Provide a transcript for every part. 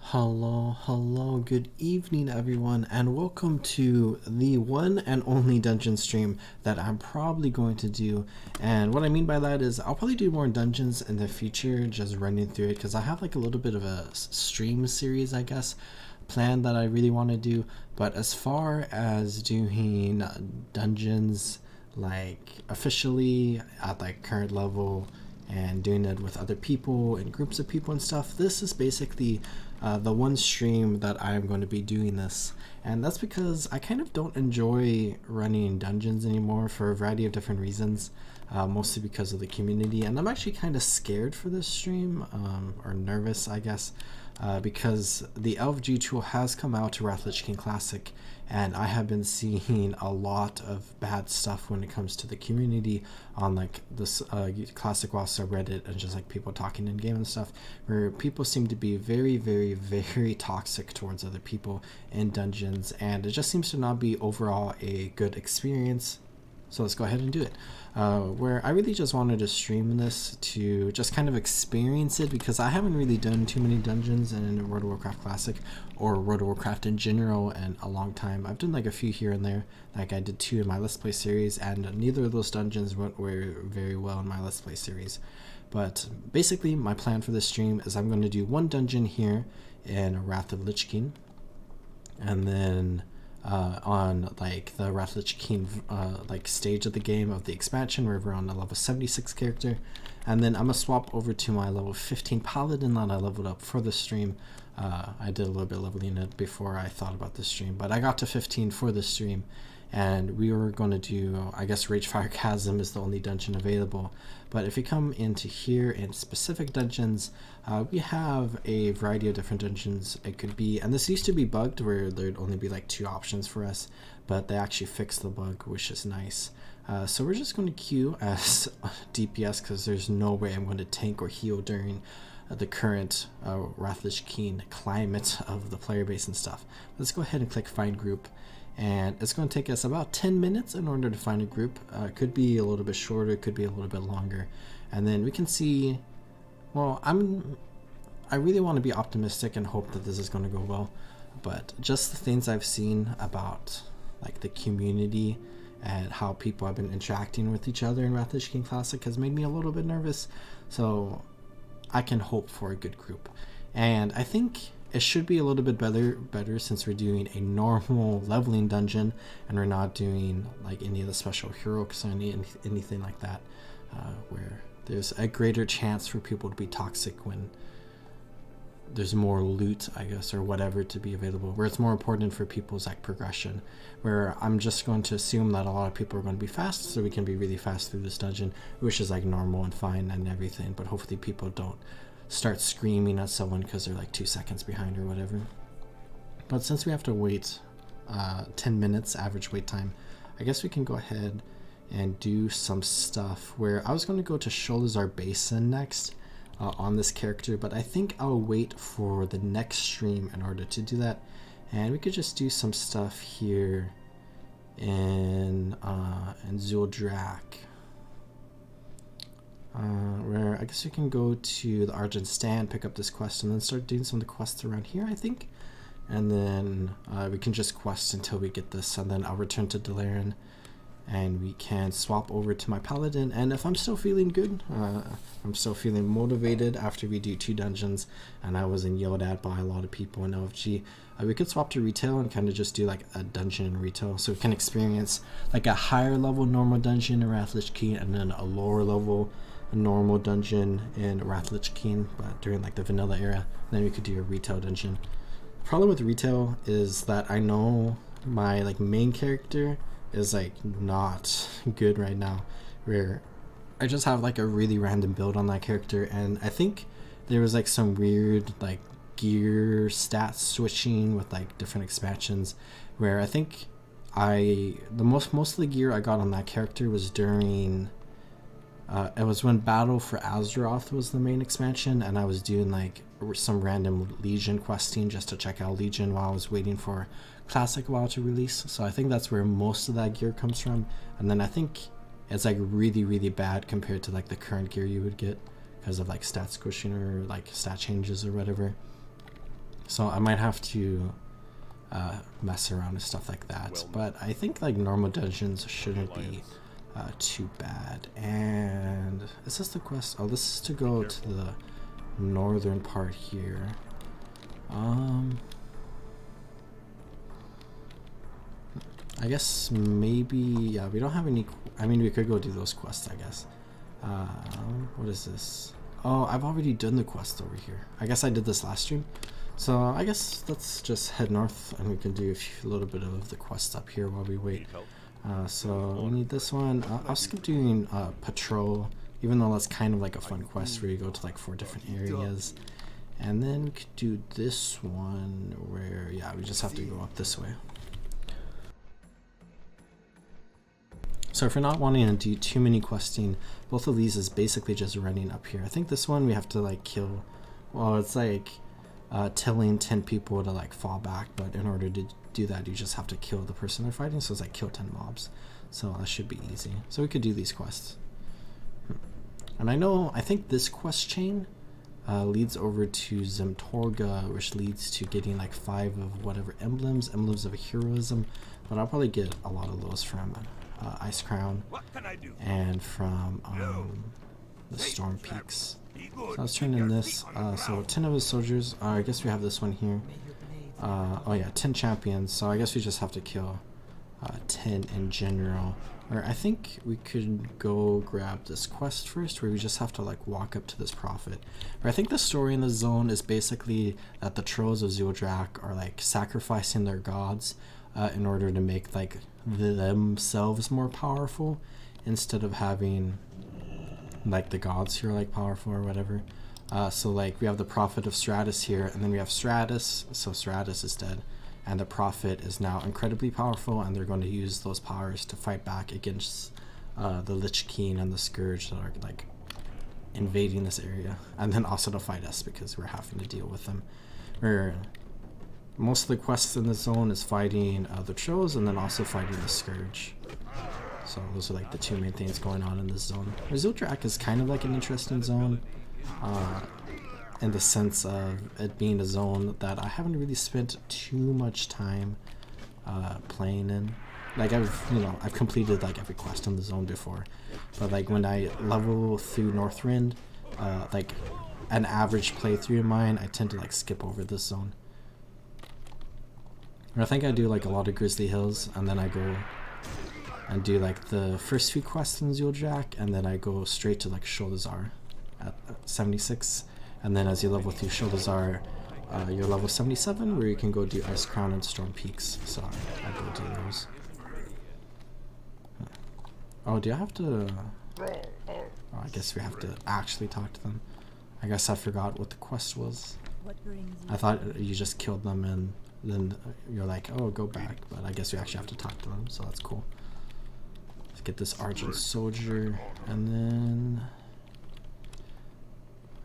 Hello, good evening everyone, and welcome to the one and only dungeon stream that I'm probably going to do. And what I mean by that is I'll probably do more dungeons in the future, just running through it, because I have like a little bit of a stream series, I guess, plan that I really want to do. But as far as doing dungeons like officially at like current level and doing it with other people and groups of people and stuff, this is basically the one stream that I'm going to be doing this. And that's because I kind of don't enjoy running dungeons anymore for a variety of different reasons, mostly because of the community. And I'm actually kind of scared for this stream, or nervous, I guess, because the LFG tool has come out to Wrath of the Lich King Classic, and I have been seeing a lot of bad stuff when it comes to the community on like this Classic WoW subreddit, and just like people talking in game and stuff, where people seem to be very toxic towards other people in dungeons, and it just seems to not be overall a good experience. So let's go ahead and do it. Where I really just wanted to stream this to just kind of experience it, because I haven't really done too many dungeons in World of Warcraft Classic or World of Warcraft in general in a long time. I've done like a few here and there, like I did 2 in my Let's Play series, and neither of those dungeons went very well in my Let's Play series. But basically my plan for this stream is I'm going to do one dungeon here in Wrath of Lich King, and then on like the Wrath of Lich King like stage of the game of the expansion, where we're on a level 76 character, and then I'm gonna swap over to my level 15 paladin that I leveled up for the stream. I did a little bit of leveling it before I thought about this stream, but I got to 15 for this stream, and we were going to do, I guess, Ragefire Chasm is the only dungeon available. But if you come into here in specific dungeons, we have a variety of different dungeons it could be, and this used to be bugged where there'd only be like 2 options for us, but they actually fixed the bug, which is nice. So we're just going to queue as DPS, because there's no way I'm going to tank or heal during the current Wrath of the Lich King climate of the player base and stuff. Let's go ahead and click find group, and it's going to take us about 10 minutes in order to find a group. It could be a little bit shorter, could be a little bit longer, and then we can see, well, I really want to be optimistic and hope that this is going to go well, but just the things I've seen about like the community and how people have been interacting with each other in Wrath of the Lich King Classic has made me a little bit nervous. So I can hope for a good group, and I think it should be a little bit better since we're doing a normal leveling dungeon and we're not doing like any of the special heroics or anything like that, where there's a greater chance for people to be toxic when there's more loot, I guess, or whatever to be available, where it's more important for people's like progression, where I'm just going to assume that a lot of people are going to be fast, so we can be really fast through this dungeon, which is like normal and fine and everything, but hopefully people don't start screaming at someone because they're like 2 seconds behind or whatever. But since we have to wait 10 minutes average wait time, I guess we can go ahead and do some stuff, where I was going to go to Sholazar Basin next on this character, but I think I'll wait for the next stream in order to do that, and we could just do some stuff here in Zuldrak, where I guess we can go to the Argent Stand, pick up this quest, and then start doing some of the quests around here, I think, and then we can just quest until we get this, and then I'll return to Delaran, and we can swap over to my paladin. And if I'm still feeling good, I'm still feeling motivated after we do 2 dungeons and I wasn't yelled at by a lot of people in LFG, we could swap to retail and kind of just do like a dungeon in retail, so we can experience like a higher level normal dungeon in Wrath of the Lich King, and then a lower level normal dungeon in Wrath of the Lich King, but during like the vanilla era. And then we could do a retail dungeon. The problem with retail is that I know my like main character is like not good right now, where I just have like a really random build on that character, and I think there was like some weird like gear stats switching with like different expansions, where I think most of the gear I got on that character was during it was when Battle for Azeroth was the main expansion, and I was doing like some random Legion questing just to check out Legion while I was waiting for Classic WoW to release. So I think that's where most of that gear comes from, and then I think it's like really bad compared to like the current gear you would get because of like stat squishing or like stat changes or whatever. So I might have to mess around with stuff like that. But I think like normal dungeons shouldn't be too bad. And is this the quest? Oh, this is to go to the northern part here. I guess maybe, yeah, we don't have any, I mean, we could go do those quests, I guess. What is this? Oh, I've already done the quest over here. I guess I did this last stream. So I guess let's just head north and we can do a little bit of the quests up here while we wait. So we need this one. I'll skip doing patrol, even though that's kind of like a fun quest where you go to like 4 different areas. And then we could do this one where, yeah, we just have to go up this way. So if you're not wanting to do too many questing, both of these is basically just running up here. I think this one we have to like kill, well, it's like telling 10 people to like fall back, but in order to do that you just have to kill the person they're fighting, so it's like kill 10 mobs. So that should be easy. So we could do these quests. And I think this quest chain leads over to Zemtorga, which leads to getting like 5 of whatever emblems of heroism, but I'll probably get a lot of those from Ice Crown and from the Storm Peaks. So let's turn in this. So 10 of his soldiers. I guess we have this one here. Oh yeah, 10 champions. So I guess we just have to kill 10 in general. Or I think we could go grab this quest first, where we just have to like walk up to this prophet. Or I think the story in the zone is basically that the trolls of Zuldrak are like sacrificing their gods in order to make like themselves more powerful, instead of having like the gods who are like powerful or whatever. So like we have the prophet of Stratus here, and then we have Stratus, so Stratus is dead, and the prophet is now incredibly powerful, and they're going to use those powers to fight back against the Lich King and the Scourge that are like invading this area, and then also to fight us because we're having to deal with them. Most of the quests in the zone is fighting the trolls and then also fighting the Scourge. So those are like the 2 main things going on in this zone. Zuldrak is kind of like an interesting zone in the sense of it being a zone that I haven't really spent too much time playing in. Like I've completed like every quest in the zone before, but like when I level through Northrend, like an average playthrough of mine, I tend to like skip over this zone. I think I do like a lot of Grizzly Hills, and then I go and do like the first few quests in Zuldrak, and then I go straight to like Sholazar at 76, and then as you level through Sholazar, you're level 77, where you can go do Ice Crown and Storm Peaks. So I go do those. Oh, do I have to? Oh, I guess we have to actually talk to them. I guess I forgot what the quest was. I thought you just killed them and then you're like, oh, go back, but I guess you actually have to talk to them, so that's cool. Let's get this Argent Soldier, and then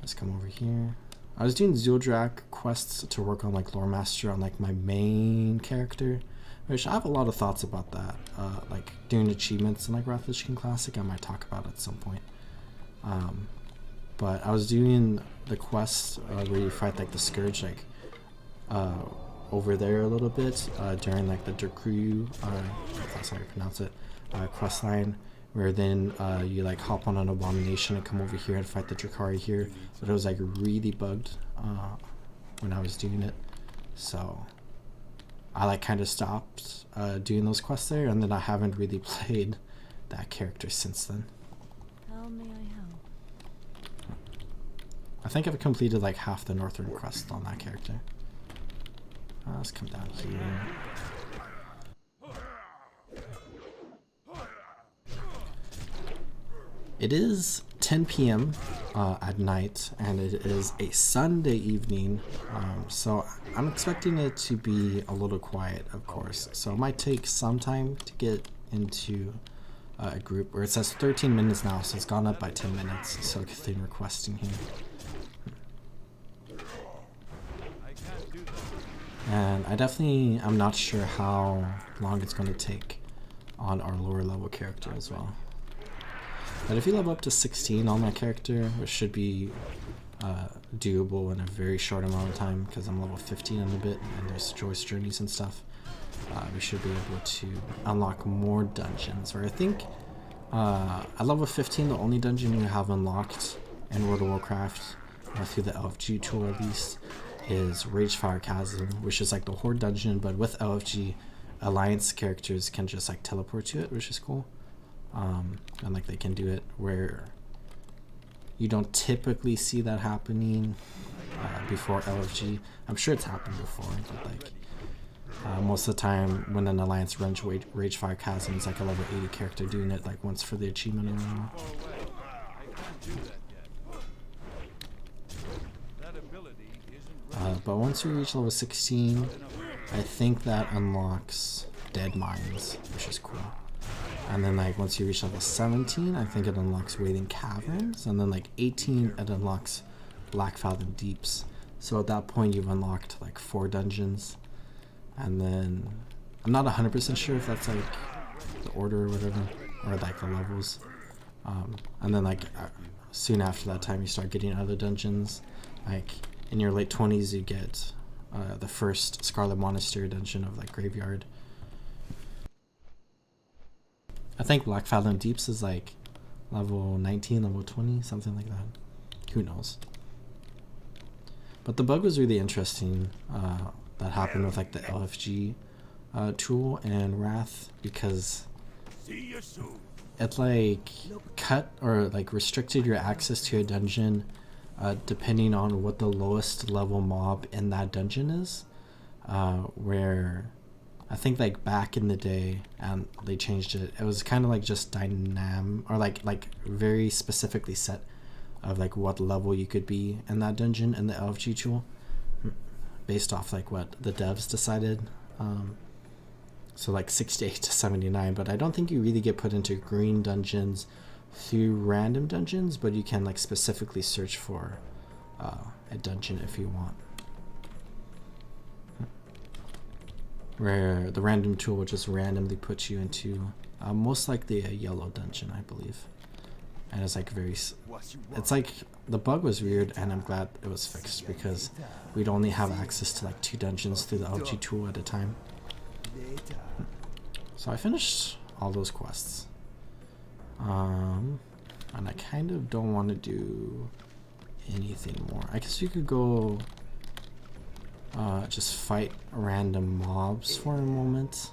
let's come over here. I was doing Zuldrak quests to work on like Lore Master on like my main character, which I have a lot of thoughts about that. Like doing achievements in like Wrath of the King Classic, I might talk about at some point. But I was doing the quest where you fight like the Scourge, like over there a little bit during like the Derkru, that's how you pronounce it, quest line, where then you like hop on an abomination and come over here and fight the Drakari here, but it was like really bugged when I was doing it, so I like kind of stopped doing those quests there, and then I haven't really played that character since then. How may I help? I think I've completed like half the Northern quest on that character. Let's come down here. It is 10 p.m. At night, and it is a Sunday evening, so I'm expecting it to be a little quiet, of course. So it might take some time to get into a group, where it says 13 minutes now, so it's gone up by 10 minutes, so good thing requesting here. And I'm not sure how long it's going to take on our lower level character as well. But if you level up to 16 on that character, which should be doable in a very short amount of time because I'm level 15 and a bit, and there's choice journeys and stuff. We should be able to unlock more dungeons, or I think at level 15 the only dungeon you have unlocked in World of Warcraft, through the LFG tool at least, is Ragefire Chasm, which is like the Horde dungeon, but with LFG, Alliance characters can just like teleport to it, which is cool. And like they can do it where you don't typically see that happening before LFG. I'm sure it's happened before, but like most of the time when an Alliance runs Ragefire Chasm, it's like a level 80 character doing it like once for the achievement around. But once we reach level 16, I think that unlocks Dead Mines, which is cool. And then like once you reach level 17, I think it unlocks Waiting Caverns, and then like 18 it unlocks Black Fathom Deeps. So at that point you've unlocked like 4 dungeons, and then I'm not 100% sure if that's like the order or whatever, or like the levels. And then like soon after that time you start getting other dungeons. Like in your late 20s you get the first Scarlet Monastery dungeon of like Graveyard. I think Black Fathom Deeps is like level 19, level 20, something like that. Who knows? But the bug was really interesting that happened with like the LFG tool and Wrath, because it like cut or like restricted your access to a dungeon depending on what the lowest level mob in that dungeon is, where I think like back in the day, and they changed it, it was kind of like just or like very specifically set of like what level you could be in that dungeon in the LFG tool, based off like what the devs decided. So like 68 to 79, but I don't think you really get put into green dungeons through random dungeons, but you can like specifically search for a dungeon if you want, where the random tool will just randomly put you into most likely a yellow dungeon, I believe. And it's like it's like the bug was weird, and I'm glad it was fixed because we'd only have access to like 2 dungeons through the LG tool at a time. So I finished all those quests, and I kind of don't want to do anything more. I guess you could go just fight random mobs for a moment,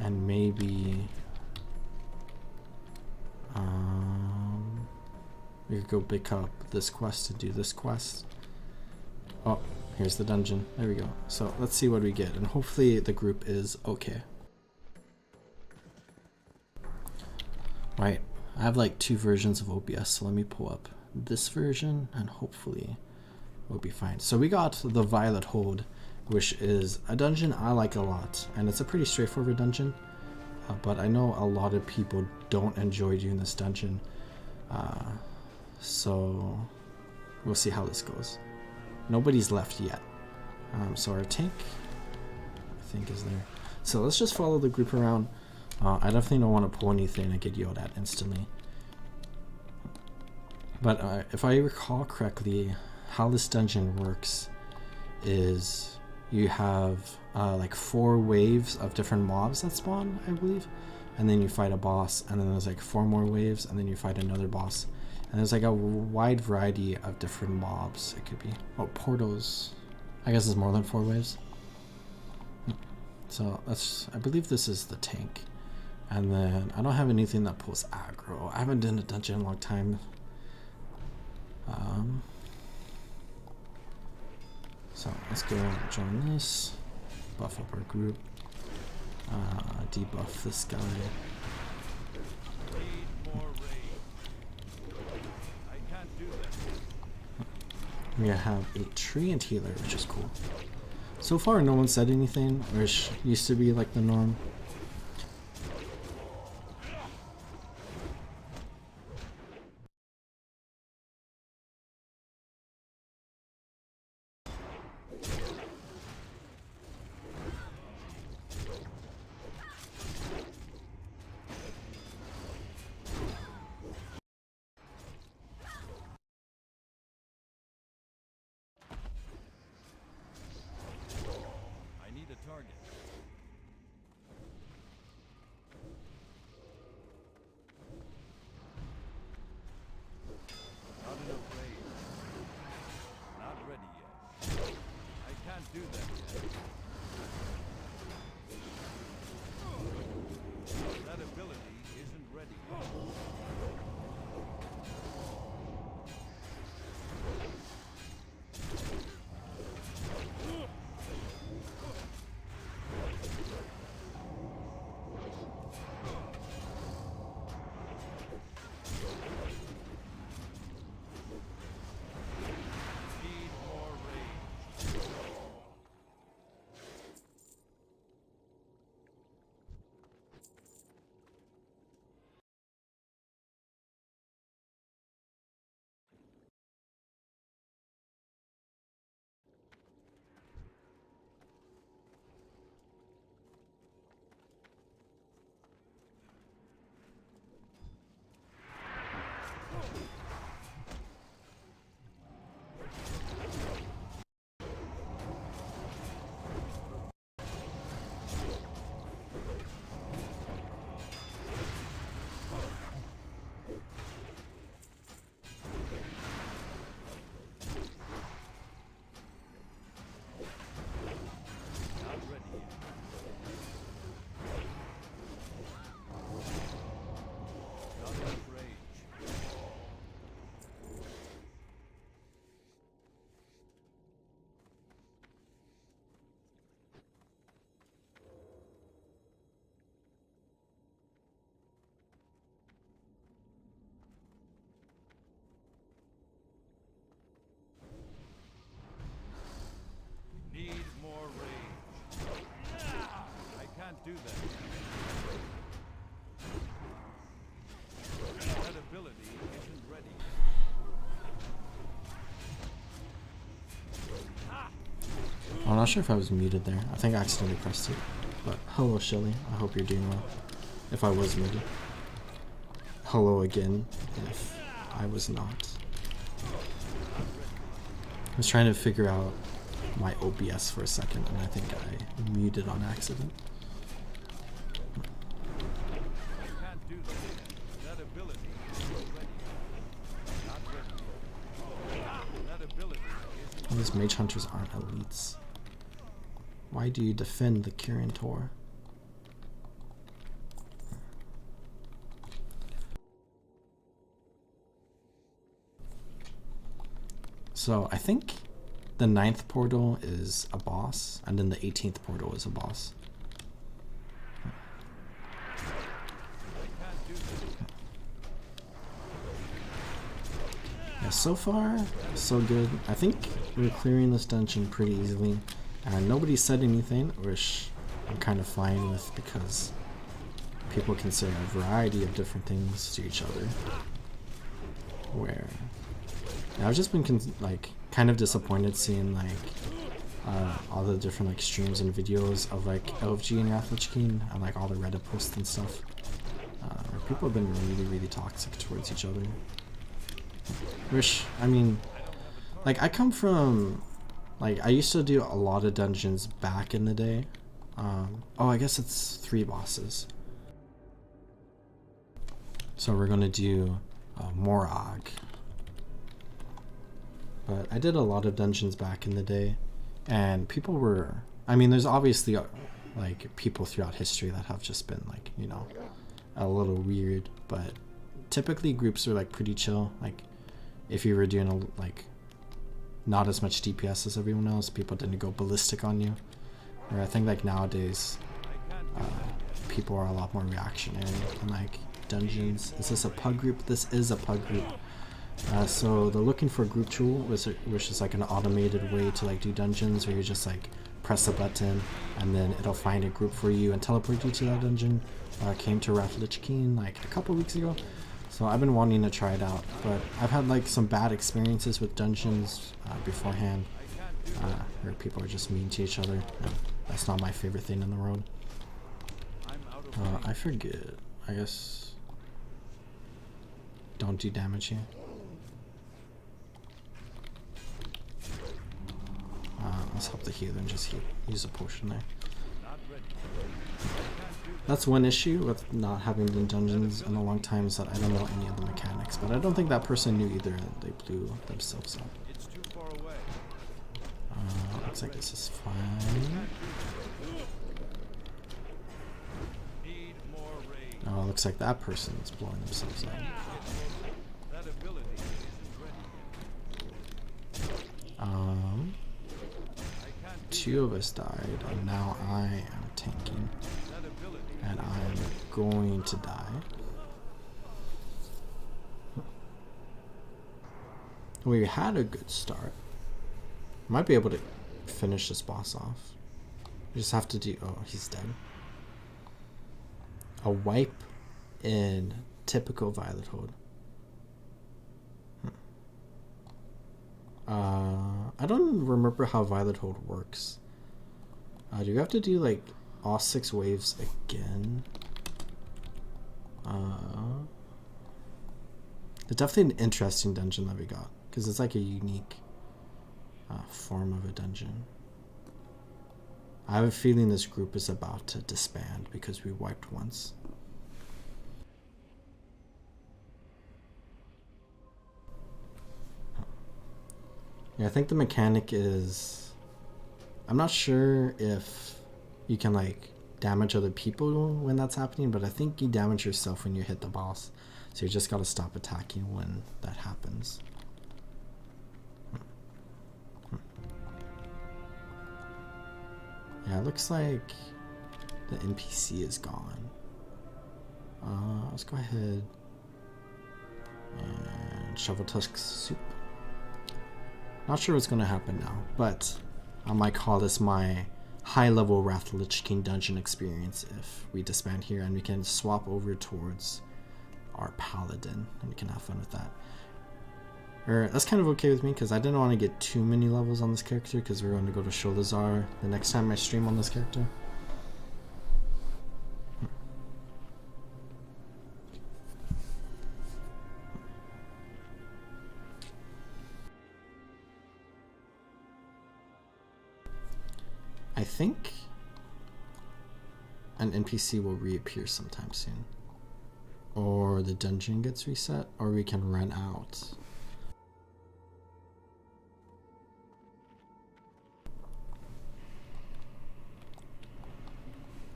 and maybe we could go pick up this quest to do this quest. Oh, here's the dungeon. There we go. So let's see what we get, and hopefully the group is okay. Right, I have like 2 versions of OBS, so let me pull up this version and hopefully we'll be fine. So we got the Violet Hold, which is a dungeon I like a lot, and it's a pretty straightforward dungeon, but I know a lot of people don't enjoy doing this dungeon, so we'll see how this goes. Nobody's left yet, so our tank I think is there. So let's just follow the group around. I definitely don't want to pull anything and get yelled at instantly. But if I recall correctly, how this dungeon works is you have like 4 waves of different mobs that spawn, I believe, and then you fight a boss, and then there's like 4 more waves, and then you fight another boss, and there's like a wide variety of different mobs. It could be portals. I guess there's more than 4 waves. So I believe this is the tank. And then I don't have anything that pulls aggro. I haven't done a dungeon in a long time. So let's go join this, buff up our group, debuff this guy. We have a treant healer, which is cool. So far no one said anything, which used to be like the norm. do that yet. That ability isn't ready yet. Need more rage. Not ready yet. Not enough rage. Need more rage. I can't do that yet. That ability isn't ready yet. I'm not sure if I was muted there. I think I accidentally pressed it. But hello, Shelly. I hope you're doing well. If I was muted. Hello again, if I was not. I was trying to figure out my OBS for a second, and I think I muted on accident. I can't do that yet. That ability isn't ready yet. Not ready yet. That ability isn't All these mage hunters aren't elites. Why do you defend the Kirin Tor? So I think the 9th portal is a boss, and then the 18th portal is a boss. Yeah, so far, so good. I think we're clearing this dungeon pretty easily, and nobody said anything, which I'm kind of fine with because people can say a variety of different things to each other. Where yeah, I've just been kind of disappointed seeing all the different streams and videos of LFG and Wrath Lich King and all the Reddit posts and stuff. Where people have been really toxic towards each other. Which, I mean, I come from, I used to do a lot of dungeons back in the day. Oh, I guess it's 3 bosses. So we're gonna do Morag. But I did a lot of dungeons back in the day, and people were, I mean, there's obviously people throughout history that have just been a little weird, but typically groups are pretty chill. If you were doing not as much DPS as everyone else, people didn't go ballistic on you. Or I think nowadays people are a lot more reactionary in dungeons. Is this a pug group? This is a pug group. So they're looking for a group tool, which is an automated way to do dungeons where you just press a button and then it'll find a group for you and teleport you to that dungeon. Came to Wrath Lich King a couple weeks ago, so I've been wanting to try it out, but I've had some bad experiences with dungeons beforehand, where people are just mean to each other, and that's not my favorite thing in the world. I forget, I guess don't do damage here. Let's help the healer and just use a potion there. That's one issue with not having done dungeons in a long time, is that I don't know any of the mechanics, but I don't think that person knew either, and they blew themselves up. It's too far away. Looks like this is fine. Need more rage. Oh, it looks like that person's blowing themselves up. That ability isn't ready yet. I can't do 2 of us died, and now I am tanking, that ability. and I'm going to die. We had a good start. Might be able to finish this boss off. We just have to do... Oh, he's dead. A wipe in typical Violet Hold. I don't remember how Violet Hold works. Do you have to do like all 6 waves again? It's definitely an interesting dungeon that we got, because it's like a unique form of a dungeon. I have a feeling this group is about to disband because we wiped once. Yeah, I think the mechanic is... I'm not sure if you can like damage other people when that's happening, but I think you damage yourself when you hit the boss. So you just gotta stop attacking when that happens. Yeah, it looks like the NPC is gone. Let's go ahead and shovel tusk soup. Not sure what's gonna happen now, but I might call this my high-level Wrath of the Lich King dungeon experience if we disband here, and we can swap over towards our paladin and we can have fun with that. Or that's kind of okay with me because I didn't want to get too many levels on this character because we're going to go to Sholazar the next time I stream on this character. I think an NPC will reappear sometime soon. Or the dungeon gets reset, or we can run out.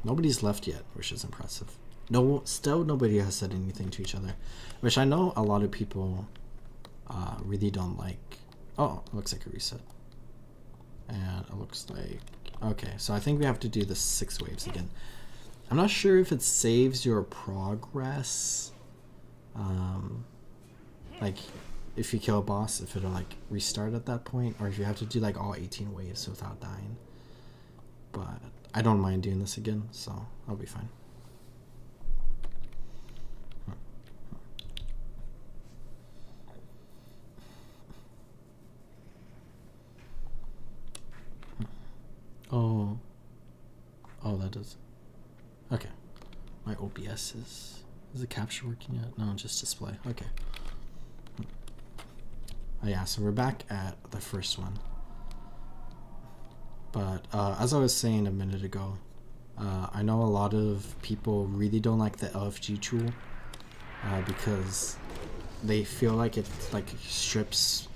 Nobody's left yet, which is impressive. No, still nobody has said anything to each other, which I know a lot of people really don't like. Oh, it looks like a reset. And it looks like... Okay, so I think we have to do the 6 waves again. I'm not sure if it saves your progress. Like, if you kill a boss, if it'll like restart at that point, or if you have to do like all 18 waves without dying. But I don't mind doing this again, so I'll be fine. Oh, that does. Okay. My OBS is the capture working yet? No, just display. Okay. Oh yeah, so we're back at the first one. But as I was saying a minute ago, I know a lot of people really don't like the LFG tool because they feel like it like strips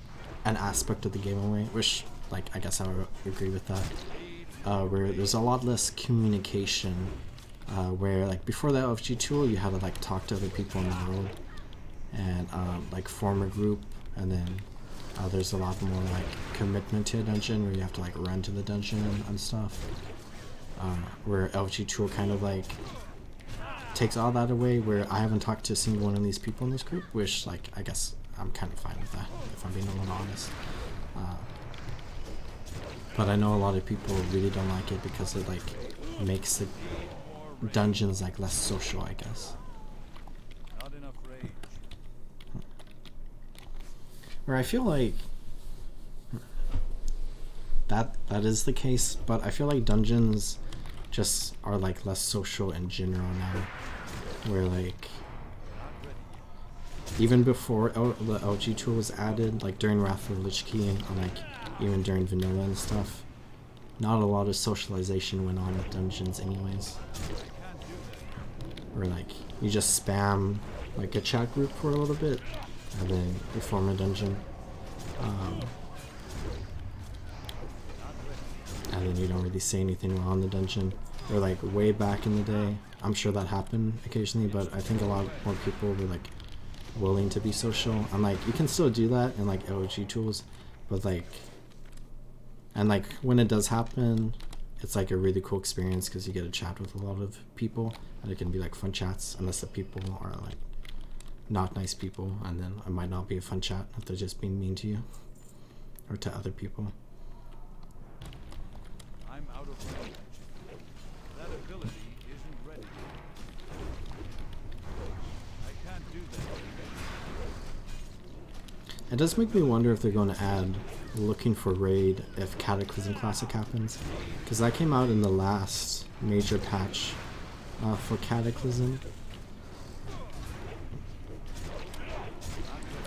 an aspect of the game away, which like I guess I would agree with that. Where there's a lot less communication, where like before the LFG tool you had to like talk to other people in the world and like form a group, and then there's a lot more like commitment to a dungeon where you have to like run to the dungeon and stuff, where LFG tool kind of like takes all that away, where I haven't talked to a single one of these people in this group, which like I guess I'm kind of fine with that if I'm being a little honest. But I know a lot of people really don't like it because it like makes the dungeons like less social, I guess. Not enough rage. Or I feel like that is the case, but I feel like dungeons just are like less social in general now. Where like even before the LG tool was added, like during Wrath of the Lich King, or like even during vanilla and stuff, not a lot of socialization went on with dungeons anyways. Or like you just spam like a chat group for a little bit and then you form a dungeon. really say anything while in the dungeon. Or like way back in the day, I'm sure that happened occasionally, but I think a lot more people were like willing to be social. And like you can still do that in like LOG tools, but like, and like when it does happen, it's like a really cool experience because you get to chat with a lot of people, and it can be like fun chats, unless the people are like not nice people, and then it might not be a fun chat if they're just being mean to you or to other people. I'm out of range. That ability isn't ready. I can't do that. It does make me wonder if they're going to add looking for raid if Cataclysm Classic happens, because that came out in the last major patch for Cataclysm,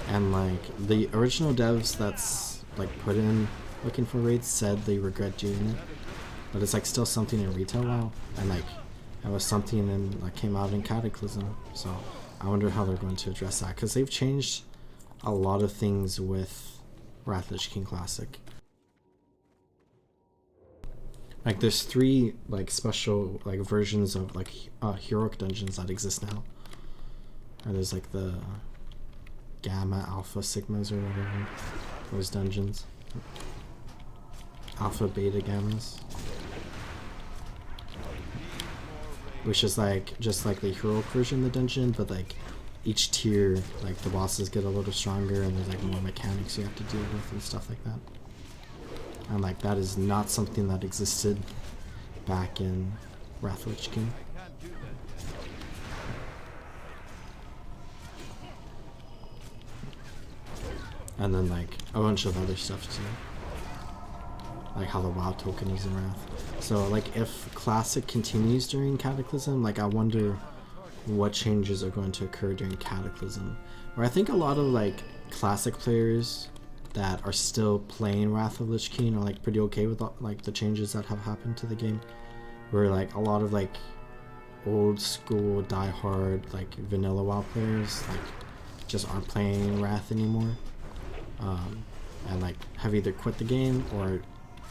and like the original devs that's like put in looking for raids said they regret doing it, but it's like still something in retail now, and like it was something in like came out in Cataclysm, so I wonder how they're going to address that, because they've changed a lot of things with Wrath of the Lich King Classic. Like there's 3 like special like versions of like heroic dungeons that exist now. Or there's like the Gamma, Alpha, Sigmas or whatever. Those dungeons. Alpha, Beta, Gammas. Which is like just like the heroic version of the dungeon, but like each tier, like the bosses get a little stronger and there's like more mechanics you have to deal with and stuff like that. And like that is not something that existed back in Wrath of the Lich King. And then like a bunch of other stuff too. Like how the WoW token is in Wrath. So like if Classic continues during Cataclysm, like I wonder what changes are going to occur during Cataclysm. Where I think a lot of like Classic players that are still playing Wrath of the Lich King are like pretty okay with like the changes that have happened to the game. Where like a lot of like old school diehard like vanilla WoW players like just aren't playing Wrath anymore, and like have either quit the game or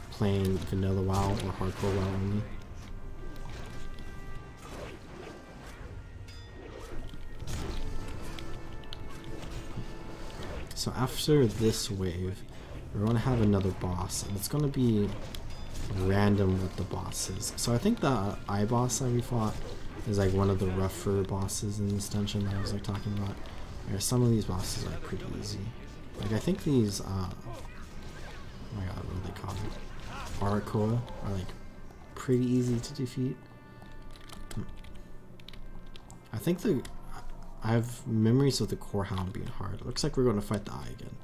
playing vanilla WoW or hardcore WoW only. So after this wave, we're going to have another boss, and it's going to be random what the boss is. So I think the eye boss that we fought is like one of the rougher bosses in this dungeon that I was like talking about. Where some of these bosses are pretty easy. Like I think these, oh my god, what are they called? Oracle are like pretty easy to defeat. I think I have memories of the Core Hound being hard. It looks like we're going to fight the Eye again.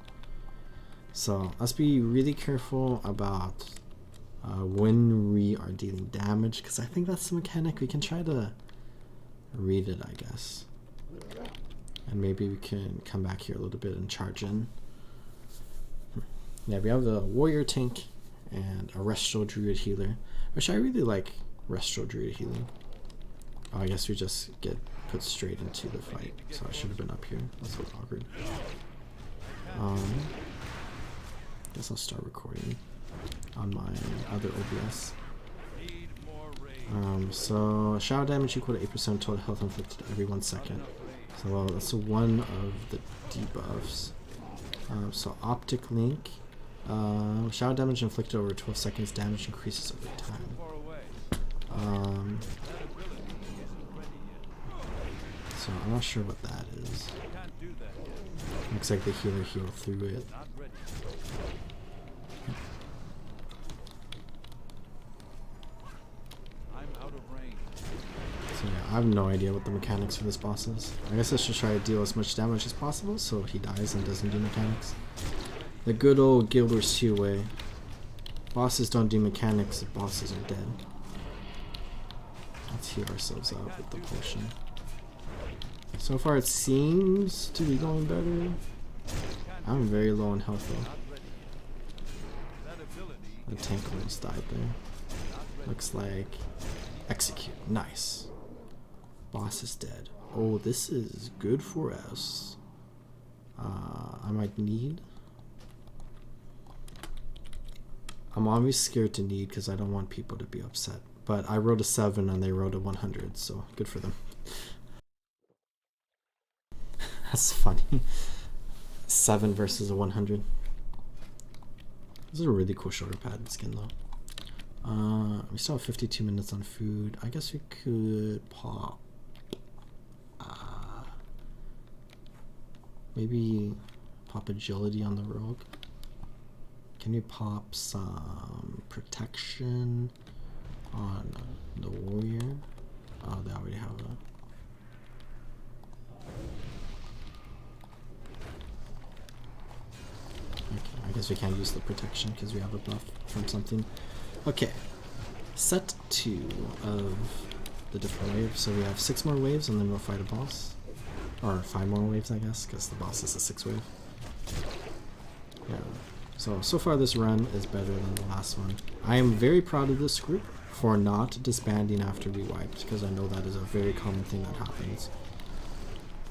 So let's be really careful about when we are dealing damage, because I think that's the mechanic. We can try to read it, I guess. And maybe we can come back here a little bit and charge in. Yeah, we have the Warrior Tank and a Restro Druid Healer, which I really like Restro Druid Healing. Oh, I guess we just get put straight into the fight, so I should have been up here. That's so awkward. Guess I'll start recording on my other OBS. So shadow damage equal to 8% total health inflicted every 1 second. So that's one of the debuffs. So Optic Link, shadow damage inflicted over 12 seconds. Damage increases over time. So I'm not sure what that is. Looks like the healer healed through it. So yeah, I have no idea what the mechanics for this boss is. I guess I should try to deal as much damage as possible so he dies and doesn't do mechanics. The good old Guild Wars 2 way. Bosses don't do mechanics if bosses are dead. Let's heal ourselves up with the potion. So far it seems to be going better. I'm very low in health though. The tank almost died there. Looks like execute. Nice. Boss is dead. Oh, this is good for us. I might need I'm always scared to need because I don't want people to be upset. But I wrote a 7 and they wrote a 100, so good for them. That's funny. 7 versus a 100. This is a really cool shoulder pad skin though. We still have 52 minutes on food. I guess we could pop. Maybe pop agility on the rogue. Can you pop some protection on the warrior? Oh, they already have a. Okay, I guess we can't use the protection because we have a buff from something. Okay, set 2 of the different waves. So we have 6 more waves and then we'll fight a boss. Or 5 more waves, I guess, because the boss is a 6 wave. Yeah. So far this run is better than the last one. I am very proud of this group for not disbanding after we wiped, because I know that is a very common thing that happens.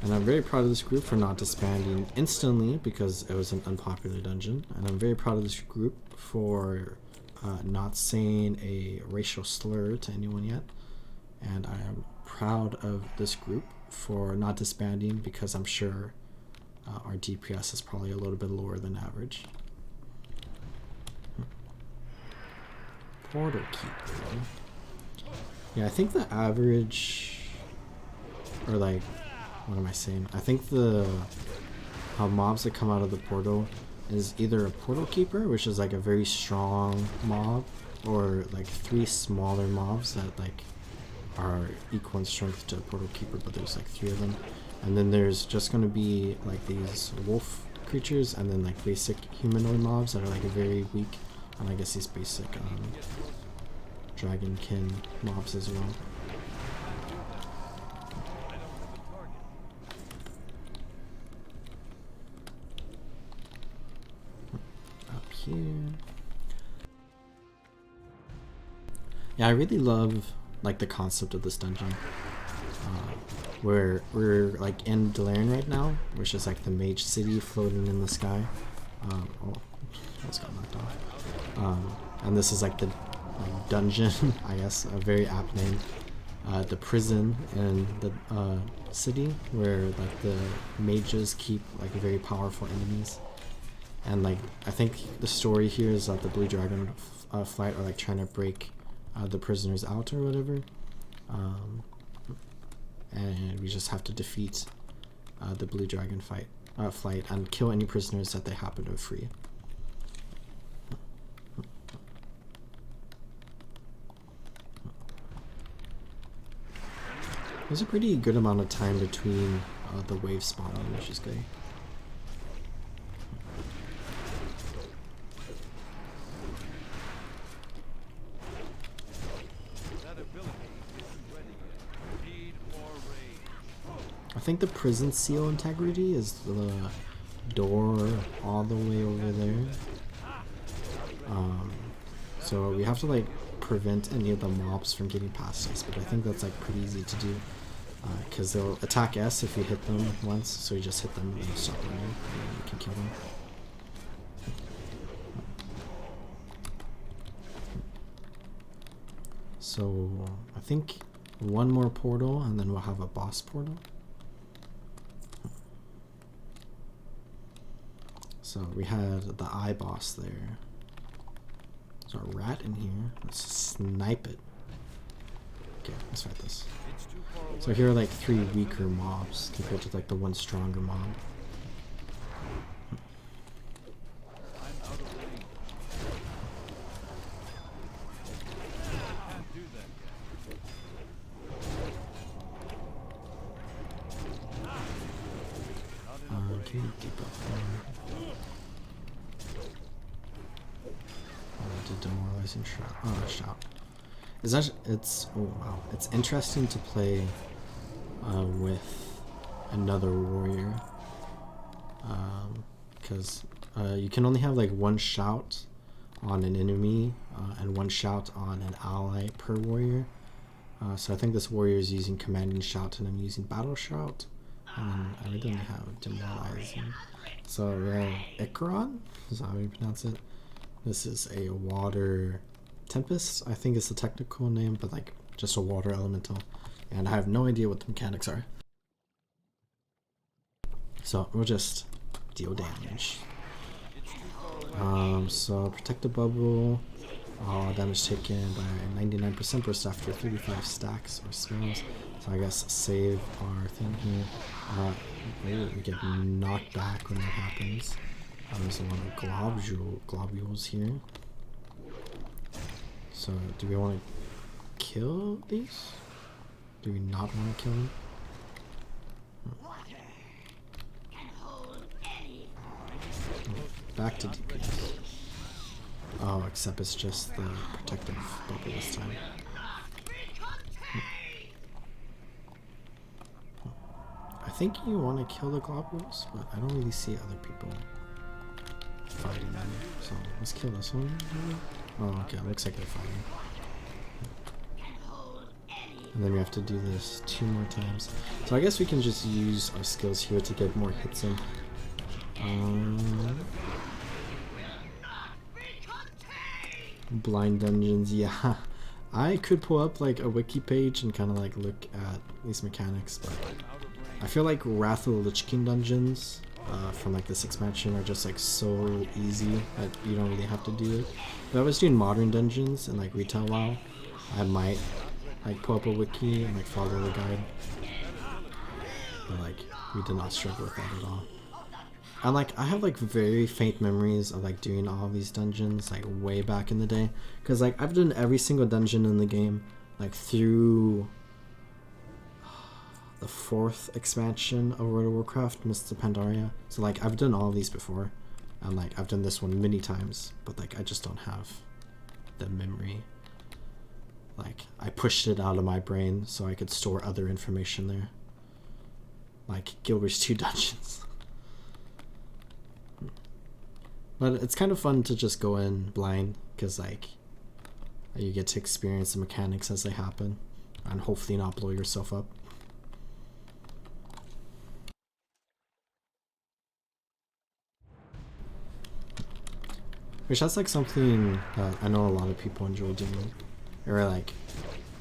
And I'm very proud of this group for not disbanding instantly because it was an unpopular dungeon. And I'm very proud of this group for not saying a racial slur to anyone yet. And I am proud of this group for not disbanding because I'm sure our DPS is probably a little bit lower than average. Portal Keeper. Yeah, I think the average, or like, what am I saying? I think how mobs that come out of the portal is either a Portal Keeper, which is like a very strong mob, or like 3 smaller mobs that like are equal in strength to a Portal Keeper, but there's like 3 of them. And then there's just going to be like these wolf creatures, and then like basic humanoid mobs that are like very weak, and I guess these basic dragonkin mobs as well. Up here. Yeah, I really love like the concept of this dungeon. Where we're like in Delarian right now, which is like the mage city floating in the sky. Oh, almost got knocked off. And this is like the dungeon, I guess, a very apt name. The prison in the city, where like the mages keep like very powerful enemies. And like I think the story here is that the Blue Dragon flight are like trying to break the prisoners out or whatever. And we just have to defeat the Blue Dragon flight and kill any prisoners that they happen to free. There's a pretty good amount of time between the wave spawning, which is good. I think the prison seal integrity is the door all the way over there. So we have to like prevent any of the mobs from getting past us, but I think that's like pretty easy to do because they'll attack us if we hit them once, so we just hit them and stop running and we can kill them. So I think 1 more portal and then we'll have a boss portal. So we had the eye boss there. There's a rat in here. Let's snipe it. Okay, let's fight this. So here are like 3 weaker mobs compared to like the 1 stronger mob. Okay, deep up there. Demoralizing shot. Oh, shot. It's interesting to play with another warrior because you can only have like 1 shout on an enemy and 1 shout on an ally per warrior. So I think this warrior is using commanding shout and I'm using battle shout, and I really only have demoralizing. So Ikaron, is that how you pronounce it? This is a water tempest, I think is the technical name, but like just a water elemental. And I have no idea what the mechanics are. So we'll just deal damage. So protect the bubble. All damage taken by 99% burst after 35 stacks or spells. So I guess save our thing here. We get knocked back when that happens. There's a lot of globules here. So do we want to kill these? Do we not want to kill them? Back to DPS. Oh, except it's just the protective bubble this time. I think you want to kill the globules, but I don't really see other people fighting them. So let's kill this one. Oh, okay, looks like they're fighting. And then we have to do this 2 more times. So I guess we can just use our skills here to get more hits in. Blind dungeons, yeah. I could pull up like a wiki page and kind of like look at these mechanics, but I feel like Wrath of the Lich King dungeons from like this expansion are just like so easy that you don't really have to do it. If I was doing modern dungeons and like retail WoW, I might like pull up a wiki and like follow the guide. But like we did not struggle with that at all. And like I have like very faint memories of like doing all of these dungeons like way back in the day, because like I've done every single dungeon in the game like through the 4th expansion of World of Warcraft, Mists of Pandaria. So like I've done all of these before, and like I've done this one many times, but like I just don't have the memory. Like I pushed it out of my brain so I could store other information there, like Gilbert's 2 dungeons. But it's kind of fun to just go in blind, because like you get to experience the mechanics as they happen and hopefully not blow yourself up. Which that's like something that I know a lot of people enjoy doing, or like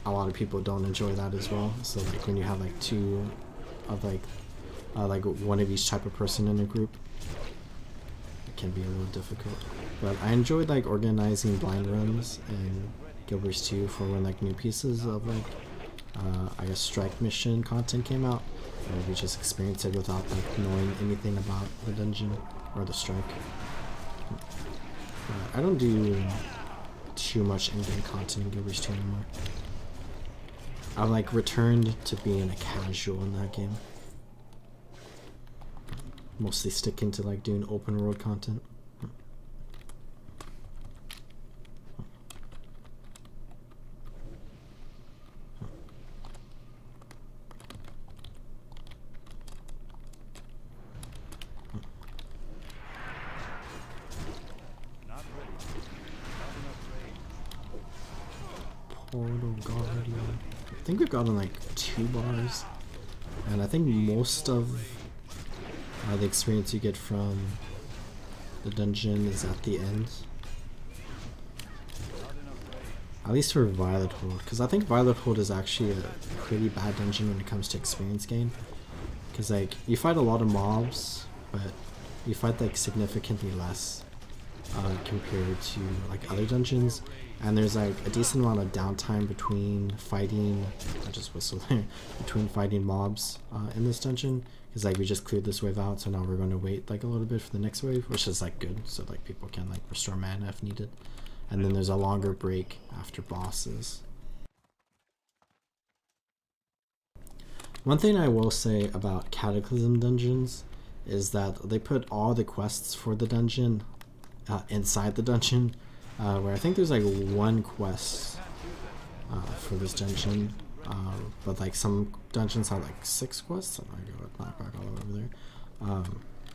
a lot of people don't enjoy that as well. So like when you have like 2 of like one of each type of person in a group, can be a little difficult. But I enjoyed like organizing blind runs and Gilbert's 2 for when like new pieces of like I guess strike mission content came out, and we just experienced it without like knowing anything about the dungeon or the strike. I don't do too much in-game content in Gilbert's 2 anymore. I've like returned to being a casual in that game. Mostly sticking to like doing open world content. Portal Guardian. I think we've gotten like 2 bars, and I think most of the experience you get from the dungeon is at the end. At least for Violet Hold, because I think Violet Hold is actually a pretty bad dungeon when it comes to experience gain. Because like you fight a lot of mobs, but you fight like significantly less compared to like other dungeons, and there's like a decent amount of downtime between fighting. I just whistled there. Between fighting mobs in this dungeon, because like we just cleared this wave out, so now we're going to wait like a little bit for the next wave, which is like good, so like people can like restore mana if needed. And then there's a longer break after bosses. One thing I will say about Cataclysm dungeons is that they put all the quests for the dungeon inside the dungeon, where I think there's like 1 quest for this dungeon, but like some dungeons have like 6 quests. I'm gonna go knock back all over there.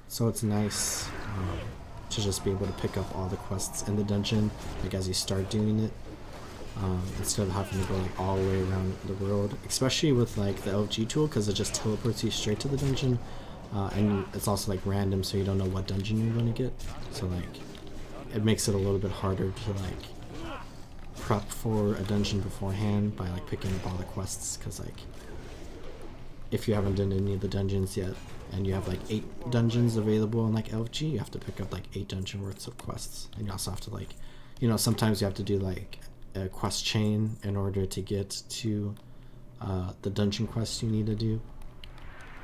So it's nice to just be able to pick up all the quests in the dungeon like as you start doing it, instead of having to go like all the way around the world, especially with like the LG tool, because it just teleports you straight to the dungeon, and it's also like random, so you don't know what dungeon you're going to get. So like it makes it a little bit harder to like prep for a dungeon beforehand by like picking up all the quests, because like if you haven't done any of the dungeons yet and you have like 8 dungeons available in like LFG, you have to pick up like 8 dungeon worths of quests, and you also have to like, you know, sometimes you have to do like a quest chain in order to get to the dungeon quests you need to do.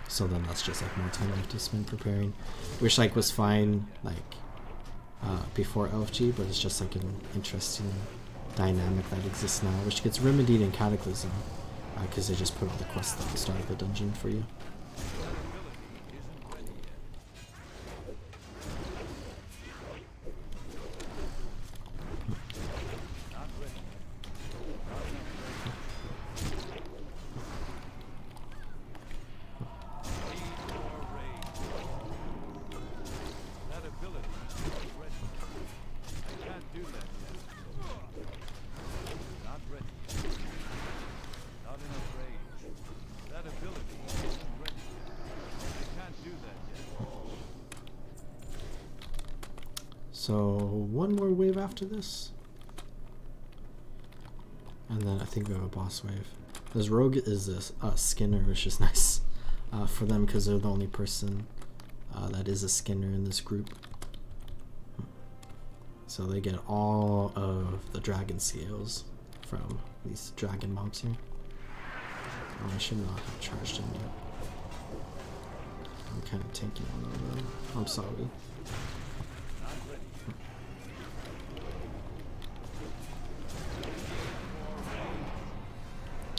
So then that's just like more time you have to spend preparing, which like was fine like before LFG, but it's just like an interesting dynamic that exists now, which gets remedied in Cataclysm, because they just put all the quests at the start of the dungeon for you. So one more wave after this, and then I think we have a boss wave. This rogue is a Skinner, which is nice for them because they're the only person that is a Skinner in this group. So they get all of the dragon scales from these dragon mobs here. Oh, I should not have charged him yet. I'm kind of tanking on them. I'm sorry.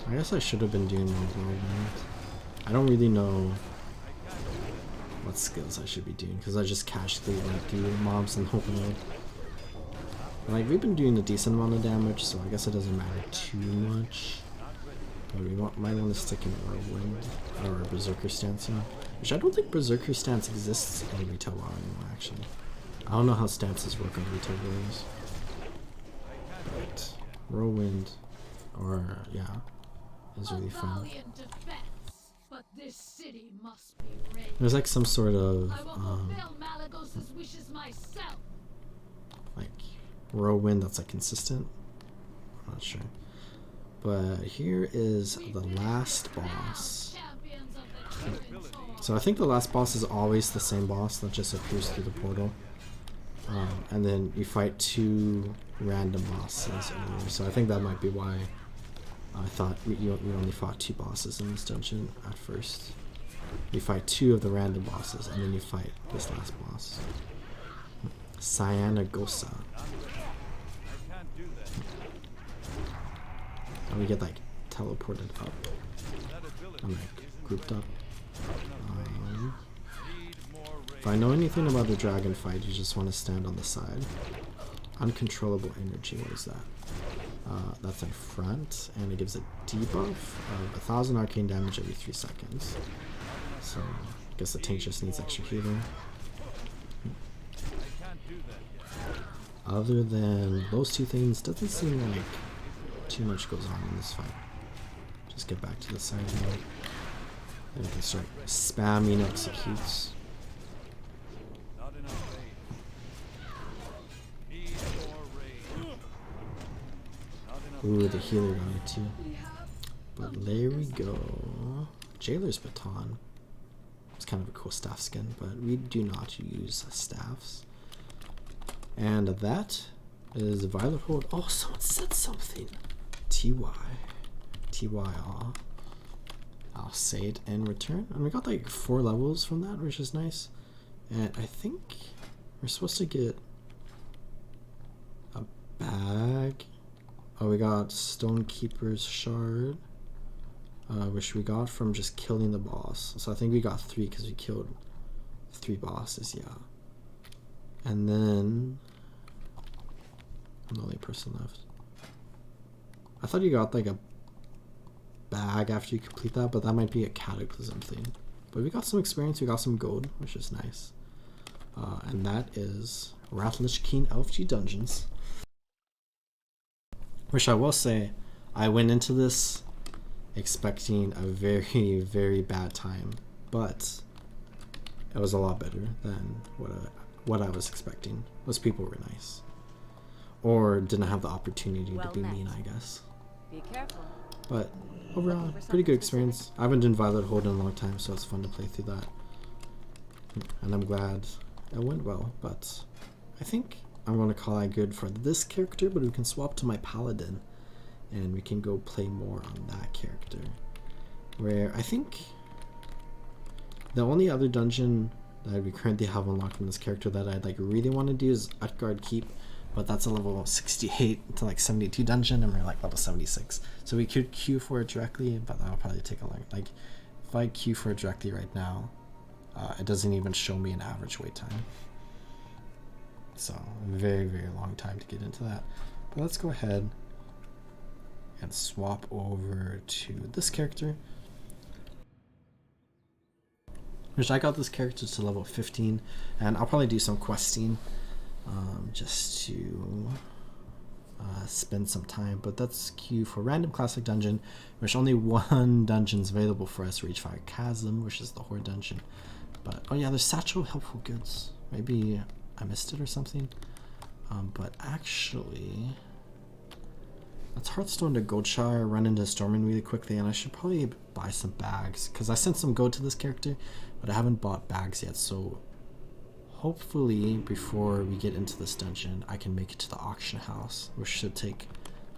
I guess I should have been doing more whirlwind. I don't really know what skills I should be doing because I just casually went through mobs in open mode. Like, we've been doing a decent amount of damage, so I guess it doesn't matter too much. But we might want to stick in whirlwind or Berserker Stance, you know? Which I don't think Berserker Stance exists in Retail WoW anymore, actually. I don't know how stances work on Retail Warriors. But whirlwind, or yeah, is really fun. But this city must be ready. There's like some sort of like whirlwind that's like consistent. I'm not sure. But here is the last boss. So I think the last boss is always the same boss that just appears through the portal. And then you fight 2 random bosses earlier. So I think that might be why I thought you only fought 2 bosses in this dungeon at first. You fight 2 of the random bosses, and then you fight this last boss. Cyanagosa. And we get like teleported up. I'm like grouped up. If I know anything about a dragon fight, you just want to stand on the side. Uncontrollable energy, what is that? That's in front, and it gives a debuff of 1000 arcane damage every 3 seconds. So I guess the tank just needs extra healing. Other than those 2 things, doesn't seem like too much goes on in this fight. Just get back to the side now. And we can start spamming executes. Ooh, the healer got it too. But there we go. Jailer's Baton. It's kind of a cool staff skin, but we do not use staffs. And that is Violet Hold. Oh, someone said something. TY. I'll say it in return. And we got like 4 levels from that, which is nice. And I think we're supposed to get a bag. Oh, we got Stonekeeper's Shard, which we got from just killing the boss. So I think we got 3 because we killed 3 bosses, yeah. And then I'm the only person left. I thought you got like a bag after you complete that, but that might be a Cataclysm thing. But we got some experience, we got some gold, which is nice. And that is Rathlich King LFG Dungeons. Which I will say, I went into this expecting a very, very bad time, but it was a lot better than what I was expecting. Most people were nice. Or didn't have the opportunity Well to be met. mean, I guess. Be careful. But overall, Looking for pretty good something experience. I haven't done Violet Hold in a long time, so it's fun to play through that. And I'm glad it went well, but I think I'm going to call it good for this character, but we can swap to my Paladin, and we can go play more on that character. Where I think the only other dungeon that we currently have unlocked from this character that I'd like really want to do is Utgard Keep, but that's a level 68 to like 72 dungeon, and we're like level 76. So we could queue for it directly, but that'll probably take a long, like if I queue for it directly right now, it doesn't even show me an average wait time. So very, very long time to get into that. But let's go ahead and swap over to this character. Which I got this character to level 15, and I'll probably do some questing just to spend some time. But that's queue for random classic dungeon, which only one dungeon's available for us, Reachfire Chasm, which is the Horde dungeon. But oh yeah, there's Satchel Helpful Goods. Maybe I missed it or something. But actually, that's Hearthstone to Goldshire, run into Storming really quickly, and I should probably buy some bags, because I sent some gold to this character, but I haven't bought bags yet, so hopefully before we get into this dungeon, I can make it to the auction house, which should take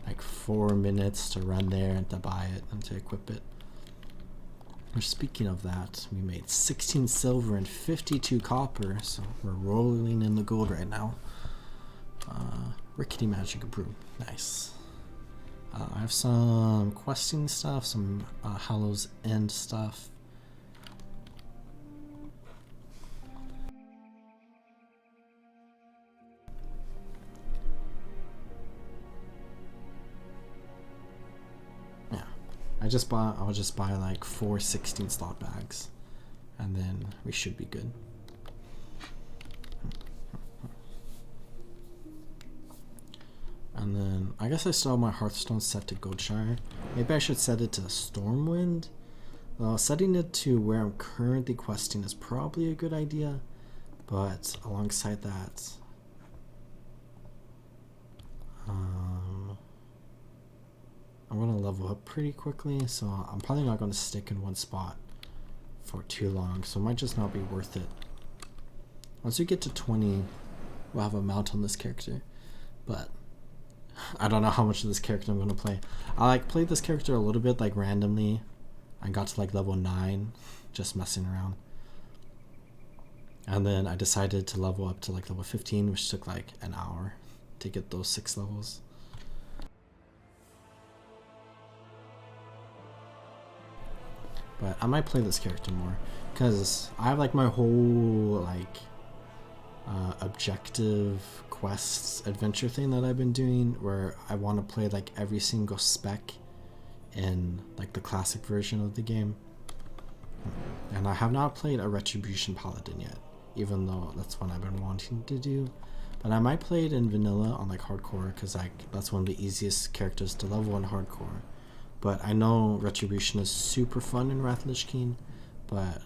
like 4 minutes to run there and to buy it and to equip it. Which, speaking of that, we made 16 silver and 52 copper, so we're rolling in the gold right now. Rickety Magic Brew, nice. I have some questing stuff, some Hallows End stuff. Yeah, I'll just buy like 4 16 slot bags, and then we should be good. And then I guess I still have my Hearthstone set to Goldshire. Maybe I should set it to Stormwind. Setting it to where I'm currently questing is probably a good idea, but alongside that, I'm gonna level up pretty quickly, so I'm probably not gonna stick in one spot for too long, so it might just not be worth it. Once we get to 20, we'll have a mount on this character, but I don't know how much of this character I'm gonna play. I like played this character a little bit like randomly. I got to like level 9, just messing around. And then I decided to level up to like level 15, which took like an hour to get those 6 levels. But I might play this character more, because I have like my whole like objective quests adventure thing that I've been doing, where I want to play like every single spec in like the classic version of the game, and I have not played a Retribution Paladin yet, even though that's one I've been wanting to do. But I might play it in vanilla on like hardcore, because like that's one of the easiest characters to level in hardcore. But I know Retribution is super fun in Wrath Lich King, but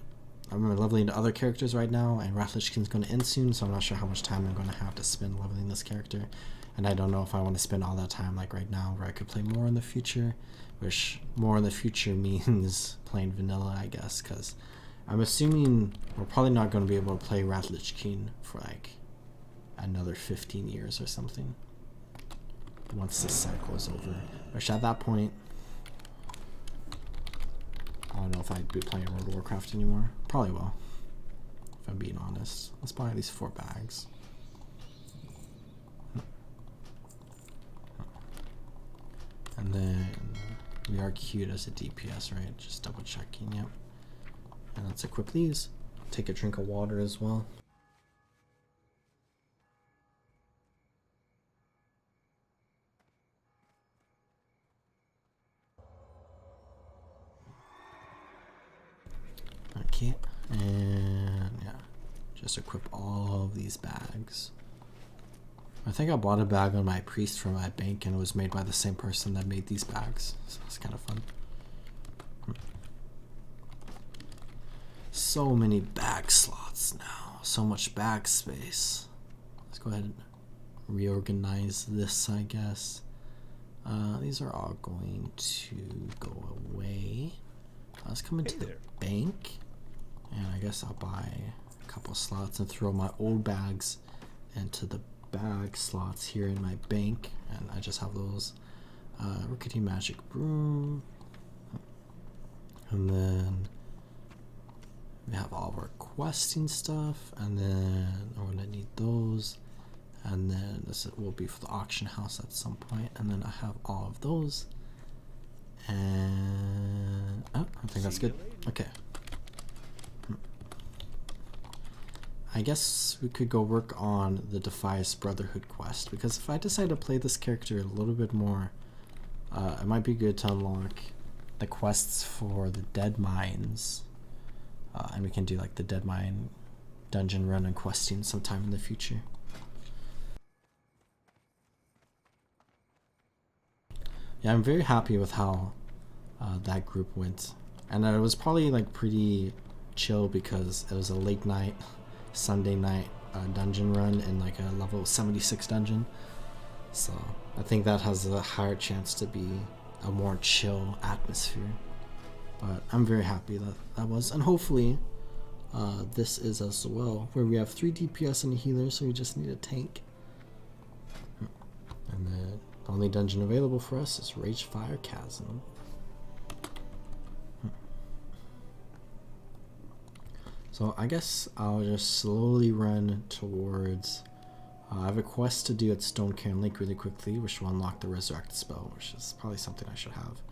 I'm leveling other characters right now, and Wrath Lich King's going to end soon, so I'm not sure how much time I'm going to have to spend leveling this character. And I don't know if I want to spend all that time like right now, where I could play more in the future, which more in the future means playing vanilla, I guess, because I'm assuming we're probably not going to be able to play Wrath Lich King for like another 15 years or something, once this cycle is over. Which at that point, I don't know if I'd be playing World of Warcraft anymore. Probably will, if I'm being honest. Let's buy at least 4 bags. And then we are queued as a DPS, right? Just double checking, yep. And let's equip these. Take a drink of water as well. Okay, and yeah, just equip all of these bags. I think I bought a bag on my priest from my bank, and it was made by the same person that made these bags, so it's kind of fun. So many bag slots now, so much backspace. Let's go ahead and reorganize this, I guess. These are all going to go away. Let's come into the bank, and I guess I'll buy a couple slots and throw my old bags into the bag slots here in my bank, and I just have those. Rickety magic broom, and then we have all of our questing stuff, and then I'm gonna need those, and then this will be for the auction house at some point, and then I have all of those, and oh, I think that's good. Okay. I guess we could go work on the Defias Brotherhood quest, because if I decide to play this character a little bit more, it might be good to unlock the quests for the Dead Mines, and we can do like the Dead Mine dungeon run and questing sometime in the future. Yeah, I'm very happy with how that group went, and it was probably like pretty chill because it was a late night Sunday night dungeon run in like a level 76 dungeon, so I think that has a higher chance to be a more chill atmosphere. But I'm very happy that that was, and hopefully this is as well, where we have 3 DPS and a healer, so we just need a tank. And the only dungeon available for us is Ragefire Chasm. So I guess I'll just slowly run towards, I have a quest to do at Stone Cairn Lake really quickly, which will unlock the Resurrect spell, which is probably something I should have.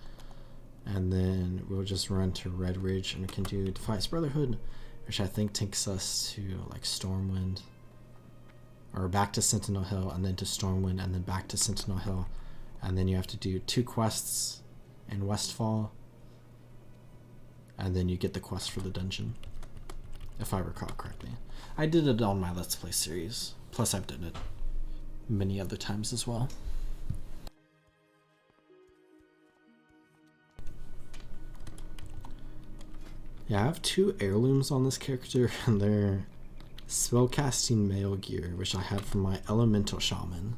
And then we'll just run to Red Ridge, and we can do Defias Brotherhood, which I think takes us to like Stormwind, or back to Sentinel Hill, and then to Stormwind, and then back to Sentinel Hill, and then you have to do 2 quests in Westfall, and then you get the quest for the dungeon, if I recall correctly. I did it on my Let's Play series, plus I've done it many other times as well. Yeah, I have 2 heirlooms on this character, and they're spellcasting mail gear, which I had from my Elemental Shaman.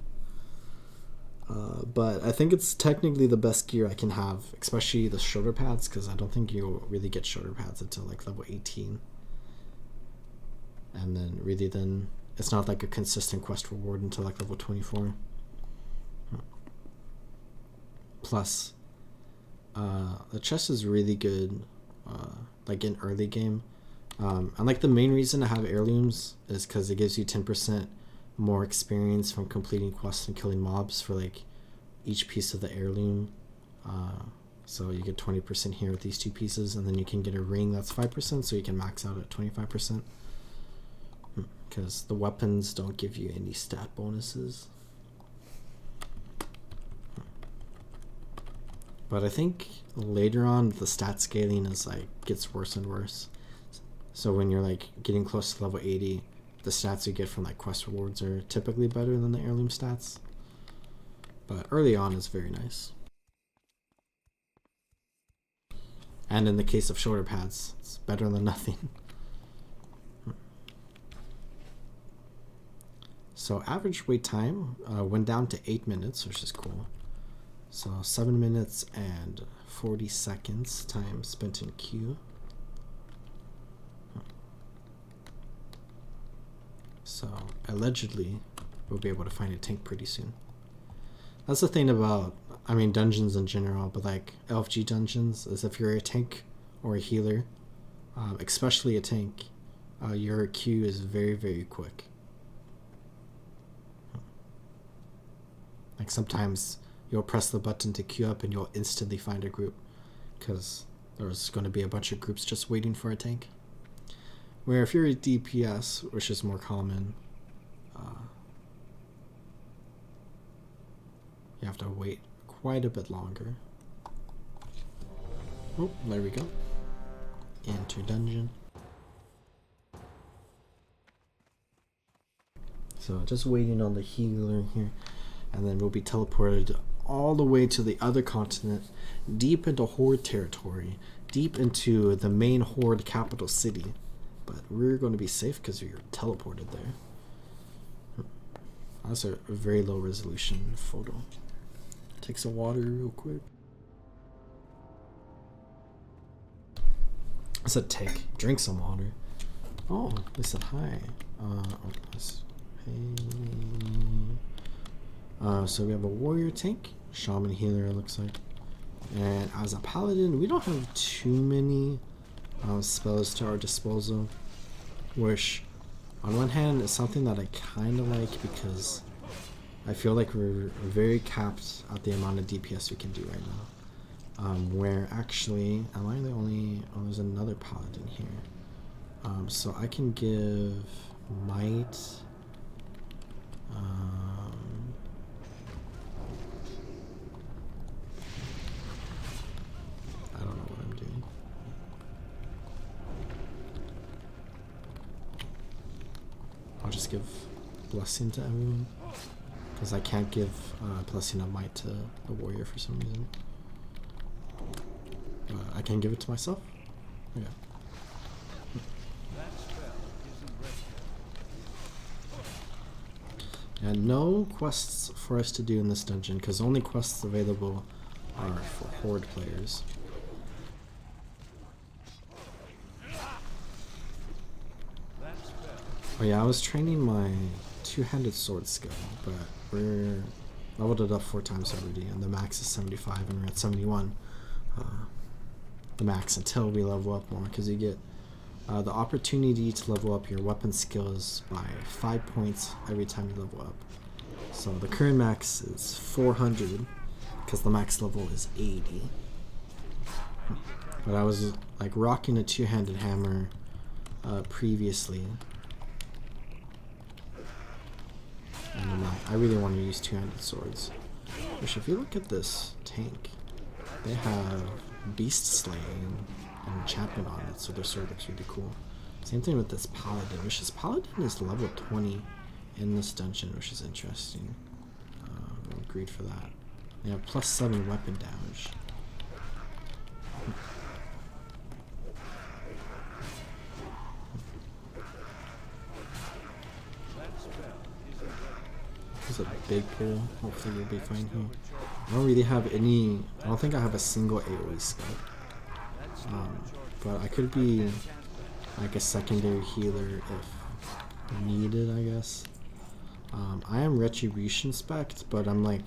But I think it's technically the best gear I can have, especially the shoulder pads, because I don't think you'll really get shoulder pads until like level 18. And then really then it's not like a consistent quest reward until like level 24. Plus, the chest is really good, like in early game. And like the main reason to have heirlooms is because it gives you 10% more experience from completing quests and killing mobs for like each piece of the heirloom. So you get 20% here with these 2 pieces, and then you can get a ring that's 5%, so you can max out at 25%. Because the weapons don't give you any stat bonuses. But I think later on the stat scaling is like gets worse and worse. So when you're like getting close to level 80, the stats you get from like quest rewards are typically better than the heirloom stats. But early on is very nice. And in the case of shoulder pads, it's better than nothing. So average wait time went down to 8 minutes, which is cool. So 7 minutes and 40 seconds time spent in queue. So allegedly we'll be able to find a tank pretty soon. That's the thing about, I mean, dungeons in general, but like LFG dungeons, is if you're a tank or a healer, especially a tank, your queue is very, very quick. Like sometimes you'll press the button to queue up and you'll instantly find a group, because there's going to be a bunch of groups just waiting for a tank. Where if you're a DPS, which is more common, you have to wait quite a bit longer. Oh, there we go. Enter dungeon. So just waiting on the healer here, and then we'll be teleported all the way to the other continent, deep into Horde territory, deep into the main Horde capital city. but we're going to be safe because you're teleported there. That's a very low resolution photo. Take some water real quick. I said take. Drink some water. Oh, they said hi. So we have a warrior tank, shaman healer it looks like. And as a paladin, we don't have too many spells to our disposal, which on one hand is something that I kind of like because I feel like we're very capped at the amount of DPS we can do right now. Where actually, am I the only, oh there's another paladin here. So I can give might, I don't know what I'm doing. I'll just give blessing to everyone because I can't give blessing of might to the warrior for some reason. I can give it to myself. Yeah. And no quests for us to do in this dungeon because only quests available are for horde players. Oh yeah, I was training my two-handed sword skill, but we're leveled it up 4 times already, and the max is 75 and we're at 71. The max until we level up more, because you get the opportunity to level up your weapon skills by 5 points every time you level up. So the current max is 400 because the max level is 80. But I was like rocking a two-handed hammer previously, and I'm like, I really want to use two-handed swords. Which, if you look at this tank, they have beast slaying and enchantment on it, so their sword looks really cool. Same thing with this paladin, which is paladin is level 20 in this dungeon, which is interesting. I'm agreed for that. They have +7 weapon damage. There's a big pool. Hopefully we'll be fine here. I don't really have any. I don't think I have a single AoE skill. But I could be like a secondary healer if needed, I guess. I am Retribution spec'd, but I'm like,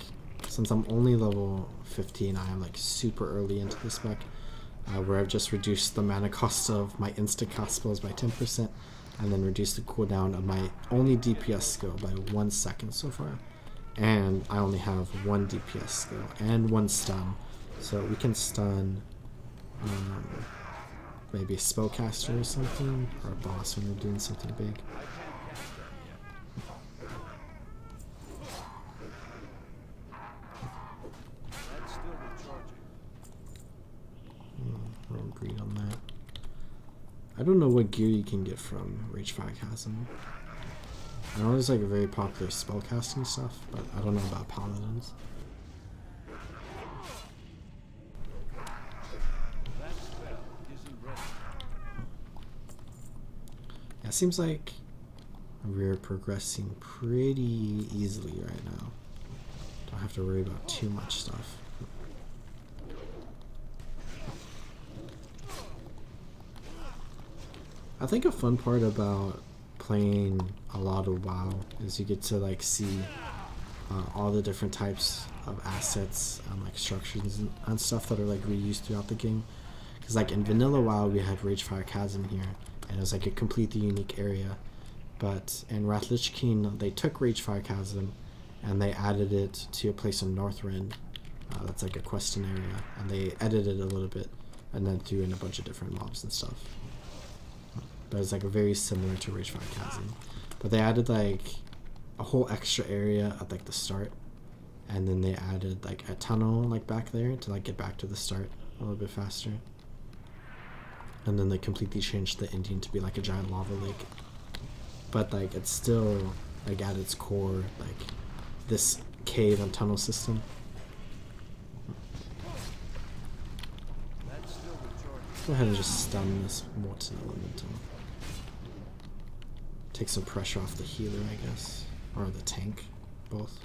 since I'm only level 15, I am like super early into the spec, where I've just reduced the mana cost of my insta-cast spells by 10%, and then reduced the cooldown of my only DPS skill by 1 second so far. And I only have 1 DPS skill and 1 stun, so we can stun maybe a spellcaster or something, or a boss when we're doing something big. We're agreed on that. I don't know what gear you can get from Ragefire Chasm. I know there's like a very popular spellcasting stuff, but I don't know about paladins. Yeah, it seems like we're progressing pretty easily right now. Don't have to worry about too much stuff. I think a fun part about playing a lot of WoW is you get to like see all the different types of assets and like structures and stuff that are like reused throughout the game. Because like in vanilla WoW we had Ragefire Chasm here, and it was like a completely unique area. But in Wrath Lich King they took Ragefire Chasm and they added it to a place in Northrend that's like a questing area, and they edited it a little bit and then threw in a bunch of different mobs and stuff. But it's like very similar to Ragefire Chasm. But they added like a whole extra area at like the start, and then they added like a tunnel like back there to like get back to the start a little bit faster. And then they completely changed the ending to be like a giant lava lake. But like it's still like at its core like this cave and tunnel system. Let's go ahead and just stun this Morton Elemental. take some pressure off the healer, I guess, or the tank, both.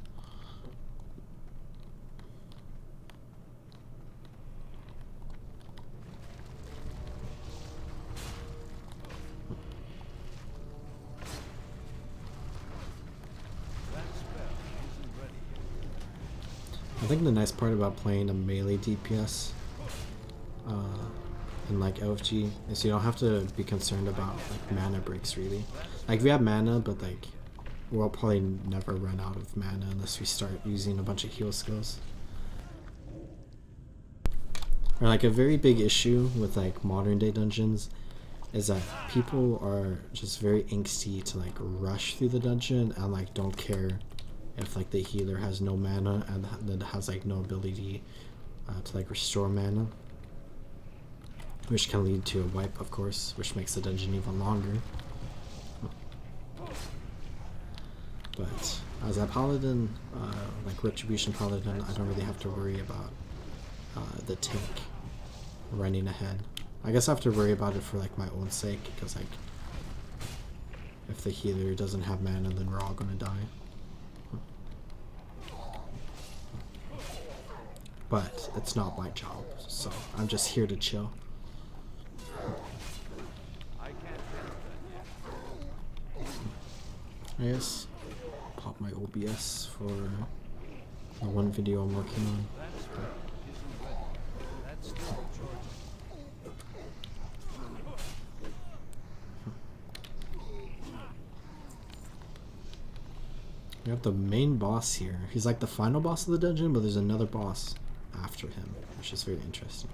I think the nice part about playing a melee DPS in like LFG is you don't have to be concerned about like mana breaks really. Like we have mana, but like we'll probably never run out of mana unless we start using a bunch of heal skills. Or like a very big issue with like modern day dungeons is that people are just very angsty to like rush through the dungeon and like don't care if like the healer has no mana and then has like no ability to like restore mana, which can lead to a wipe, of course, which makes the dungeon even longer. But as a paladin, like Retribution Paladin, I don't really have to worry about the tank running ahead. I guess I have to worry about it for like my own sake, because like if the healer doesn't have mana, then we're all gonna die. But it's not my job, so I'm just here to chill. I guess pop my OBS for the one video I'm working on. We have the main boss here. He's like the final boss of the dungeon, but there's another boss after him, which is very interesting.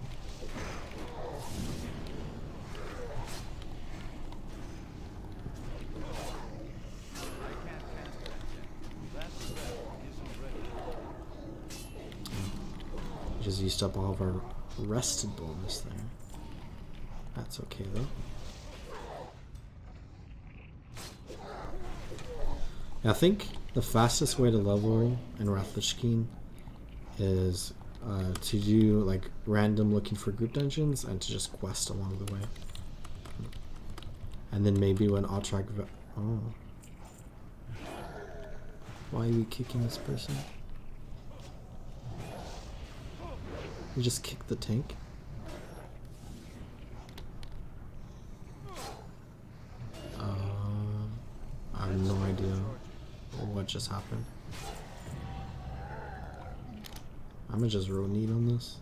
We just used up all of our rested bonus there. That's okay though. I think the fastest way to level in Wrath Lich King is to do like random looking for group dungeons and to just quest along the way. And then maybe when Altrak... Oh. Why are you kicking this person? You just kicked the tank? I have no idea what just happened. I'm gonna just roll need on this.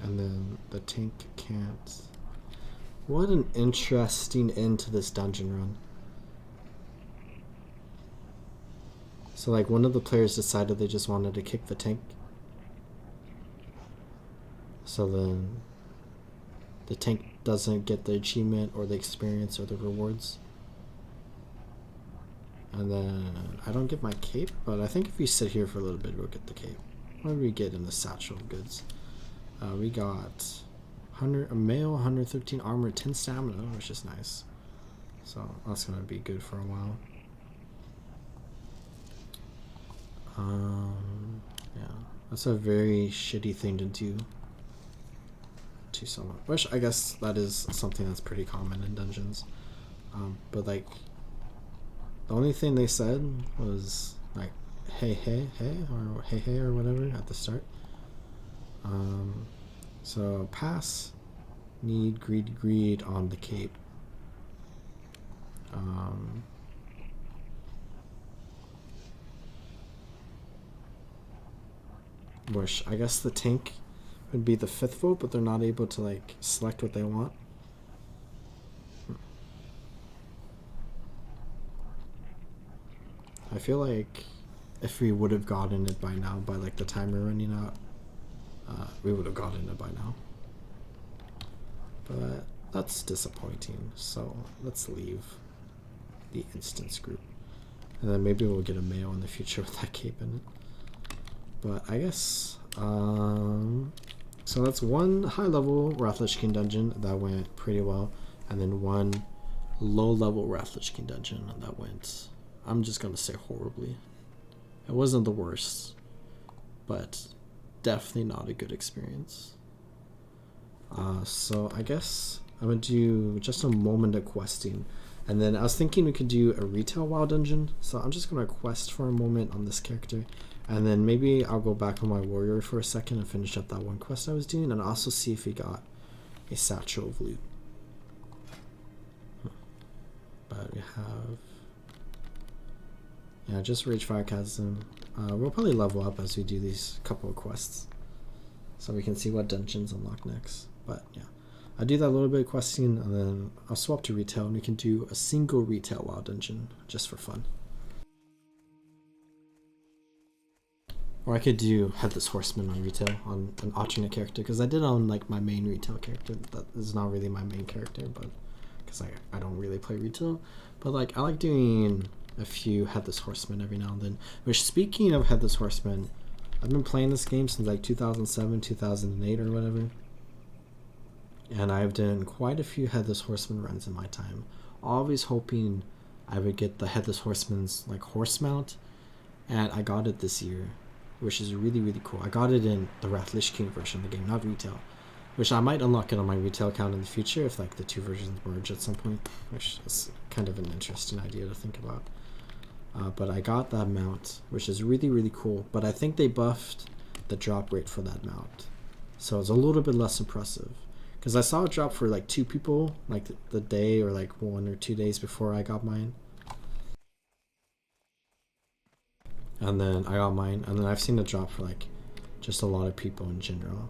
And then the tank can't. What an interesting end to this dungeon run. So like one of the players decided they just wanted to kick the tank. So then the tank doesn't get the achievement or the experience or the rewards. And then I don't get my cape, but I think if we sit here for a little bit we'll get the cape. What did we get in the satchel of goods? We got a male, 113 armor, 10 stamina, which is nice. So that's gonna be good for a while. Yeah, that's a very shitty thing to do to someone, which I guess that is something that's pretty common in dungeons. But like, the only thing they said was like, hey, hey, hey, or hey, hey, or whatever at the start. So pass, need, greed, greed on the cape. Which I guess the tank would be the 5th vote, but they're not able to like select what they want. I feel like if we would have gotten it by now, by like the timer running out, we would have gotten it by now. But that's disappointing, so let's leave the instance group. And then maybe we'll get a male in the future with that cape in it. But I guess, so that's one high level Wrath Lich King dungeon that went pretty well, and then one low level Wrath Lich King dungeon that went I'm just gonna say horribly. It wasn't the worst, but definitely not a good experience. So I guess I'm gonna do just a moment of questing, and then I was thinking we could do a retail WoW dungeon. So I'm just gonna quest for a moment on this character, and then maybe I'll go back on my warrior for a second and finish up that one quest I was doing, and also see if we got a satchel of loot. But we have, yeah, just Rage Fire Chasm. We'll probably level up as we do these couple of quests, so we can see what dungeons unlock next. But yeah, I do that little bit of questing, and then I'll swap to retail, and we can do a single retail WoW dungeon just for fun. Or I could do Headless Horseman on retail on an alternate character, because I did on like my main retail character. That is not really my main character, but because I don't really play retail. But like I like doing a few Headless Horsemen every now and then. Which, speaking of Headless Horsemen, I've been playing this game since like 2007, 2008 or whatever. And I've done quite a few Headless Horseman runs in my time. Always hoping I would get the Headless Horseman's like horse mount. And I got it this year, which is really, really cool. I got it in the Wrath Lich King version of the game, not retail. Which I might unlock it on my retail account in the future if like the two versions merge at some point, which is kind of an interesting idea to think about. But I got that mount, which is really, really cool. But I think they buffed the drop rate for that mount, so it's a little bit less impressive. Because I saw it drop for like 2 people, like the day or like 1 or 2 days before I got mine. And then I got mine, and then I've seen it drop for like just a lot of people in general.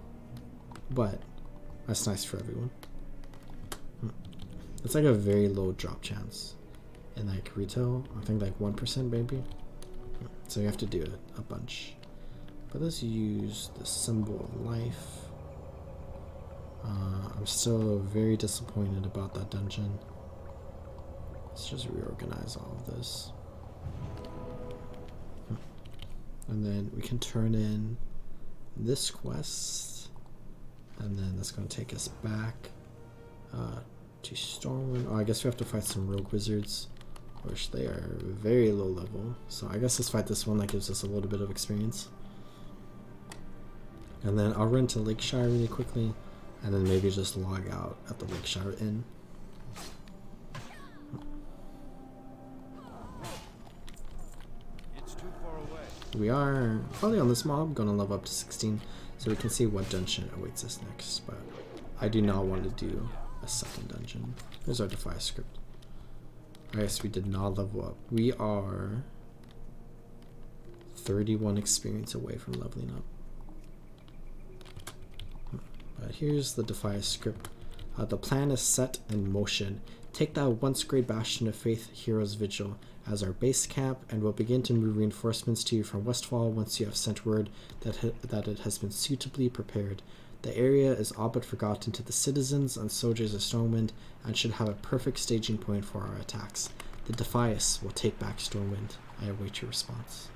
But that's nice for everyone. It's like a very low drop chance in like retail. I think like 1% maybe. So you have to do it a bunch. But let's use the Symbol of Life. I'm still very disappointed about that dungeon. Let's just reorganize all of this. And then we can turn in this quest. And then that's going to take us back to Stormwind. Oh, I guess we have to fight some rogue wizards, which they are very low level. So I guess let's fight this one that gives us a little bit of experience. And then I'll run to Lakeshire really quickly, and then maybe just log out at the Lakeshire Inn. It's too far away. We are probably on this mob, gonna level up to 16, so we can see what dungeon awaits us next. But I do not want to do a second dungeon. There's our Defy script. I guess we did not level up. We are 31 experience away from leveling up. But here's the Defy script. The plan is set in motion. Take that once great bastion of faith, Hero's Vigil, as our base camp, and we'll begin to move reinforcements to you from Westfall once you have sent word that it has been suitably prepared. The area is all but forgotten to the citizens and soldiers of Stormwind, and should have a perfect staging point for our attacks. The Defias will take back Stormwind. I await your response.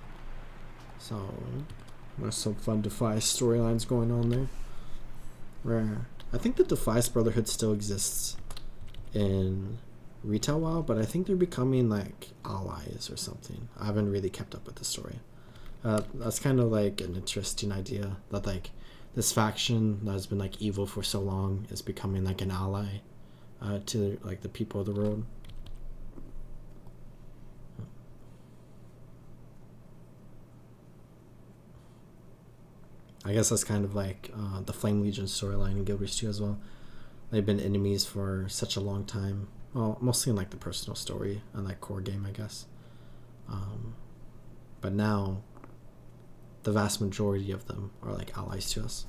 So, there's some fun Defias storylines going on there. Where I think the Defias Brotherhood still exists in retail WoW, but I think they're becoming like allies or something. I haven't really kept up with the story. That's kind of like an interesting idea that like this faction that has been like evil for so long is becoming like an ally to like the people of the world. I guess that's kind of like the Flame Legion storyline in Guild Wars 2 as well. They've been enemies for such a long time. Well, mostly in like the personal story and like core game, I guess. But now, the vast majority of them are like allies to us.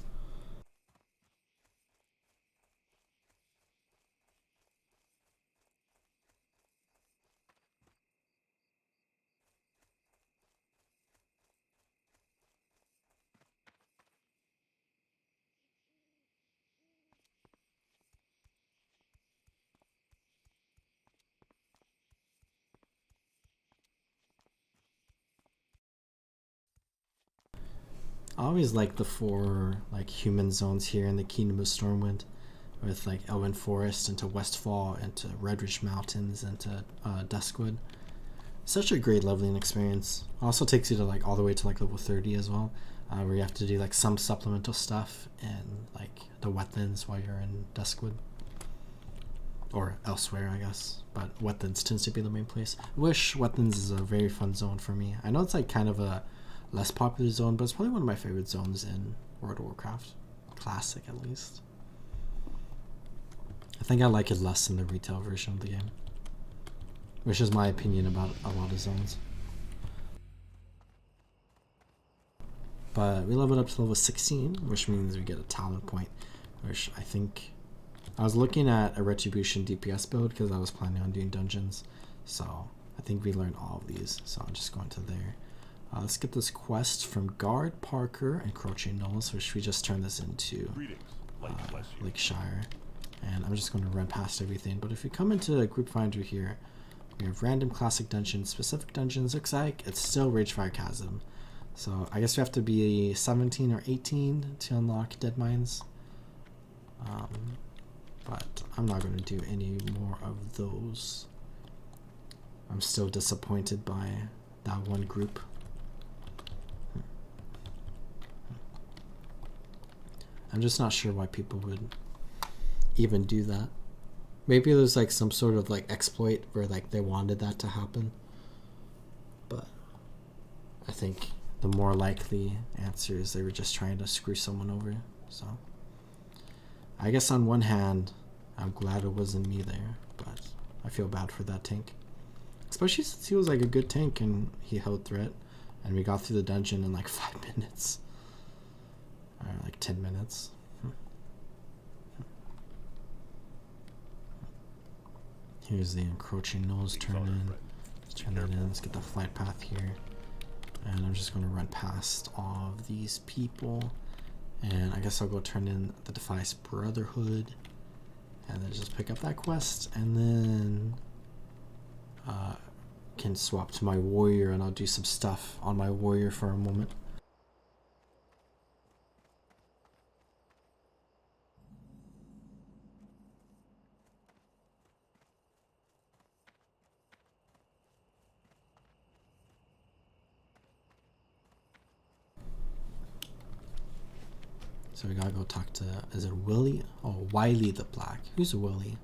I always like the 4 like human zones here in the Kingdom of Stormwind, with like Elven Forest into Westfall into Redridge Mountains into Duskwood. Such a great leveling experience. Also takes you to like all the way to like level 30 as well, where you have to do like some supplemental stuff and like the wetlands while you're in Duskwood. Or elsewhere, I guess. But wetlands tends to be the main place. Wish wetlands is a very fun zone for me. I know it's like kind of a less popular zone, but it's probably one of my favorite zones in World of Warcraft. Classic, at least. I think I like it less in the retail version of the game, which is my opinion about a lot of zones. But we leveled up to level 16, which means we get a talent point, which I think... I was looking at a Retribution DPS build because I was planning on doing dungeons, so I think we learned all of these, so I'll just go into there. Let's get this quest from Guard Parker and Encroaching Knolls, which we just turned this into Lakeshire. And I'm just going to run past everything, but if you come into Group Finder here, we have random classic dungeons, specific dungeons. Looks like it's still Ragefire Chasm. So I guess you have to be 17 or 18 to unlock Dead Mines. But I'm not going to do any more of those. I'm still disappointed by that one group. I'm just not sure why people would even do that. Maybe there's like some sort of like exploit where like they wanted that to happen. But I think the more likely answer is they were just trying to screw someone over. So I guess on one hand, I'm glad it wasn't me there, but I feel bad for that tank. Especially since he was like a good tank and he held threat, and we got through the dungeon in like 5 minutes. Or like 10 minutes. Here's the Encroaching Knolls turn in. Let's turn that in. Let's get the flight path here. And I'm just going to run past all of these people. And I guess I'll go turn in the Defiance Brotherhood. And then just pick up that quest. And then can swap to my warrior. And I'll do some stuff on my warrior for a moment. So we gotta go talk to, is it Willie? Oh, Wiley the Black. Who's Willie?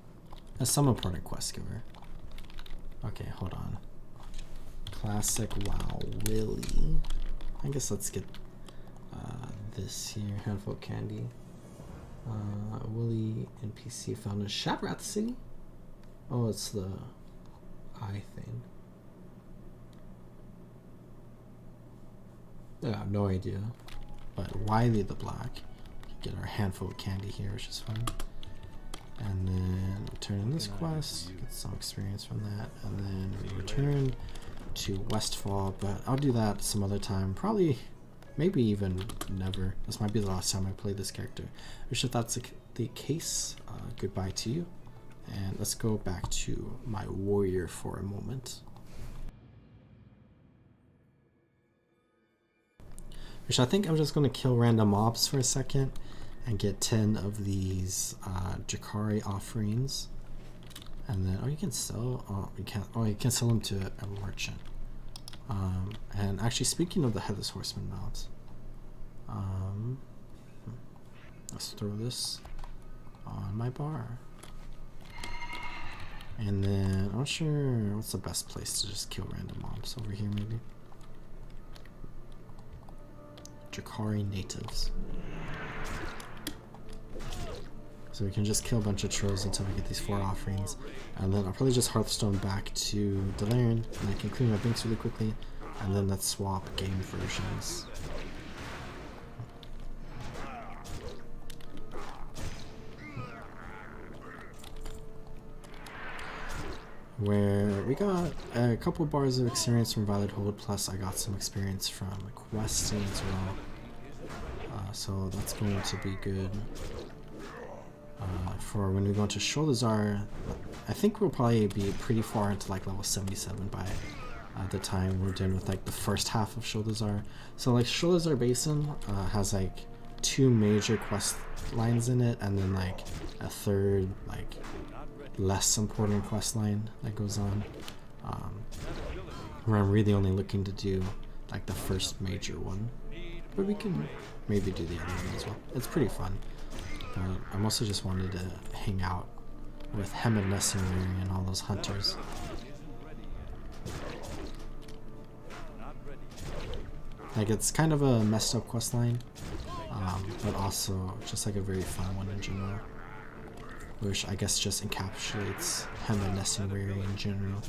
That's some important quest giver. Okay, hold on. Classic WoW Willie. I guess let's get this here, handful of candy. Willie NPC found in Shatrath City? Oh, it's the eye thing. I have no idea. But Wiley the Black. Get our handful of candy here, which is fun. And then turn in this quest, get some experience from that, and then we return to Westfall, but I'll do that some other time. Probably, maybe even never. This might be the last time I play this character. Which if that's the case, goodbye to you. And let's go back to my warrior for a moment. Which I think I'm just going to kill random mobs for a second and get 10 of these Jakari offerings. And then, oh, you can sell, oh, you can't, oh, you can sell them to a merchant. And actually, speaking of the Headless Horseman mount, let's throw this on my bar. And then, I'm not sure what's the best place to just kill random mobs. Over here, maybe? Jakari natives. So we can just kill a bunch of trolls until we get these 4 offerings. And then I'll probably just Hearthstone back to Delarian, and I can clean my banks really quickly. And then let's swap game versions. Where we got a couple bars of experience from Violet Hold, plus I got some experience from questing as well. So that's going to be good. For when we go into Sholazar, I think we'll probably be pretty far into like level 77 by the time we're done with like the first half of Sholazar. So like Sholazar Basin has like 2 major quest lines in it, and then like a third like less important quest line that goes on. where I'm really only looking to do like the first major one. But we can maybe do the other one as well. It's pretty fun. I mostly just wanted to hang out with Hemmed Nessenweary and all those hunters. Like, it's kind of a messed up quest line, but also just like a very fun one in general, which I guess just encapsulates Hemmed Nessenweary in general.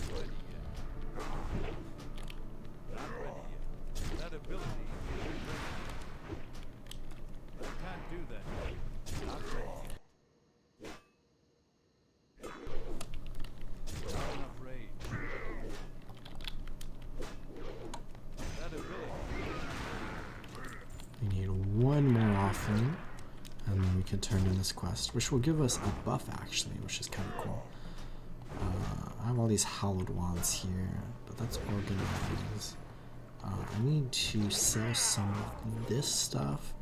We need one more offering, and then we can turn in this quest, which will give us a buff actually, which is kind of cool. I have all these hallowed wands here, but that's organized. I need to sell some of this stuff,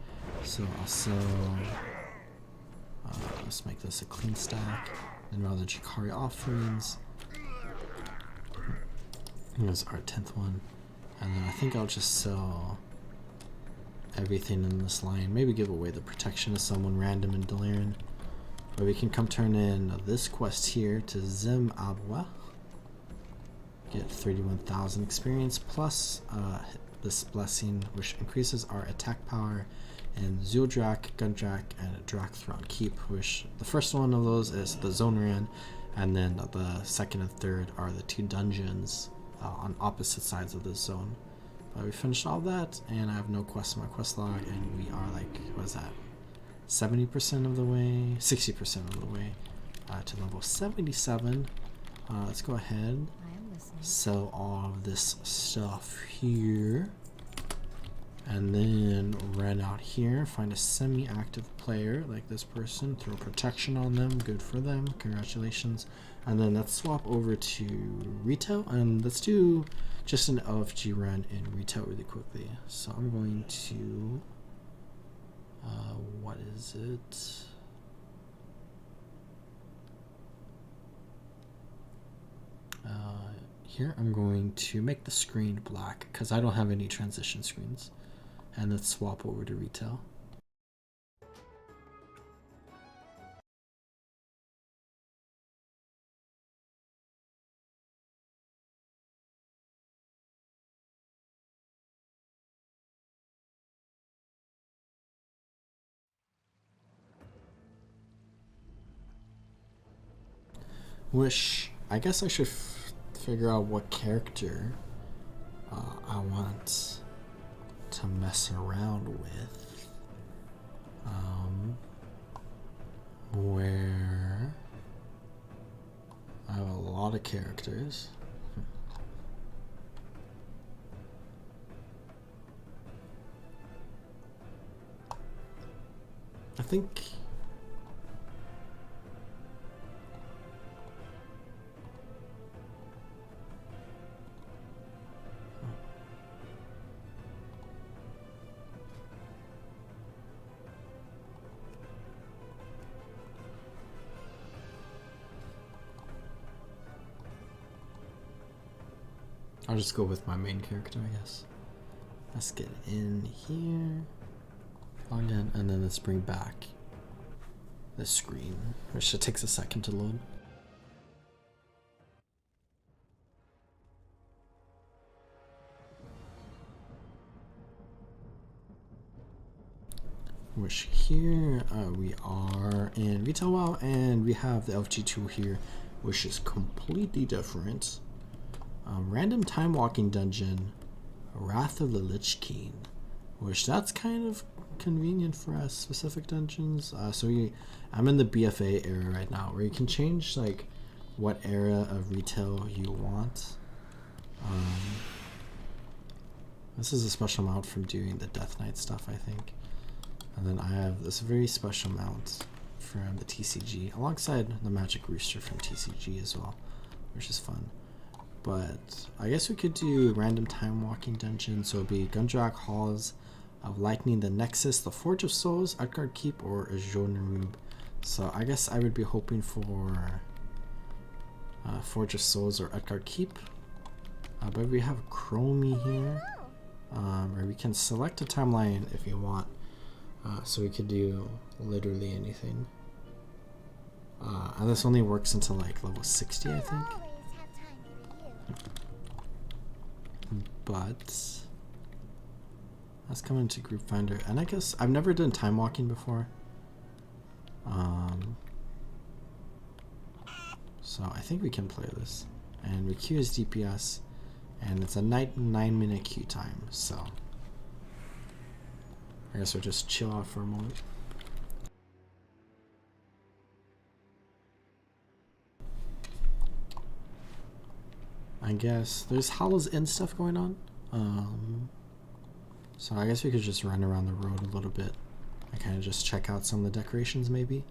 so I'll sell. Let's make this a clean stack, and rather Jakari offerings. Here's our 10th one, and then I think I'll just sell everything in this line. Maybe give away the protection to someone random in Delaran. But we can come turn in this quest here to Zim Abwa. Get 31,000 experience plus this blessing, which increases our attack power in Zuldrak, Gundrak, and Drakthron Keep, which the first one of those is the Zoneran, and then the second and third are the two dungeons on opposite sides of this zone. But we finished all that, and I have no quests in my quest log, and we are like, what is that? 70% of the way, 60% of the way to level 77. Let's go ahead, sell all of this stuff here, and then run out here, find a semi-active player like this person, throw protection on them, good for them, congratulations. And then let's swap over to retail, and let's do just an LFG run in retail really quickly. So I'm going to, what is it? Here I'm going to make the screen black because I don't have any transition screens. And let's swap over to retail. Which I guess I should figure out what character I want to mess around with. Where I have a lot of characters. I think I'll just go with my main character, I guess. Let's get in here, log in, and then let's bring back the screen, which takes a second to load. Which here we are in Retail WoW, and we have the LFG tool here, which is completely different. Random time walking dungeon, Wrath of the Lich King, which that's kind of convenient for us specific dungeons. I'm in the BFA era right now, where you can change like what era of retail you want. This is a special mount from doing the Death Knight stuff, I think. And then I have this very special mount from the TCG, alongside the Magic Rooster from TCG as well, which is fun. But I guess we could do random time walking dungeon, so it'd be Gundrak Halls of Lightning, the Nexus, the Forge of Souls, Utgard Keep, or Azure. So I guess I would be hoping for Forge of Souls or Utgard Keep. But we have Chromie here, where we can select a timeline if you want. So we could do literally anything. And this only works until like level 60, I think. But let's come into Group Finder, and I guess I've never done time walking before. So I think we can play this, and we queue as DPS, and it's a 9-minute queue time. So I guess we'll just chill out for a moment. I guess there's Hallow's End stuff going on. So I guess we could just run around the road a little bit and kind of just check out some of the decorations maybe.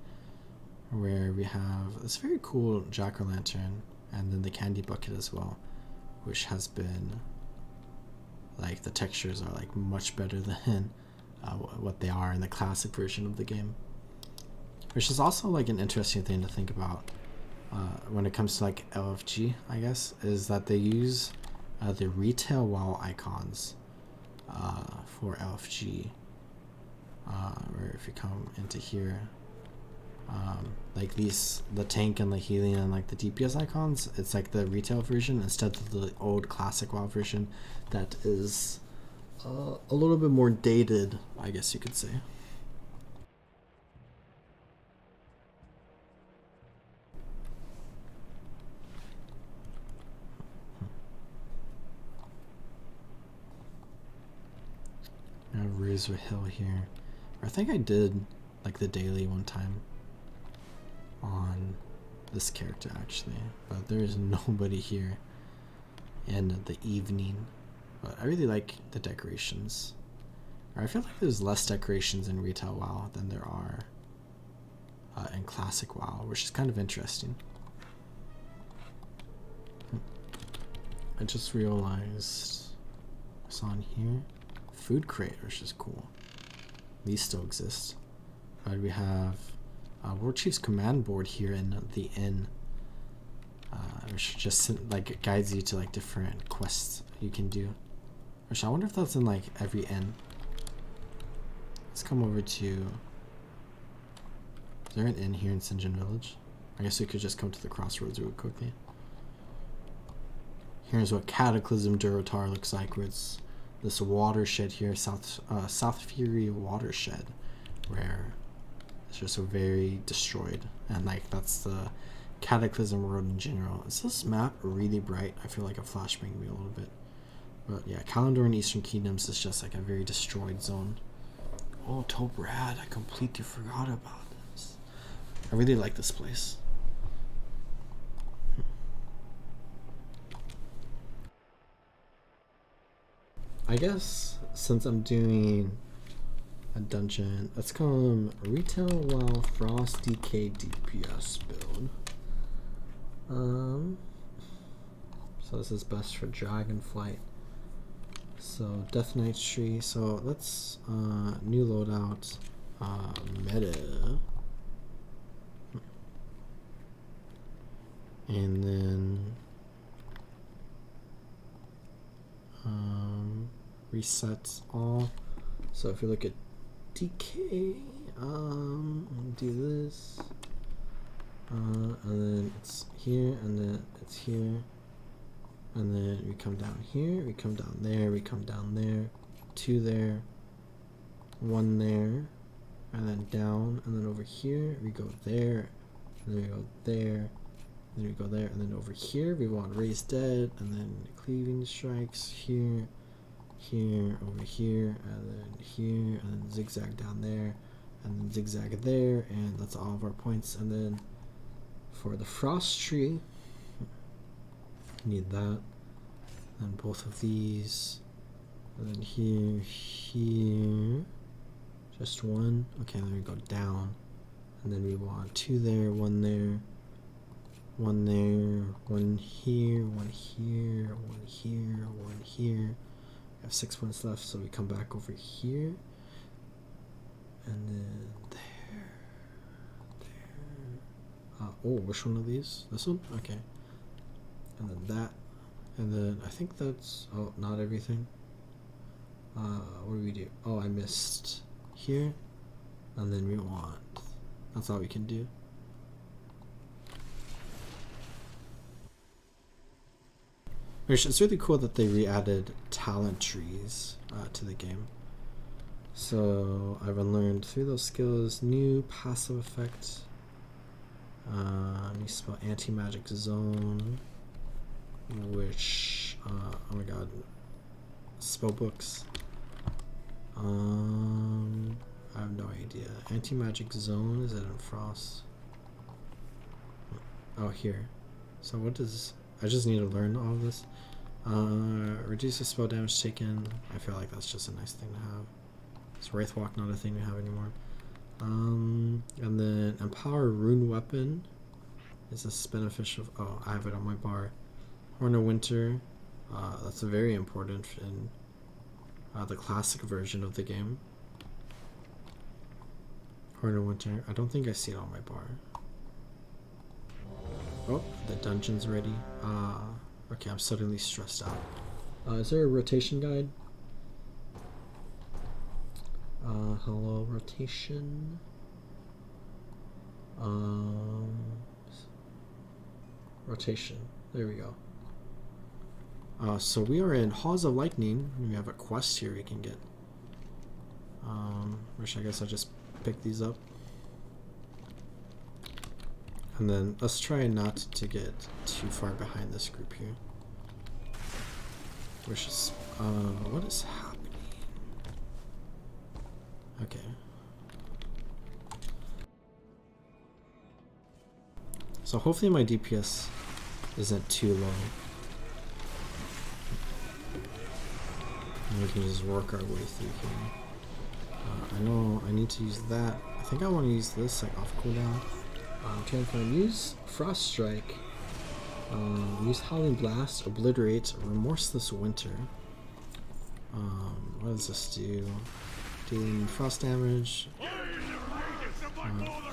Where we have this very cool jack-o'-lantern and then the candy bucket as well, which has been, like, the textures are like much better than what they are in the classic version of the game. Which is also like an interesting thing to think about. When it comes to like LFG, I guess, is that they use the retail WoW icons for LFG. Where if you come into here, like the tank and the healing and like the DPS icons, it's like the retail version instead of the old classic WoW version that is a little bit more dated, I guess you could say. I have Razor Hill here. I think I did like the daily one time on this character actually, but there is nobody here in the evening. But I really like the decorations. I feel like there's less decorations in retail WoW than there are in classic WoW, which is kind of interesting. I just realized it's on here. Food crate, which is cool. These still exist. But we have War Chief's command board here in the inn, which just like guides you to like different quests you can do. Which I wonder if that's in like every inn. Let's come over to. Is there an inn here in Sinjin Village? I guess we could just come to the crossroads real quickly. Here's what Cataclysm Durotar looks like, where it's this watershed here, South Fury watershed, where it's just so very destroyed, and like that's the Cataclysm world in general. Is this map really bright? I feel like a flashbang me a little bit, but yeah, Kalimdor and Eastern Kingdoms is just like a very destroyed zone. Oh, Tobrad, I completely forgot about this. I really like this place. I guess since I'm doing a dungeon, let's call them Retail WoW Frost DK DPS build. So this is best for Dragonflight. So Death Knight's Tree. So let's new loadout meta, and then reset all. So if you look at DK, do this, and then it's here, and then it's here, and then we come down here, we come down there, we come down there, 2 there, 1 there, and then down, and then over here we go there, and then we go there, and then we go there, and then over here we want Raise Dead, and then Cleaving Strikes here, here, over here, and then here, and then zigzag down there, and then zigzag there, and that's all of our points. And then for the Frost Tree, need that, and both of these, and then here, here, just 1. Okay, then we go down, and then we want 2 there, 1 there, 1 there, 1 here, 1 here, 1 here, 1 here. We have 6 points left, so we come back over here, and then there. Oh, which one of these? This one? Okay. And then that, And then I think that's, oh, not everything. What do we do? Oh, I missed here. And then we want, that's all we can do. Which it's really cool that they re-added talent trees to the game. So I've unlearned 3 of those skills. New passive effect. New spell, anti-magic zone. Which, oh my god, spell books. I have no idea. Anti-magic zone, is it in frost? Oh, here. So what does, I just need to learn all of this. Reduces spell damage taken. I feel like that's just a nice thing to have. Is Wraith Walk not a thing we have anymore? And then Empower Rune Weapon. Is this beneficial? Oh, I have it on my bar. Horn of Winter. That's very important in the classic version of the game. Horn of Winter. I don't think I see it on my bar. Oh, the dungeon's ready. Okay, I'm suddenly stressed out. Is there a rotation guide? Hello, rotation. Rotation. There we go. So we are in Halls of Lightning. We have a quest here we can get. Which I guess I'll just pick these up. And then let's try not to get too far behind this group here. Which is, what is happening? Okay. So hopefully my DPS isn't too low. And we can just work our way through here. I know I need to use that. I think I want to use this like off cooldown. Trying to find use Frost Strike. Use Howling Blast, Obliterate, Remorseless Winter. What does this do? Dealing frost damage.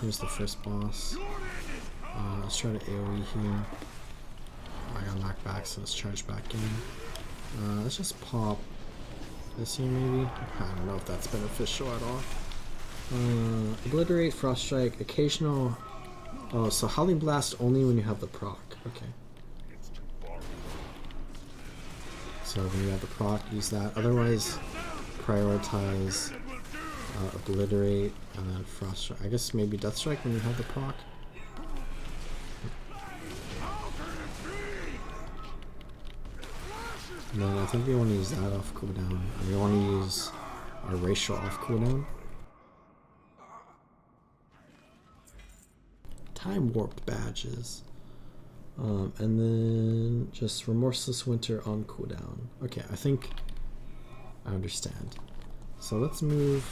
Here's the first boss. Let's try to AoE here. I got knocked back, so let's charge back in. Let's just pop this here maybe. I don't know if that's beneficial at all. Obliterate, Frost Strike, occasional. Oh, so Howling Blast only when you have the proc. Okay. So when you have the proc, use that. Otherwise, prioritize Obliterate and then Frost Strike. I guess maybe Death Strike when you have the proc. And then I think we want to use that off cooldown. And we want to use our racial off cooldown. Time warped badges. And then just Remorseless Winter on cooldown. Okay, I think I understand. So let's move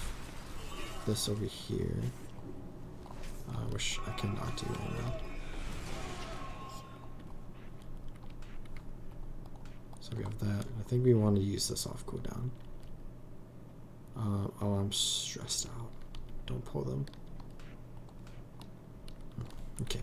this over here. Which I cannot do right now. So we have that. I think we want to use this off cooldown. Oh, I'm stressed out. Don't pull them. Okay.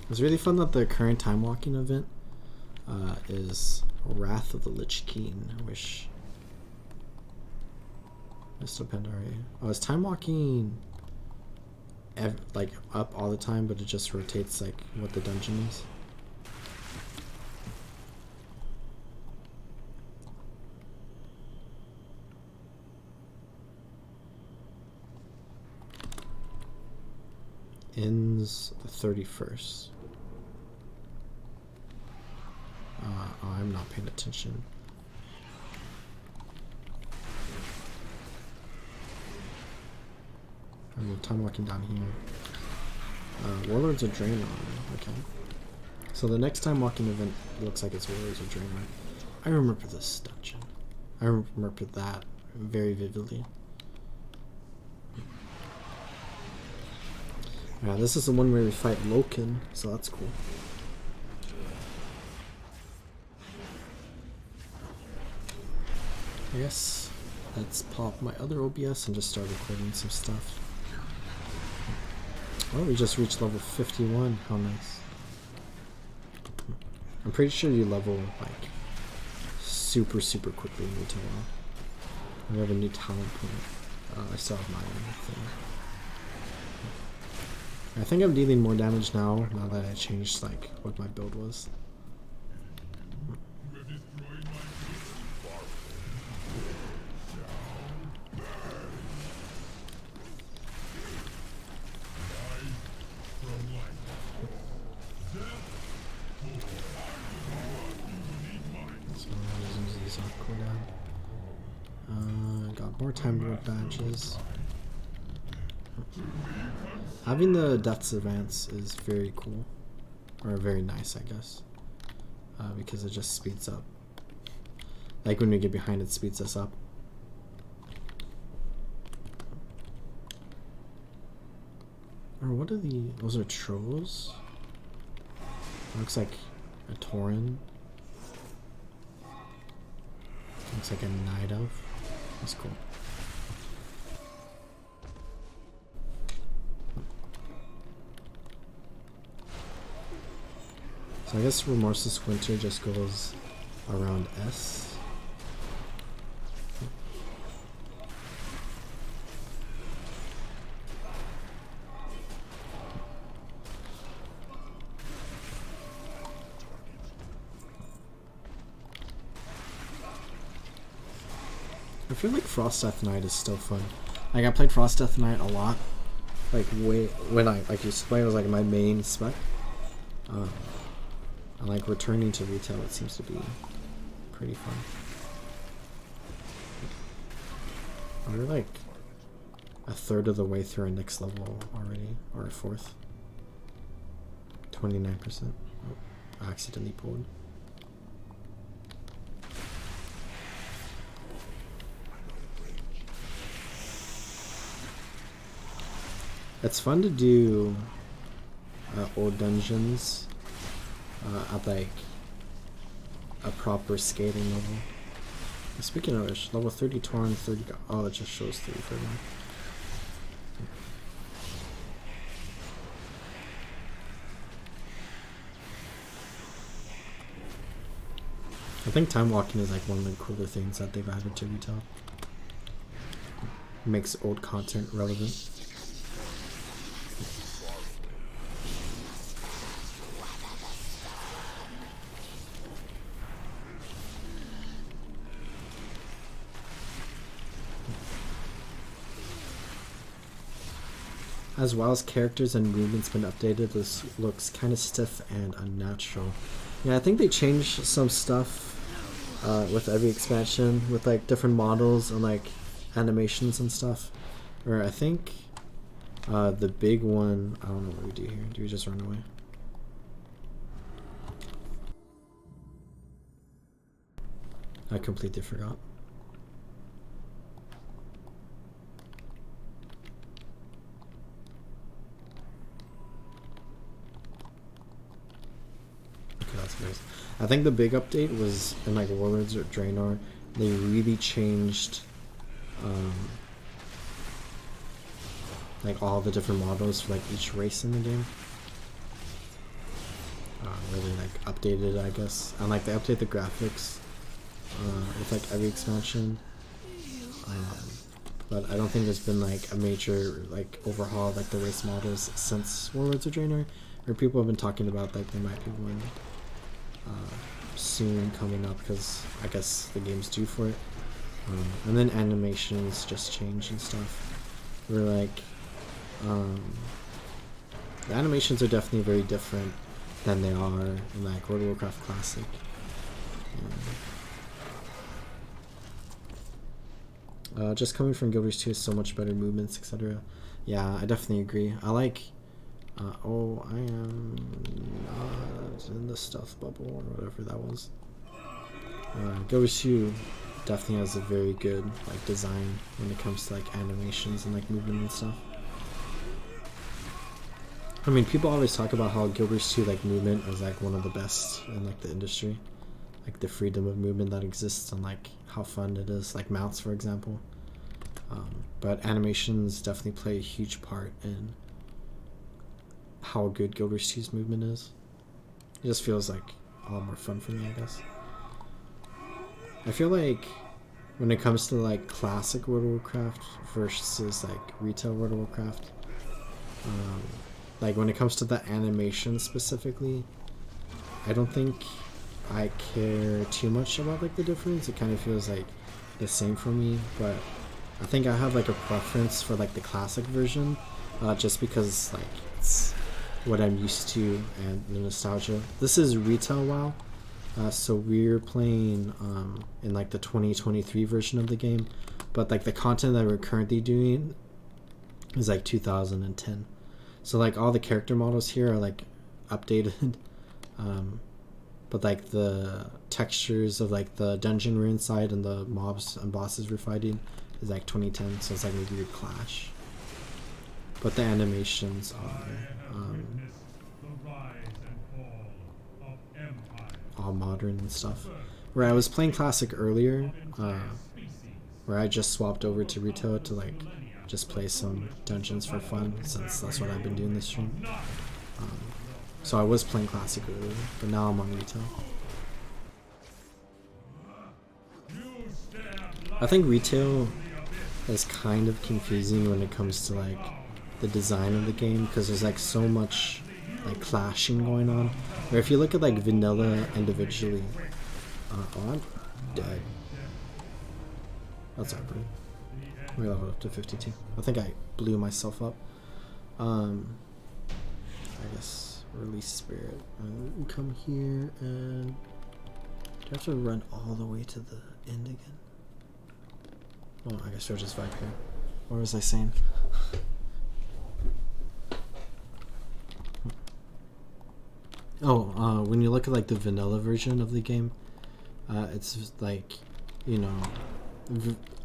It's really fun that the current time walking event is Wrath of the Lich King, which Mr. Pandari. Oh, is time walking like up all the time, but it just rotates like what the dungeon is? Ends the 31st. Oh, I'm not paying attention. I'm time walking down here. Warlords of Draenor. Okay. So the next time walking event looks like it's Warlords of Draenor. I remember this dungeon. I remember that very vividly. Yeah, this is the one where we fight Loken, so that's cool. I guess let's pop my other OBS and just start recording some stuff. Oh, we just reached level 51. How nice. I'm pretty sure you level like super quickly in Retail. We have a new talent point. I still have my own thing. I think I'm dealing more damage now that I changed like what my build was. Got more time lord badges. Having the deaths advance is very cool, or very nice, I guess, because it just speeds up. Like when we get behind, it speeds us up. Or what are those are trolls? Looks like a Tauren. Looks like a Night Elf. That's cool. So I guess Remorseless Winter just goes around S. I feel like Frost Death Knight is still fun. Like I played Frost Death Knight a lot. Like when I used to play, it was like my main spec. And like returning to retail, it seems to be pretty fun. We're like a third of the way through our next level already, or a fourth. 29%. Oh, I accidentally pulled. It's fun to do old dungeons at like a proper scaling level. Speaking of which, level 30 Tauren, 30. Oh, it just shows 3 for now. I think time walking is like one of the cooler things that they've added to retail. Makes old content relevant. As well as characters and movements been updated, this looks kind of stiff and unnatural. Yeah, I think they changed some stuff with every expansion, with like different models and like animations and stuff. Or I think the big one, I don't know what we do here. Do we just run away? I completely forgot. I think the big update was in like Warlords or Draenor. They really changed like all the different models for like each race in the game. Really like updated, I guess, and like they update the graphics with like every expansion. But I don't think there's been like a major like overhaul of like the race models since Warlords of Draenor, where people have been talking about like there might be one soon coming up because I guess the game's due for it. And then animations just change and stuff. We're like the animations are definitely very different than they are in like World of Warcraft Classic. Just coming from Guild Wars 2 is so much better movements, etc. Yeah, I definitely agree. I like oh, I am not in the stealth bubble or whatever that was. Guild Wars 2 definitely has a very good like design when it comes to like animations and like movement and stuff. I mean, people always talk about how Guild Wars 2 like movement is like one of the best in like the industry, like the freedom of movement that exists and like how fun it is, like mounts for example. But animations definitely play a huge part in how good Guild Wars 2's movement is. It just feels like a lot more fun for me, I guess. I feel like when it comes to like classic World of Warcraft versus like retail World of Warcraft, like when it comes to the animation specifically, I don't think I care too much about like the difference. It kind of feels like the same for me, but I think I have like a preference for like the classic version, just because like it's what I'm used to and the nostalgia. This is retail WoW, so we're playing in like the 2023 version of the game, but like the content that we're currently doing is like 2010. So like all the character models here are like updated, but like the textures of like the dungeon we're inside and the mobs and bosses we're fighting is like 2010, so it's like a weird clash. But the animations are all modern and stuff. Where I was playing classic earlier, where I just swapped over to retail to like just play some dungeons for fun, since that's what I've been doing this stream. So I was playing classic earlier, but now I'm on retail. I think retail is kind of confusing when it comes to like the design of the game, because there's like so much like clashing going on. Or if you look at like vanilla individually, oh, I'm dead. That's awkward. We leveled up to 52. I think I blew myself up. I guess release spirit. Come here and do I have to run all the way to the end again? Well, I guess we'll just vibe here. What was I saying? Oh, when you look at like the vanilla version of the game, it's just like, you know,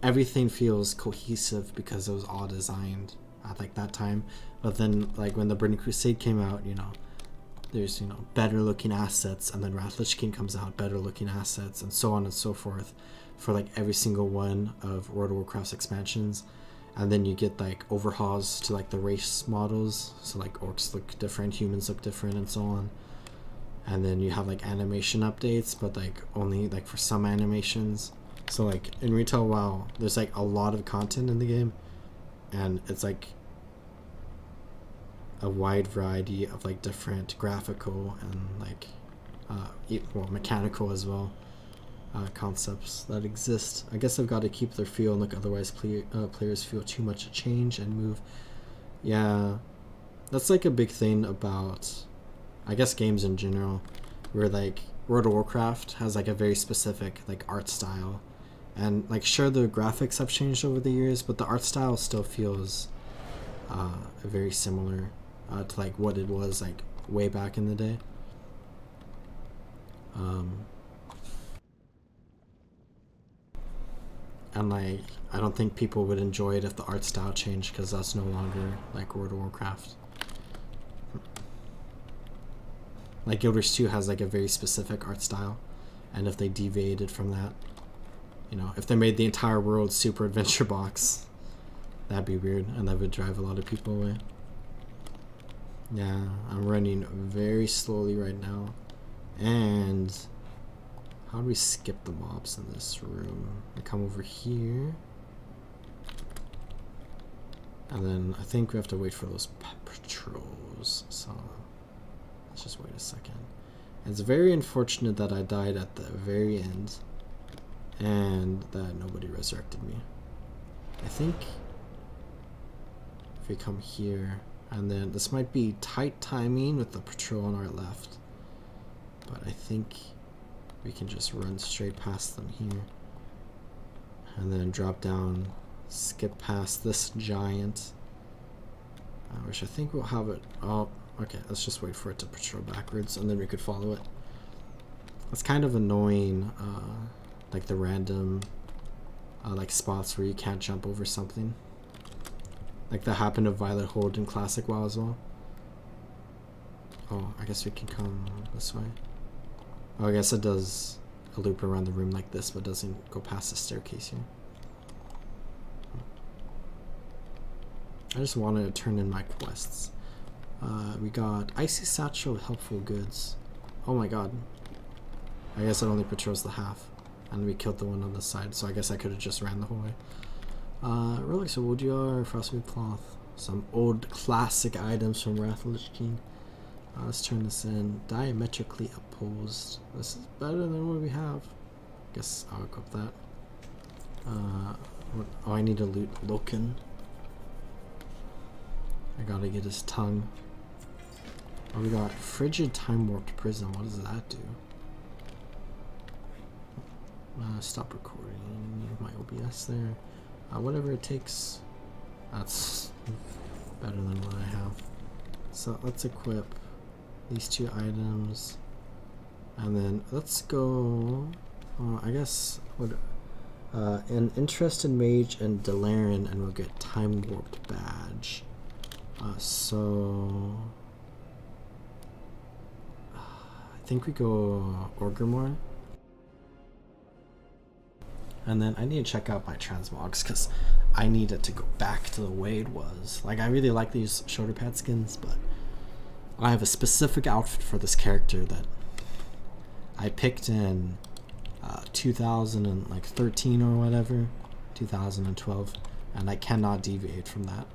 everything feels cohesive because it was all designed at like that time. But then like when the Burning Crusade came out, you know, there's, you know, better looking assets, and then Wrath Lich King comes out, better looking assets, and so on and so forth for like every single one of World of Warcraft's expansions. And then you get like overhauls to like the race models, so like orcs look different, humans look different, and so on. And then you have like animation updates, but like only like for some animations. So like in retail WoW, there's like a lot of content in the game, and it's like a wide variety of like different graphical and like well, mechanical as well concepts that exist. I guess they've got to keep their feel and look, otherwise players feel too much to change and move. Yeah, that's like a big thing about, I guess, games in general, where like World of Warcraft has like a very specific like art style, and like sure the graphics have changed over the years, but the art style still feels very similar to like what it was like way back in the day. And like I don't think people would enjoy it if the art style changed, because that's no longer like World of Warcraft. Like Guild Wars 2 has like a very specific art style, and if they deviated from that, you know, if they made the entire world Super Adventure Box, that'd be weird, and that would drive a lot of people away. Yeah, I'm running very slowly right now. And how do we skip the mobs in this room? I come over here, and then I think we have to wait for those patrols, so let's just wait a second. It's very unfortunate that I died at the very end and that nobody resurrected me. I think if we come here, and then this might be tight timing with the patrol on our left, but I think we can just run straight past them here and then drop down, skip past this giant, which I think we'll have it. Oh, okay, let's just wait for it to patrol backwards, and then we could follow it. It's kind of annoying, like the random like spots where you can't jump over something. Like that happened to Violet Hold in Classic WoW as well. Oh, I guess we can come this way. Oh, I guess it does a loop around the room like this, but doesn't go past the staircase here. I just wanted to turn in my quests. We got Icy Satchel with helpful goods. Oh my god. I guess it only patrols the half. And we killed the one on the side, so I guess I could have just ran the whole way. Relics of Odiar, Frostweed Cloth. Some old classic items from Wrath of the Lich King. Let's turn this in. Diametrically opposed. This is better than what we have. Guess I'll equip that. Oh, I need to loot Loken. I gotta get his tongue. Oh, we got Frigid Time Warped Prism. What does that do? Stop recording. My OBS there. Whatever it takes. That's better than what I have. So let's equip these two items. And then let's go... I guess... an Interested Mage and Delaran, and we'll get Time Warped Badge. So... I think we go Orgrimmar. And then I need to check out my transmogs because I need it to go back to the way it was. Like, I really like these shoulder pad skins, but I have a specific outfit for this character that I picked in 2013 or whatever, 2012, and I cannot deviate from that.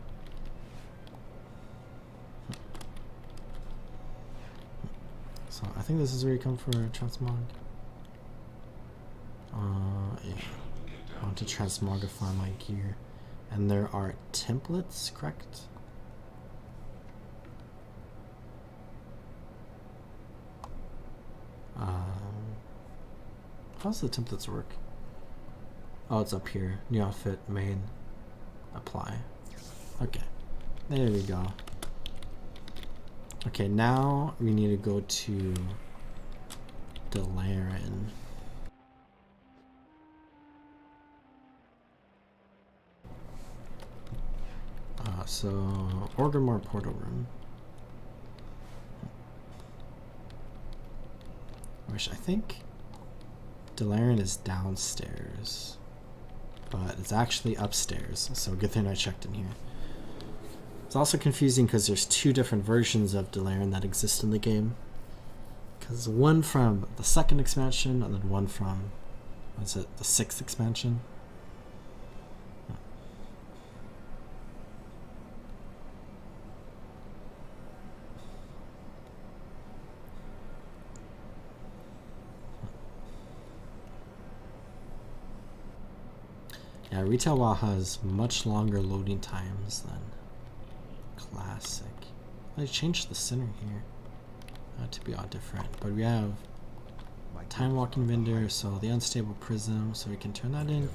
So I think this is where you come for transmog. Yeah. I want to transmogrify my gear. And there are templates, correct? How does the templates work? Oh, it's up here. New outfit, main, apply. Okay. There we go. Okay, now we need to go to Delaran. So Orgrimmar portal room. Which I think Delaran is downstairs, but it's actually upstairs. So good thing I checked in here. It's also confusing because there's two different versions of Delaran that exist in the game. Because one from the second expansion and then one from, what's it, the 6th expansion. Yeah, Retail WoW has much longer loading times than Classic. I changed the center here to be all different, but we have Time Walking Vendor, so the Unstable Prism, so we can turn that in.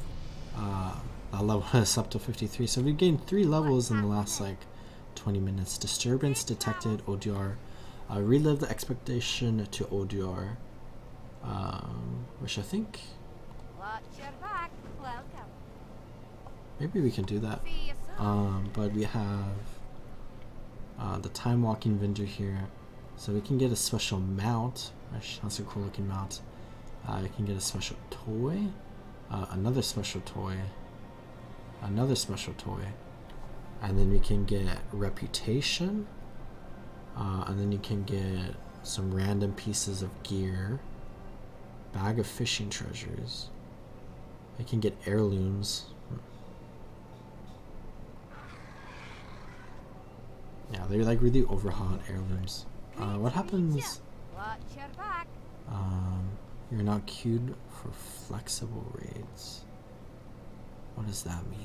That level is up to 53, so we've gained 3 levels in the last like 20 minutes. Disturbance detected, ODR. Relive the expectation to ODR, which I think maybe we can do that. But we have the Time Walking Vendor here, so we can get a special mount. That's a cool looking mount. We can get a special toy, another special toy, another special toy, and then we can get reputation, and then you can get some random pieces of gear, bag of fishing treasures. I can get heirlooms. Yeah, they're like really overhauled heirlooms. What happens? You're not queued for flexible raids. What does that mean?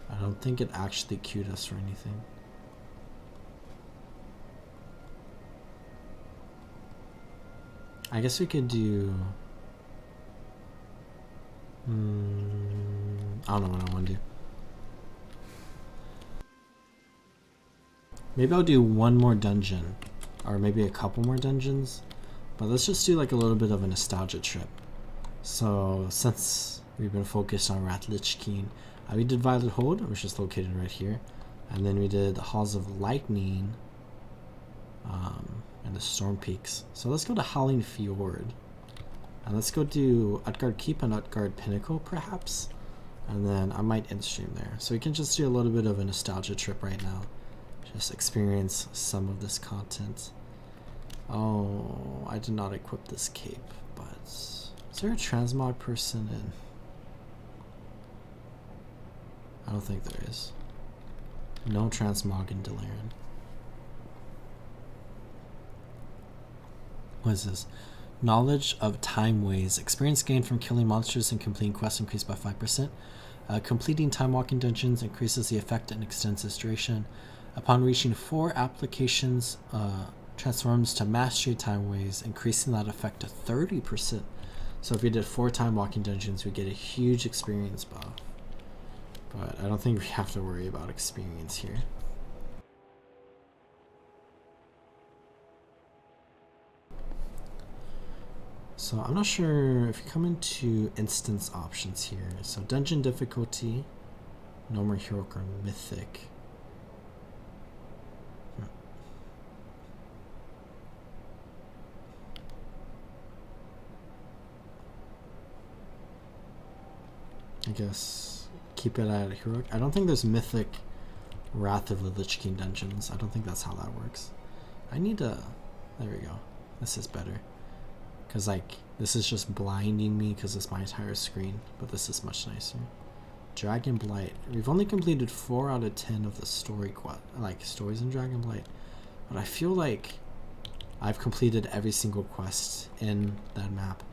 I don't think it actually queued us for anything. I guess we could do... I don't know what I want to do. Maybe I'll do one more dungeon, or maybe a couple more dungeons, but let's just do like a little bit of a nostalgia trip. So since we've been focused on Wrath Lich King, we did Violet Hold, which is located right here, and then we did Halls of Lightning and the Storm Peaks. So let's go to Howling Fjord, and let's go do Utgard Keep and Utgard Pinnacle perhaps, and then I might end stream there. So we can just do a little bit of a nostalgia trip right now, just experience some of this content. Oh, I did not equip this cape, but is there a transmog person in? I don't think there is. No transmog in Delirium. What is this? Knowledge of time ways. Experience gained from killing monsters and completing quests increased by 5%. Completing time walking dungeons increases the effect and extends its duration. Upon reaching 4 applications, transforms to mastery time ways, increasing that effect to 30%. So if we did 4 time walking dungeons, we get a huge experience buff. But I don't think we have to worry about experience here. So I'm not sure if you come into instance options here. So dungeon difficulty, normal, heroic, or mythic. I guess keep it at heroic. I don't think there's mythic Wrath of the Lich King dungeons. I don't think that's how that works. I need to... There we go. This is better. Because, like, this is just blinding me because it's my entire screen. But this is much nicer. Dragon Blight. We've only completed 4 out of 10 of the stories in Dragon Blight. But I feel like I've completed every single quest in that map.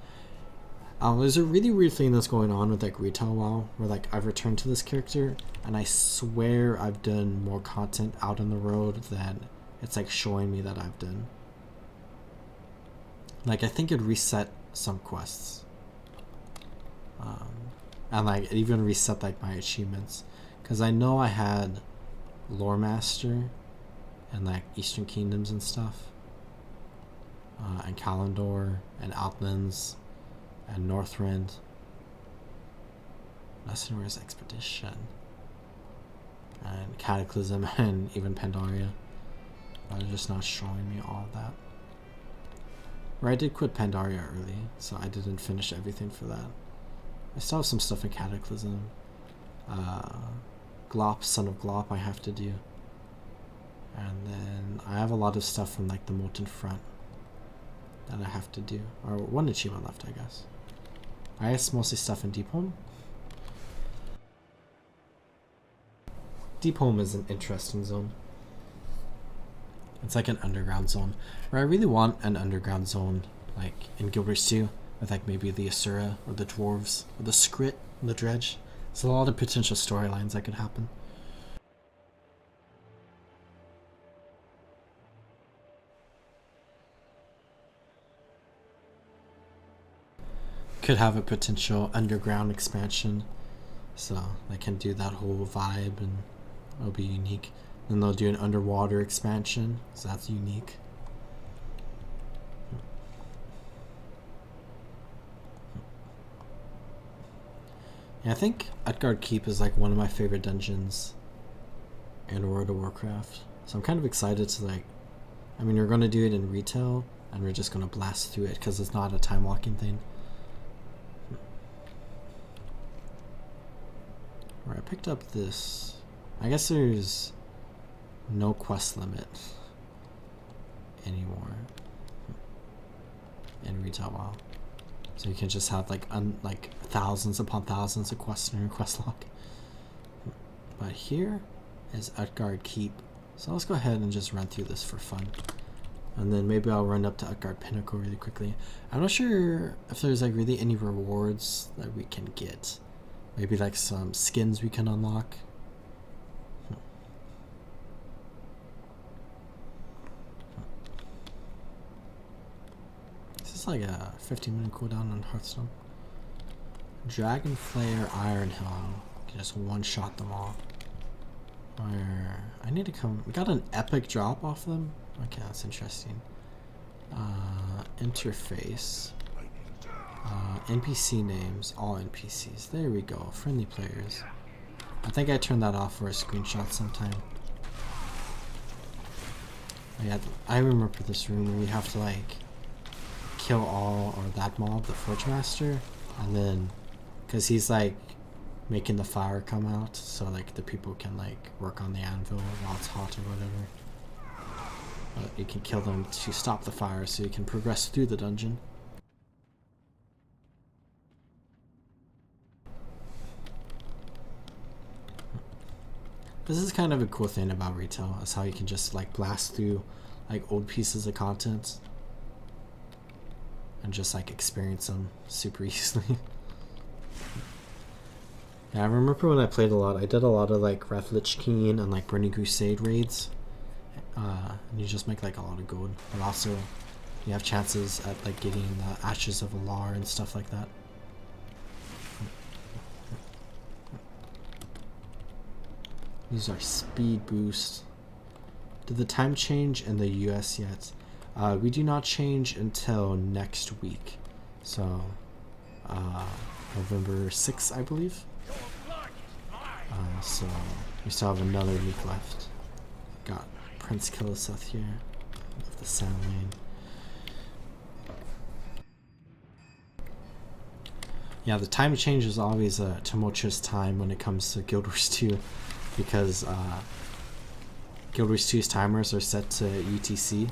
There's a really weird thing that's going on with like retail WoW, where like I've returned to this character and I swear I've done more content out on the road than it's like showing me that I've done. Like I think it reset some quests, and like it even reset like my achievements, because I know I had Lore Master and like Eastern Kingdoms and stuff, and Kalimdor and Outlands and Northrend, Mercenaries Expedition, and Cataclysm, and even Pandaria. But it's just not showing me all of that. Or I did quit Pandaria early, so I didn't finish everything for that. I still have some stuff in Cataclysm. Glop, Son of Glop I have to do. And then I have a lot of stuff from like the Molten Front that I have to do. Or 1 achievement left, I guess. I guess mostly stuff in Deep Home. Deep Home is an interesting zone. It's like an underground zone. Where I really want an underground zone, like in Guild Wars 2, with like maybe the Asura or the Dwarves or the Skrit and the Dredge. There's a lot of potential storylines that could happen. Could have a potential underground expansion, so they can do that whole vibe and it'll be unique. Then they'll do an underwater expansion, so that's unique. Yeah, I think Utgard Keep is like one of my favorite dungeons in World of Warcraft, so I'm kind of excited to like, I mean we're going to do it in retail and we're just going to blast through it because it's not a time walking thing. Where I picked up this, I guess there's no quest limit anymore in retail WoW, so you can just have like thousands upon thousands of quests in your quest log. But here is Utgard Keep, so let's go ahead and just run through this for fun, and then maybe I'll run up to Utgard Pinnacle really quickly. I'm not sure if there's like really any rewards that we can get. Maybe like some skins we can unlock. This is like a 15-minute cooldown on Hearthstone. Dragon Flayer, Iron Helm. Can just one-shot them all. Where I need to come. We got an epic drop off them. Okay, that's interesting. Interface. NPC names, all NPCs. There we go. Friendly players. I think I turned that off for a screenshot sometime. Yeah, I remember this room where you have to like kill all or that mob, the Forge Master, and then because he's like making the fire come out, so like the people can like work on the anvil while it's hot or whatever. But you can kill them to stop the fire, so you can progress through the dungeon. This is kind of a cool thing about retail, is how you can just like blast through like old pieces of content and just like experience them super easily. Yeah, I remember when I played a lot, I did a lot of like Wrath Lich King and like Burning Crusade raids. And you just make like a lot of gold, but also you have chances at like getting the Ashes of Alar and stuff like that. These are speed boosts. Did the time change in the US yet? We do not change until next week. So, November 6th, I believe. So, we still have another week left. Got Prince Killiseth here with the Sand Lane. Yeah, the time change is always a tumultuous time when it comes to Guild Wars 2. Because Guild Wars 2's timers are set to UTC,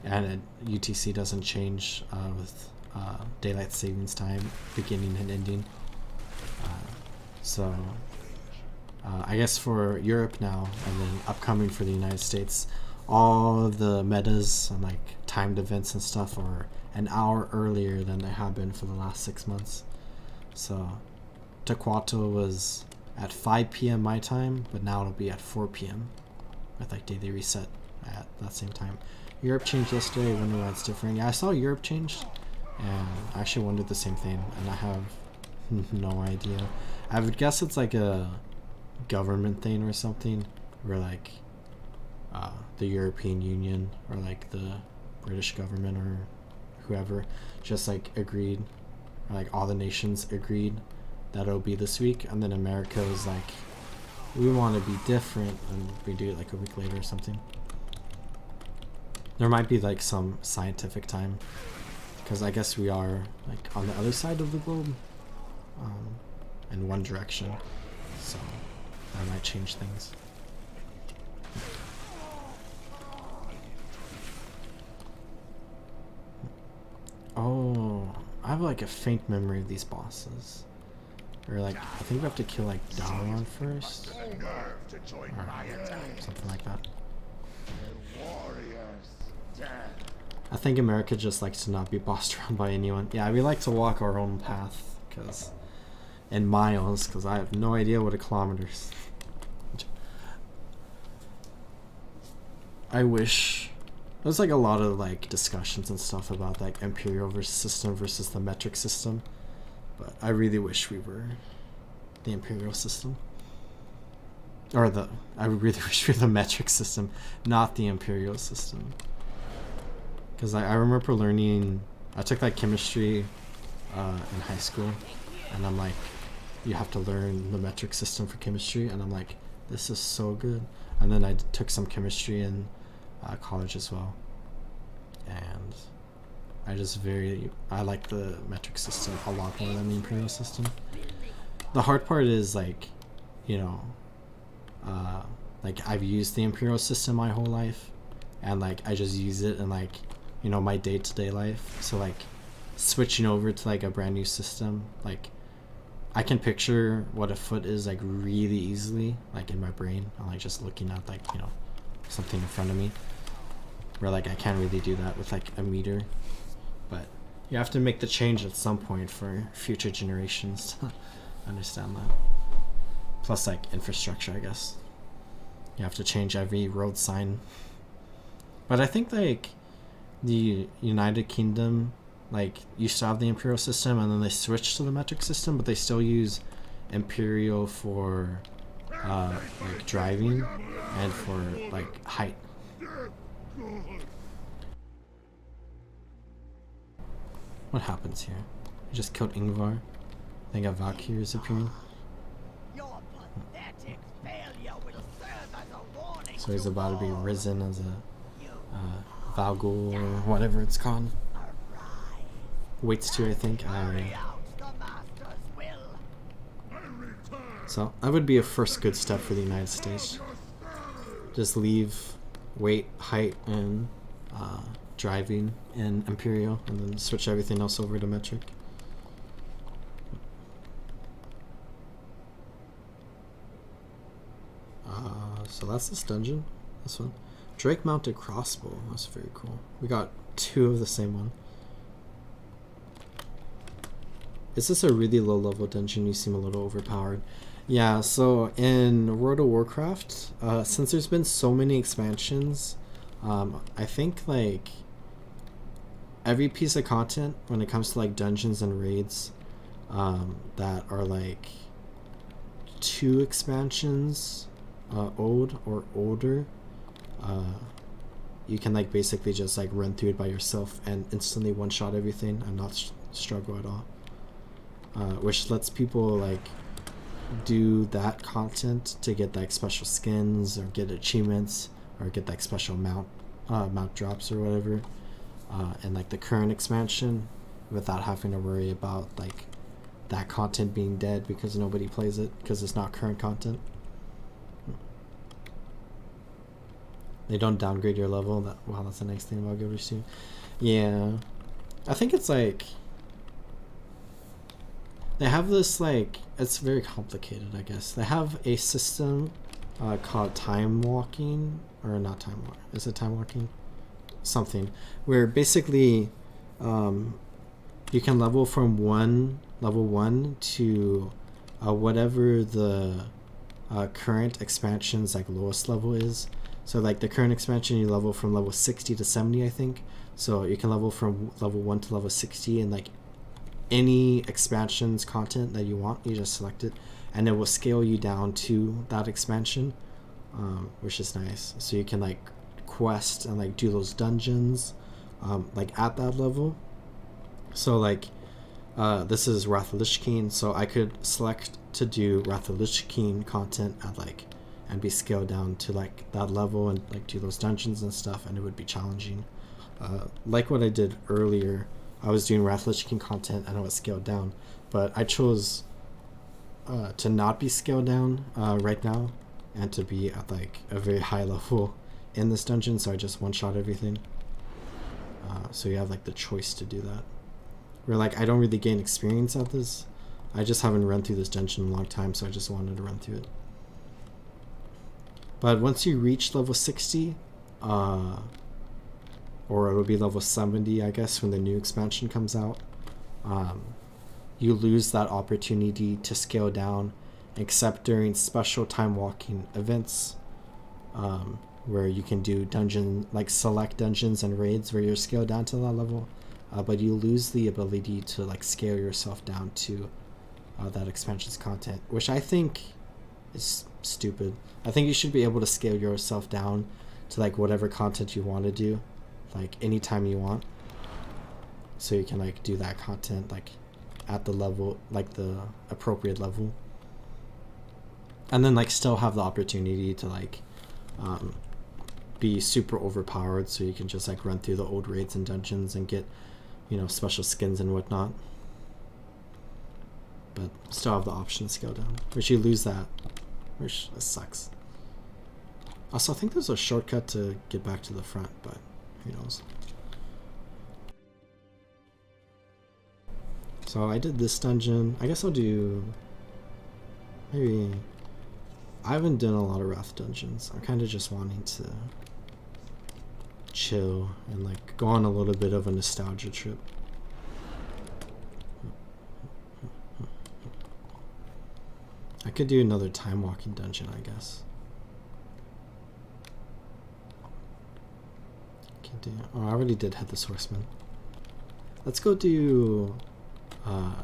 and UTC doesn't change with daylight savings time beginning and ending. So I guess for Europe now, and then upcoming for the United States, all of the metas and like timed events and stuff are an hour earlier than they have been for the last 6 months. So, Tequato was at 5 p.m. my time, but now it'll be at 4 p.m. with like daily reset at that same time. Europe changed yesterday. I wonder why it's different. Yeah, I saw Europe changed, and I actually wondered the same thing, and I have no idea. I would guess it's like a government thing or something, where like the European Union or like the British government or whoever just like agreed. Like all the nations agreed that it'll be this week, and then America was like, we want to be different, and we do it like a week later or something. There might be like some scientific time, because I guess we are like on the other side of the globe, in one direction, so that might change things. Oh, I have like a faint memory of these bosses. Or like, I think we have to kill like Daron first. Or something like that. I think America just likes to not be bossed around by anyone. Yeah, we like to walk our own path, because in miles, because I have no idea what a kilometer is. I wish there's like a lot of like discussions and stuff about like imperial system versus the metric system, but I really wish we were the imperial system, or I really wish we were the metric system, not the imperial system. Because I remember learning, I took like chemistry in high school, and I'm like, you have to learn the metric system for chemistry, and I'm like, this is so good. And then I took some chemistry in college as well, and I like the metric system a lot more than the imperial system. The hard part is like, you know, like I've used the imperial system my whole life, and like I just use it in like, you know, my day-to-day life. So like switching over to like a brand new system, like I can picture what a foot is like really easily, like in my brain. I'm like just looking at like, you know, something in front of me, where like I can't really do that with like a meter. But you have to make the change at some point for future generations to understand that. Plus like infrastructure, I guess. You have to change every road sign. But I think like the United Kingdom like used to have the imperial system, and then they switched to the metric system, but they still use imperial for like driving and for like height. What happens here? I just killed Ingvar. They got Valkyries appearing. Your pathetic failure will serve as a warning. So he's about to be risen as a You Valgul or whatever it's called. arrive. Waits to, I think. Carry out the master's will. So that would be a first good step for the United States. Just leave weight, height, and driving in Imperial, and then switch everything else over to metric. So that's this dungeon. This one. Drake mounted crossbow. That's very cool. We got 2 of the same one. Is this a really low level dungeon? You seem a little overpowered. Yeah, so in World of Warcraft, since there's been so many expansions, I think like every piece of content when it comes to like dungeons and raids that are like 2 expansions old or older, you can like basically just like run through it by yourself and instantly one-shot everything and not struggle at all, which lets people like do that content to get like special skins or get achievements or get like special mount drops or whatever, and like the current expansion without having to worry about like that content being dead because nobody plays it because it's not current content. They don't downgrade your level. Wow, that's the nice thing about Guild Wars 2. Yeah, I think it's like they have this like, it's very complicated, I guess. They have a system called time walking, or not time walk. Is it time walking? Something where basically you can level from level 1 to whatever the current expansion's like lowest level is. So like the current expansion, you level from level 60 to 70, I think. So you can level from level 1 to level 60, and like any expansion's content that you want, you just select it, and it will scale you down to that expansion, which is nice. So you can like quest and like do those dungeons like at that level. So like this is Wrath of Lich King, so I could select to do Wrath of Lich King content at like, and be scaled down to like that level and like do those dungeons and stuff, and it would be challenging. Like what I did earlier, I was doing Wrath of Lich King content and I was scaled down, but I chose to not be scaled down right now and to be at like a very high level in this dungeon, so I just one-shot everything. So you have like the choice to do that. Where like I don't really gain experience at this, I just haven't run through this dungeon in a long time, so I just wanted to run through it. But once you reach level 60, or it'll be level 70, I guess, when the new expansion comes out, you lose that opportunity to scale down, except during special time walking events, where you can do select dungeons and raids where you're scaled down to that level, but you lose the ability to like scale yourself down to that expansion's content, which I think is stupid. I think you should be able to scale yourself down to like whatever content you want to do, like anytime you want, so you can like do that content like at the level, like the appropriate level, and then like still have the opportunity to like be super overpowered, so you can just like run through the old raids and dungeons and get, you know, special skins and whatnot, but still have the option to scale down, which you lose that, which sucks. Also, I think there's a shortcut to get back to the front, but who knows. So I did this dungeon. I guess I'll do maybe, I haven't done a lot of Wrath dungeons. I'm kind of just wanting to chill and like go on a little bit of a nostalgia trip. I could do another time walking dungeon, I guess. Oh, I already did Headless Horseman. Let's go do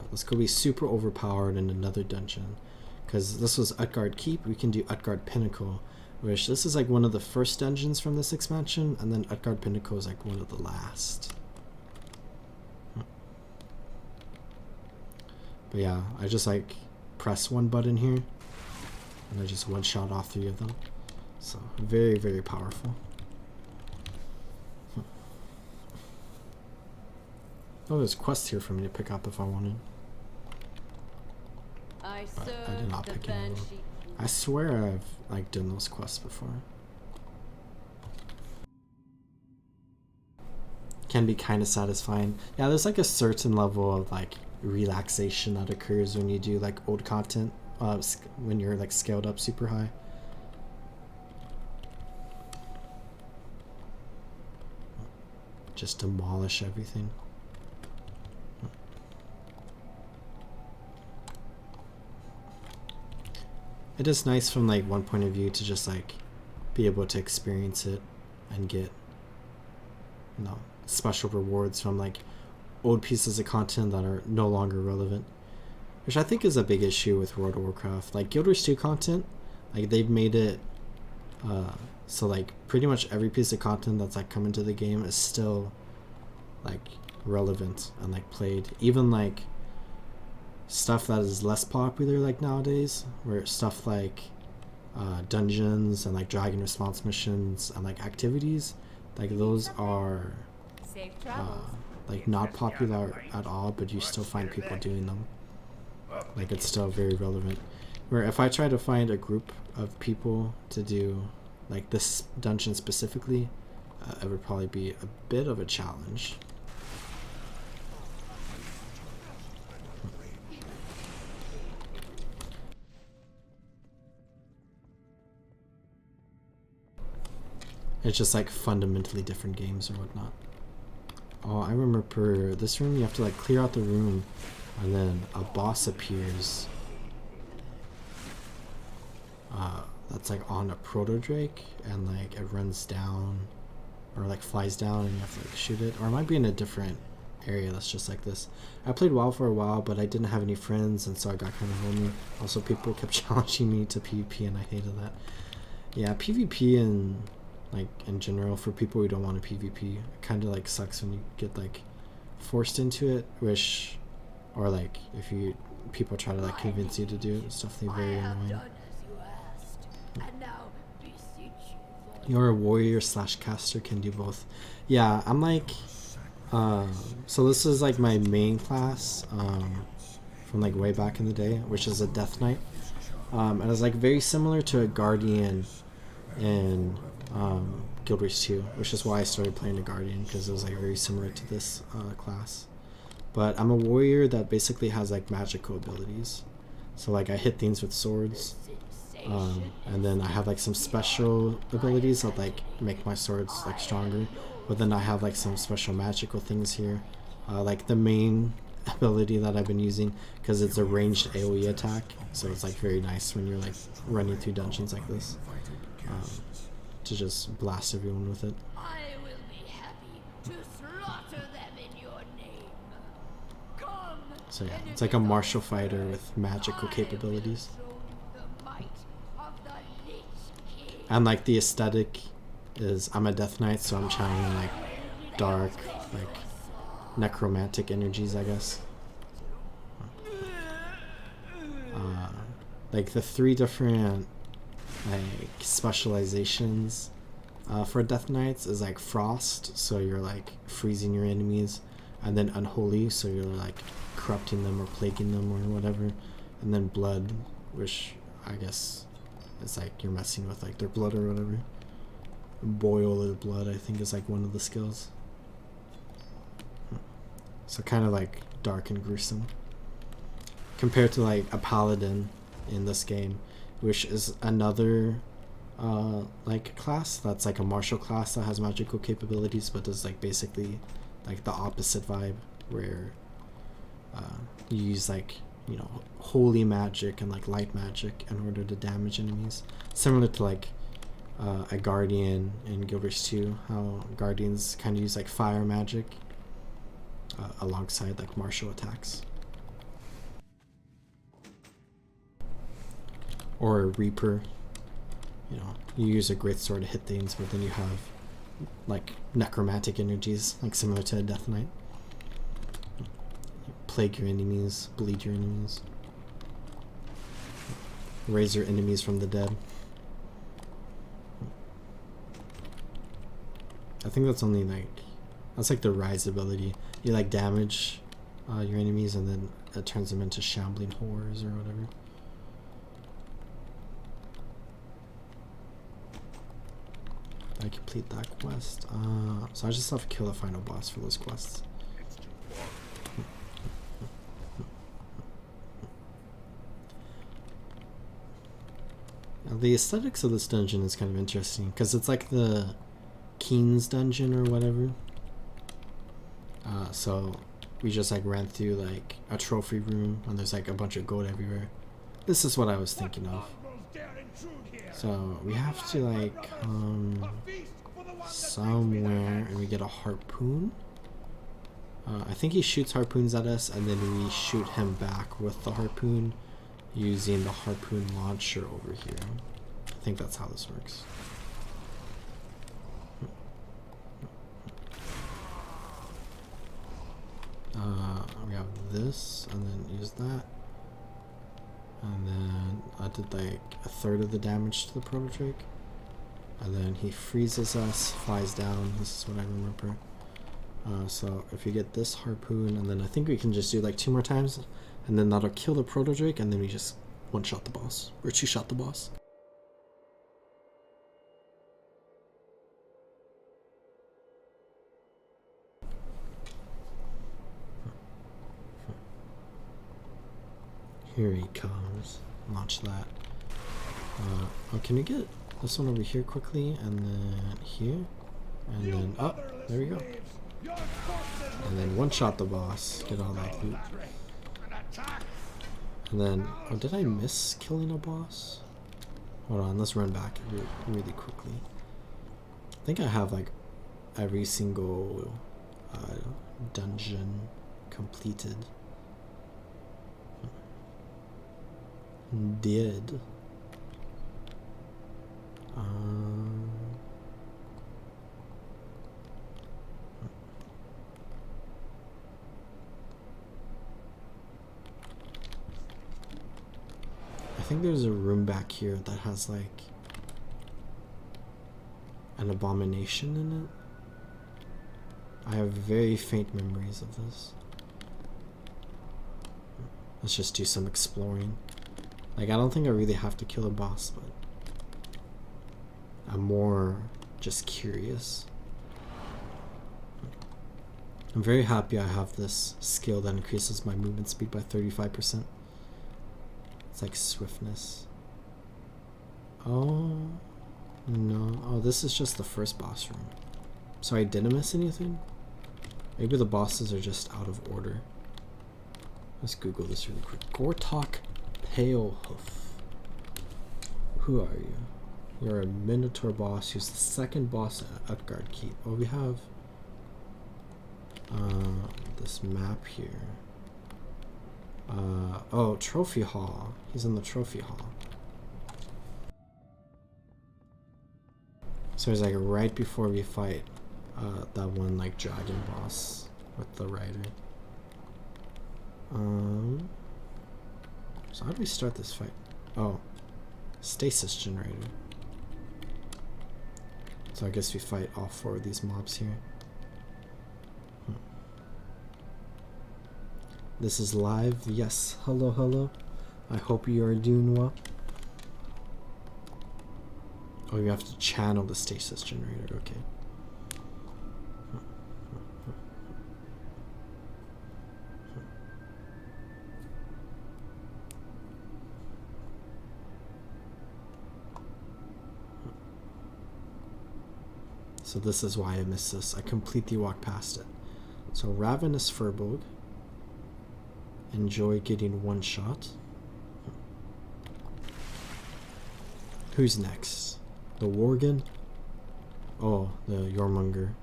let's go be super overpowered in another dungeon, because this was Utgard Keep. We can do Utgard Pinnacle, which this is like one of the first dungeons from this expansion, and then Utgard Pinnacle is like one of the last. But yeah, I just like press one button here and I just one shot off 3 of them. So very, very powerful. Oh, there's quests here for me to pick up if I wanted. But I did not pick any of them. I swear I've like done those quests before. Can be kind of satisfying. Yeah, there's like a certain level of like relaxation that occurs when you do like old content, when you're like scaled up super high. Just demolish everything. It is nice from like one point of view to just like be able to experience it and get, you know, special rewards from like old pieces of content that are no longer relevant, which I think is a big issue with World of Warcraft. Like Guild Wars 2 content, like they've made it so like pretty much every piece of content that's like come into the game is still like relevant and like played, even like stuff that is less popular like nowadays, where stuff like dungeons and like dragon response missions and like activities, like those are like not popular at all, but you still find people doing them. Like it's still very relevant. Where if I try to find a group of people to do like this dungeon specifically, it would probably be a bit of a challenge. It's just like fundamentally different games or whatnot. Oh, I remember this room, you have to like clear out the room and then a boss appears. That's like on a proto drake and like it runs down or like flies down and you have to like shoot it. Or it might be in a different area that's just like this. I played WoW for a while, but I didn't have any friends and so I got kind of lonely. Also, people kept challenging me to PvP and I hated that. Yeah, PvP and like in general for people who don't want to PvP, it kind of like sucks when you get like forced into it, which, or like if you people try to like convince you to do it, it's definitely very annoying. You're a warrior / caster, can do both. Yeah, I'm like so this is like my main class from like way back in the day, which is a Death Knight, and it's like very similar to a Guardian in Guild Wars 2, which is why I started playing a Guardian, because it was like very similar to this class. But I'm a warrior that basically has like magical abilities, so like I hit things with swords, and then I have like some special abilities that like make my swords like stronger, but then I have like some special magical things here, like the main ability that I've been using, because it's a ranged AoE attack, so it's like very nice when you're like running through dungeons like this, to just blast everyone with it. I will be happy to slaughter them in your name. Come. So yeah, it's like a martial fighter with magical capabilities. And like the aesthetic is, I'm a Death Knight, so I'm channeling like dark, like necromantic energies, I guess. Like the 3 different like specializations for Death Knights is like Frost, so you're like freezing your enemies, and then Unholy, so you're like corrupting them or plaguing them or whatever, and then Blood, which I guess is like you're messing with like their blood or whatever. Boil their blood, I think, is like one of the skills. So kind of like dark and gruesome compared to like a Paladin in this game, which is another like class that's like a martial class that has magical capabilities, but does like basically like the opposite vibe, where you use like, you know, holy magic and like light magic in order to damage enemies, similar to like a Guardian in Guild Wars 2, how Guardians kind of use like fire magic alongside like martial attacks. Or a Reaper, you know, you use a great sword to hit things, but then you have like necromantic energies, like similar to a Death Knight. plague your enemies, bleed your enemies, raise your enemies from the dead. I think that's only like, that's like the rise ability. You like damage your enemies and then it turns them into shambling horrors or whatever. I complete that quest. So I just have to kill the final boss for those quests. Now, the aesthetics of this dungeon is kind of interesting because it's like the Keen's dungeon or whatever. So we just like ran through like a trophy room and there's like a bunch of gold everywhere. This is what I was thinking of. So we have to like come somewhere and we get a harpoon. I think he shoots harpoons at us and then we shoot him back with the harpoon using the harpoon launcher over here. I think that's how this works. We have this and then use that. And then I did like a third of the damage to the proto-drake. And then he freezes us, flies down. This is what I remember. So if you get this harpoon, and then I think we can just do like 2 more times, and then that'll kill the proto-drake, and then we just one-shot the boss, or 2-shot the boss. Here he comes. Launch that. Oh, can you get this one over here quickly, and then here, and then up. There we go. And then one-shot the boss. Get all that loot. And then, oh, did I miss killing a boss? Hold on, let's run back really quickly. I think I have like every single dungeon completed. Did. I think there's a room back here that has like an abomination in it. I have very faint memories of this. Let's just do some exploring. Like, I don't think I really have to kill a boss, but I'm more just curious. I'm very happy I have this skill that increases my movement speed by 35%. It's like swiftness. Oh, no. Oh, this is just the first boss room. Sorry, did I miss anything? Maybe the bosses are just out of order. Let's Google this really quick. Gortok Palehoof. Who are you? You're a Minotaur boss who's the second boss at Utgard Keep. Oh, we have this map here. Oh, Trophy Hall. He's in the Trophy Hall. So it's like right before we fight that one like dragon boss with the rider. So how do we start this fight? Oh, stasis generator. So I guess we fight all 4 of these mobs here. This is live. Yes. Hello, hello. I hope you are doing well. Oh, you have to channel the stasis generator. Okay. So this is why I missed this. I completely walked past it. So Ravenous Furbolg. Enjoy getting one shot. Who's next? The Worgen? Oh, the Yormonger.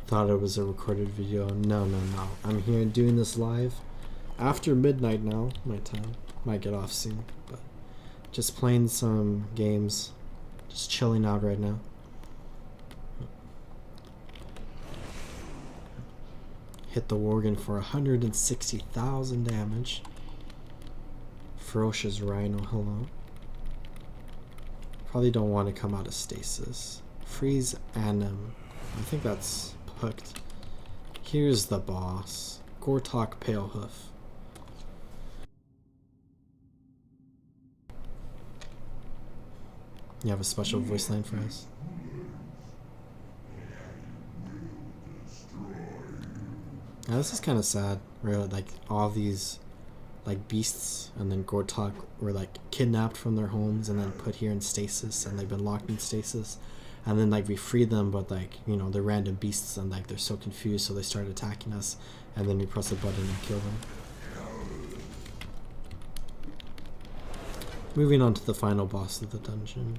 Thought it was a recorded video. No, no, no. I'm here doing this live. After midnight now, my time. Might get off soon, but just playing some games. Just chilling out right now. Hit the Worgen for 160,000 damage. Ferocious Rhino, hello. Probably don't want to come out of stasis. Freeze Anim. I think that's hooked. Here's the boss. Gortok Palehoof. You have a special voice line for us? Now, this is kind of sad, where like all these like beasts and then Gortok were like kidnapped from their homes and then put here in stasis, and they've been locked in stasis, and then like we freed them, but like, you know, they're random beasts and like they're so confused, so they start attacking us, and then we press a button and kill them. Moving on to the final boss of the dungeon.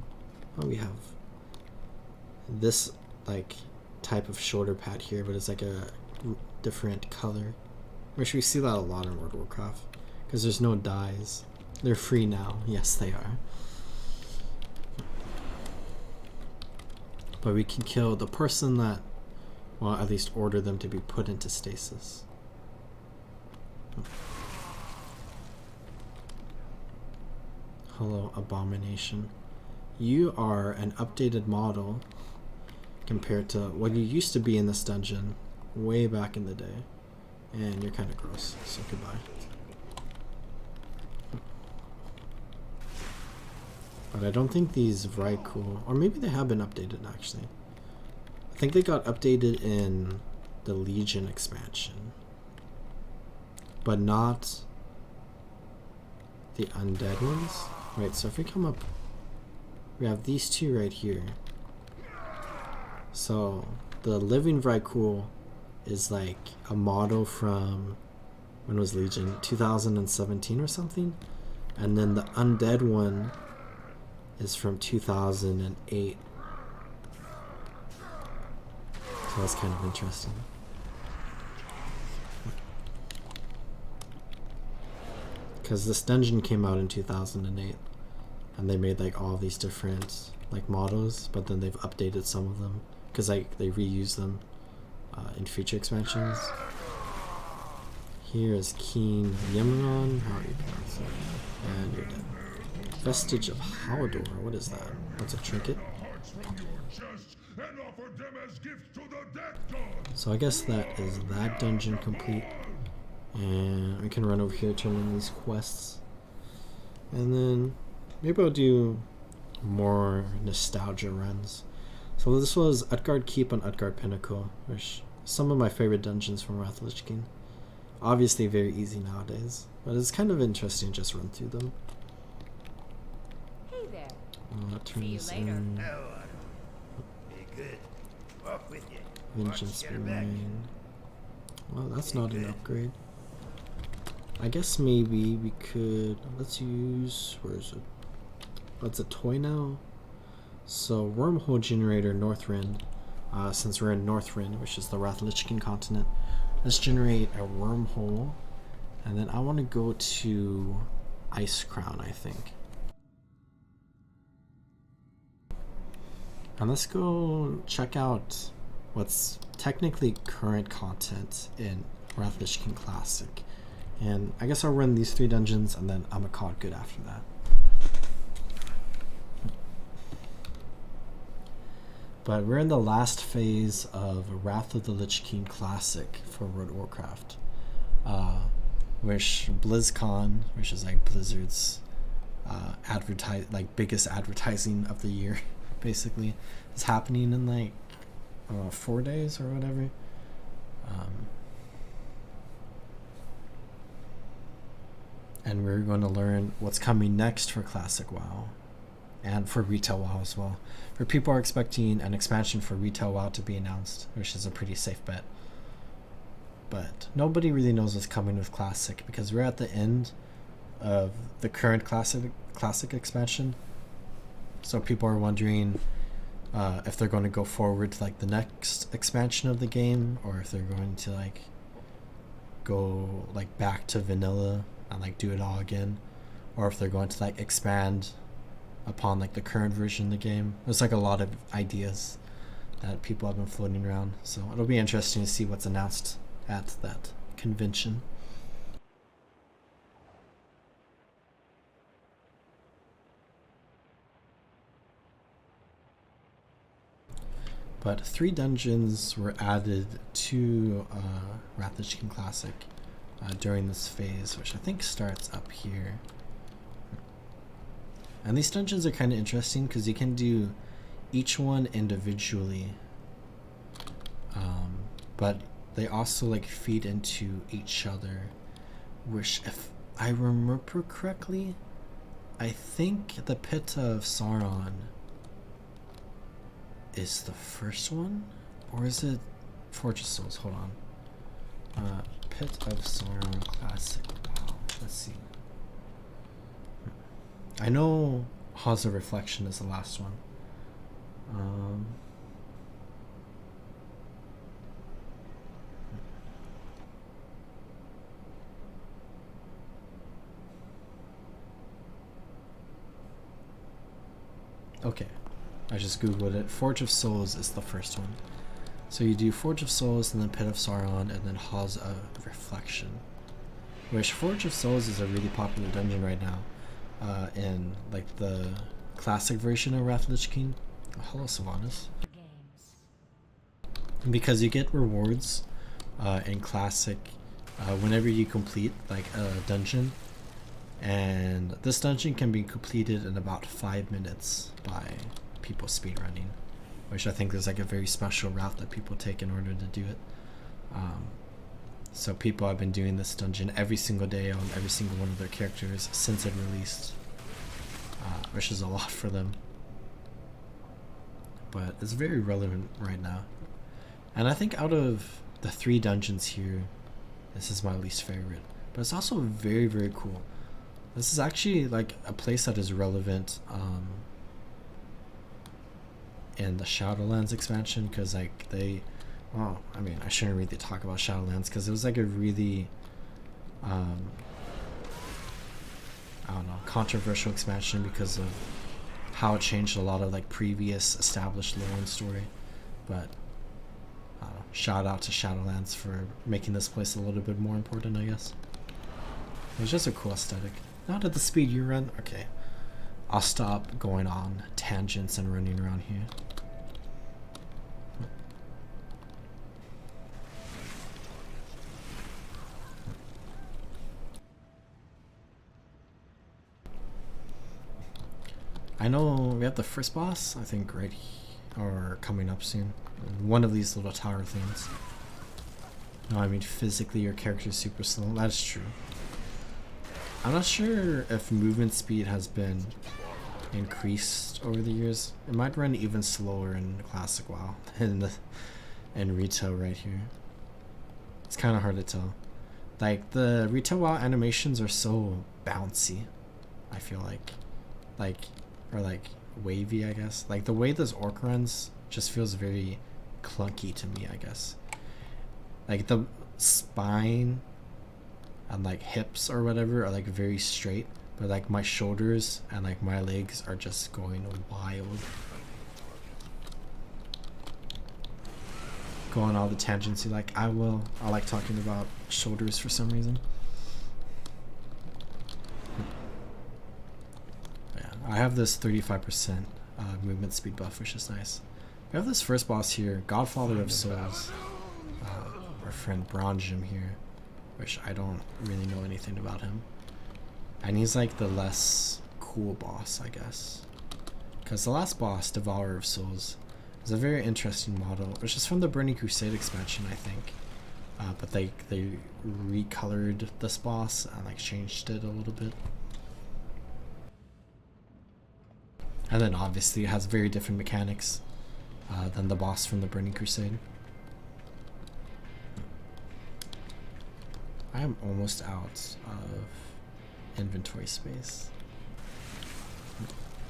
Oh, we have this like type of shoulder pad here, but it's like a different color. Which we see that a lot in World of Warcraft, because there's no dyes. They're free now. Yes, they are. But we can kill the person that, well, at least order them to be put into stasis. Hello, Abomination. You are an updated model compared to what you used to be in this dungeon way back in the day. And you're kind of gross, so goodbye. But I don't think these Vrykul, or maybe they have been updated actually. I think they got updated in the Legion expansion, but not the undead ones. Right, so if we come up, we have these two right here. So the living Vrykul is like a model from, when was Legion? 2017 or something? And then the undead one is from 2008. So that's kind of interesting. Because this dungeon came out in 2008, and they made like all these different like models, but then they've updated some of them because like they reuse them in future expansions. Here is Keen Yimron. How are you pronouncing it? And you're dead. Vestige of Haldor. What is that? What's a trinket? So I guess that is that dungeon complete. And we can run over here, turn in these quests. And then maybe I'll do more nostalgia runs. So this was Utgard Keep and Utgard Pinnacle, which some of my favorite dungeons from Wrath of the Lich King. Obviously very easy nowadays, but it's kind of interesting to just run through them. Hey there. I'll turn See you this later. in. Be good. Walk with you. Vengeance Remain. Well, that's not an upgrade. I guess maybe we could, let's use, where is it? What's a toy now? So Wormhole Generator Northrend. Since we're in Northrend, which is the Wrath of the Lich King continent, let's generate a wormhole. And then I want to go to Ice Crown, I think. And let's go check out what's technically current content in Wrath of the Lich King Classic. And I guess I'll run these 3 dungeons and then I'm gonna call it good after that. But we're in the last phase of Wrath of the Lich King Classic for World of Warcraft. Which BlizzCon, which is like Blizzard's biggest advertising of the year, basically, is happening in like 4 days or whatever. And we're going to learn what's coming next for Classic WoW and for Retail WoW as well. Where people are expecting an expansion for Retail WoW to be announced, which is a pretty safe bet. But nobody really knows what's coming with Classic because we're at the end of the current Classic expansion. So people are wondering if they're going to go forward to like the next expansion of the game, or if they're going to like go like back to vanilla and like do it all again, or if they're going to like expand upon like the current version of the game. There's like a lot of ideas that people have been floating around, so it'll be interesting to see what's announced at that convention. But 3 dungeons were added to Wrath of the King Classic during this phase, which I think starts up here. And these dungeons are kind of interesting because you can do each one individually, but they also like feed into each other, which, if I remember correctly, I think the Pit of Sauron is the first one, or is it Forge of Souls? Hold on. Pit of Sauron Classic. Wow, let's see. I know Halls of Reflection is the last one. Okay, I just googled it. Forge of Souls is the first one. So you do Forge of Souls, and then Pit of Sauron, and then Halls of Reflection. Which Forge of Souls is a really popular dungeon right now. In like the classic version of Wrath of the King. Hello, Sylvanas. Because you get rewards in classic whenever you complete like a dungeon, and this dungeon can be completed in about 5 minutes by people speedrunning, which I think is like a very special route that people take in order to do it. So people have been doing this dungeon every single day on every single one of their characters since it released, which is a lot for them. But it's very relevant right now. And I think out of the 3 dungeons here, this is my least favorite. But it's also very, very cool. This is actually like a place that is relevant in the Shadowlands expansion, because like well, I mean, I shouldn't really talk about Shadowlands because it was like a really I don't know, controversial expansion because of how it changed a lot of like previous established lore and story. But I don't know, shout out to Shadowlands for making this place a little bit more important, I guess. It was just a cool aesthetic. Not at the speed you run. Okay, I'll stop going on tangents and running around here. I know we have the first boss, I think, right here, or coming up soon. One of these little tower things. No, I mean, physically your character is super slow. That's true. I'm not sure if movement speed has been increased over the years. It might run even slower in Classic WoW than in Retail right here. It's kind of hard to tell. Like, the Retail WoW animations are so bouncy, I feel like. Or like wavy, I guess. Like the way this orc runs just feels very clunky to me, I guess. Like the spine and like hips or whatever are like very straight, but like my shoulders and like my legs are just going wild. Go on all the tangents you like. I like talking about shoulders for some reason. I have this 35% movement speed buff, which is nice. We have this first boss here, Godfather of Souls, our friend Bronjim here, which I don't really know anything about him. And he's like the less cool boss, I guess. Because the last boss, Devourer of Souls, is a very interesting model, which is from the Burning Crusade expansion, I think. But they recolored this boss and like changed it a little bit. And then obviously it has very different mechanics than the boss from the Burning Crusade. I am almost out of inventory space.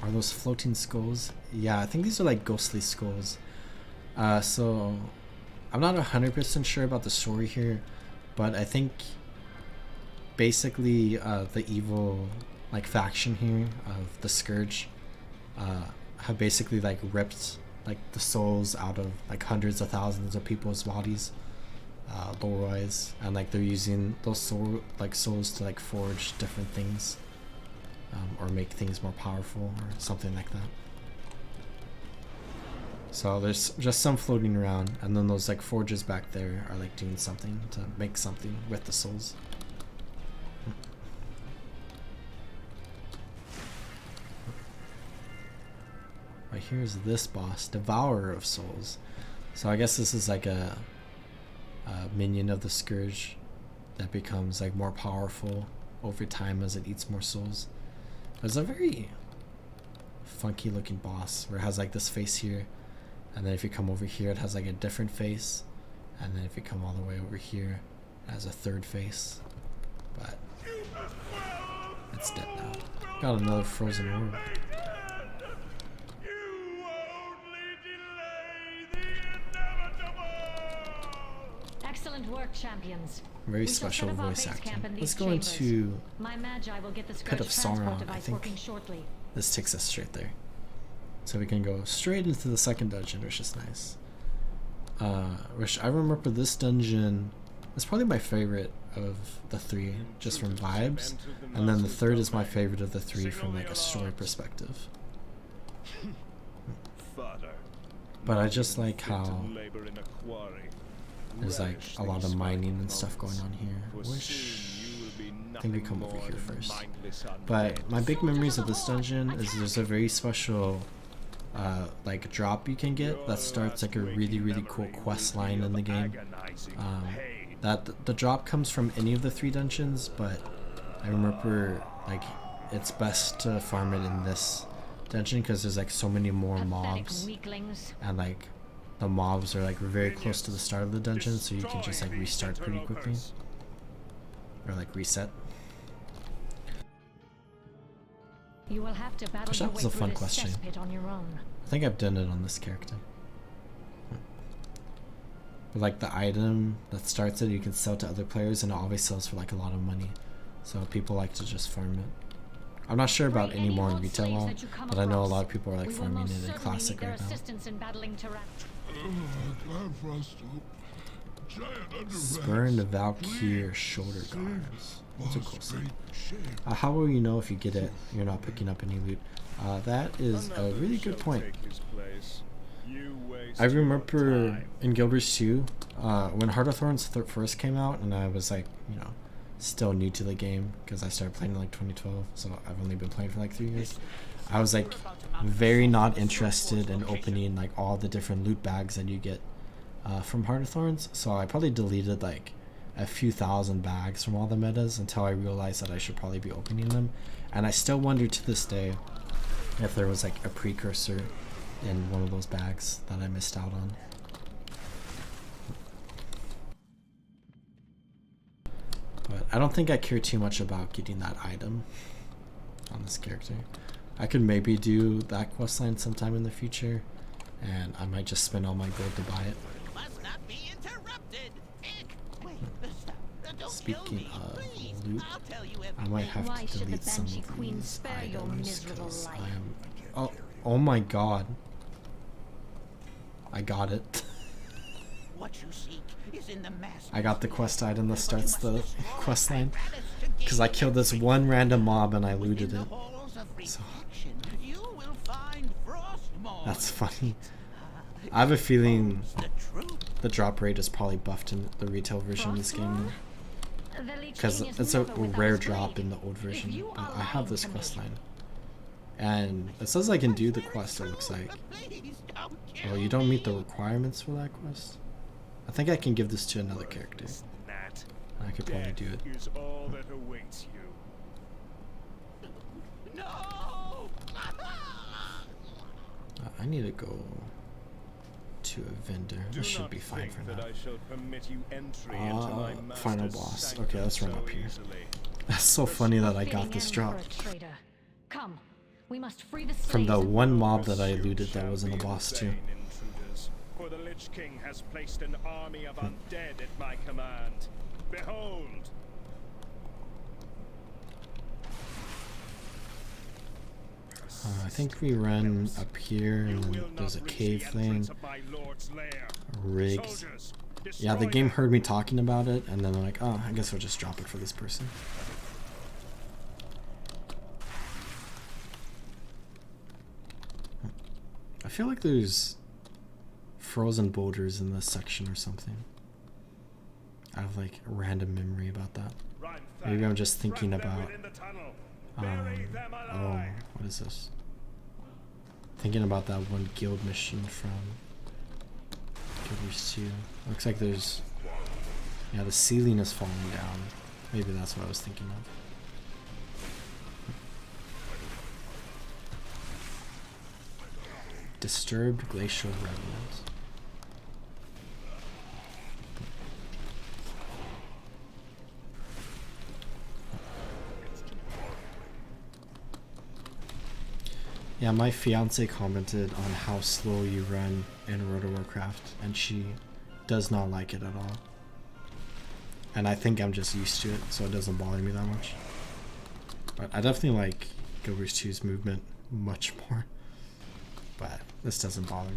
Are those floating skulls? Yeah, I think these are like ghostly skulls. So I'm not 100% sure about the story here, but I think basically the evil like faction here of the Scourge have basically like ripped like the souls out of like hundreds of thousands of people's bodies lore-wise, and like they're using those souls to like forge different things, or make things more powerful or something like that. So there's just some floating around, and then those like forges back there are like doing something to make something with the souls. Right, here's this boss, Devourer of Souls. So I guess this is like a minion of the Scourge that becomes like more powerful over time as it eats more souls. It's a very funky looking boss where it has like this face here, and then if you come over here it has like a different face, and then if you come all the way over here it has a third face, but it's dead now. Got another frozen orb. Excellent work, champions. Very special voice acting. Let's go into Pit of Sauron, I think. This takes us straight there. So we can go straight into the second dungeon, which is nice. Which I remember this dungeon is probably my favorite of the three, just from vibes. And then the third is my favorite of the three from like a story perspective. But I just like how there's like a lot of mining and stuff going on here, which I think we come over here first. But my big memories of this dungeon is there's a very special like drop you can get that starts like a really cool quest line in the game. That the drop comes from any of the three dungeons, but I remember like it's best to farm it in this dungeon because there's like so many more mobs, and like the mobs are like very close to the start of the dungeon, so you can just like restart pretty quickly, or like reset. You will have to battle Gosh, that was a fun question. on your own. I think I've done it on this character. But like the item that starts it, you can sell to other players, and it always sells for like a lot of money. So people like to just farm it. I'm not sure about any more in retail now, but I know a lot of people are like farming it in classic right now. Spurn the Valkyrie shoulder guards. That's a cool thing. How will you know if you get it you're not picking up any loot? That is a really good point. I remember in Guild Wars 2, when Heart of Thorns first came out, and I was like, you know, still new to the game because I started playing in like 2012, so I've only been playing for like 3 years. I was like very not interested in opening like all the different loot bags that you get from Heart of Thorns, so I probably deleted like a few thousand bags from all the metas until I realized that I should probably be opening them. And I still wonder to this day if there was like a precursor in one of those bags that I missed out on. But I don't think I care too much about getting that item on this character. I could maybe do that questline sometime in the future, and I might just spend all my gold to buy it. Must not be interrupted. Speaking of loot, I might have to delete some of these items because I am... Oh my god. I got it. What you seek is in the I got the quest item that starts the quest line because I killed this one random mob and I looted it. So, that's funny. I have a feeling the drop rate is probably buffed in the retail version of this game because it's a rare drop in the old version. But I have this quest line, and it says I can do the quest. It looks like. Oh, you don't meet the requirements for that quest? I think I can give this to another character. I could probably do it. Is all that awaits you. No! I need to go to a vendor. This should be fine for now. Final boss. Okay, let's run up here. That's so funny that I got this drop Come, we must free the from the one mob that I looted that wasn't a boss too. For the Lich King has placed an army of undead at my command. Behold! I think we run up here, and then there's a cave thing. Rig. Yeah, the game heard me talking about it, and then they're like, oh, I guess we'll just drop it for this person. I feel like there's frozen boulders in this section or something. I have like a random memory about that. Maybe I'm just thinking about oh, what is this? Thinking about that one guild mission from Guild Wars 2. Looks like there's, yeah, the ceiling is falling down. Maybe that's what I was thinking of. Disturbed glacial remnants. Yeah, my fiance commented on how slow you run in World of Warcraft, and she does not like it at all. And I think I'm just used to it, so it doesn't bother me that much. But I definitely like Guild Wars 2's movement much more. But this doesn't bother me.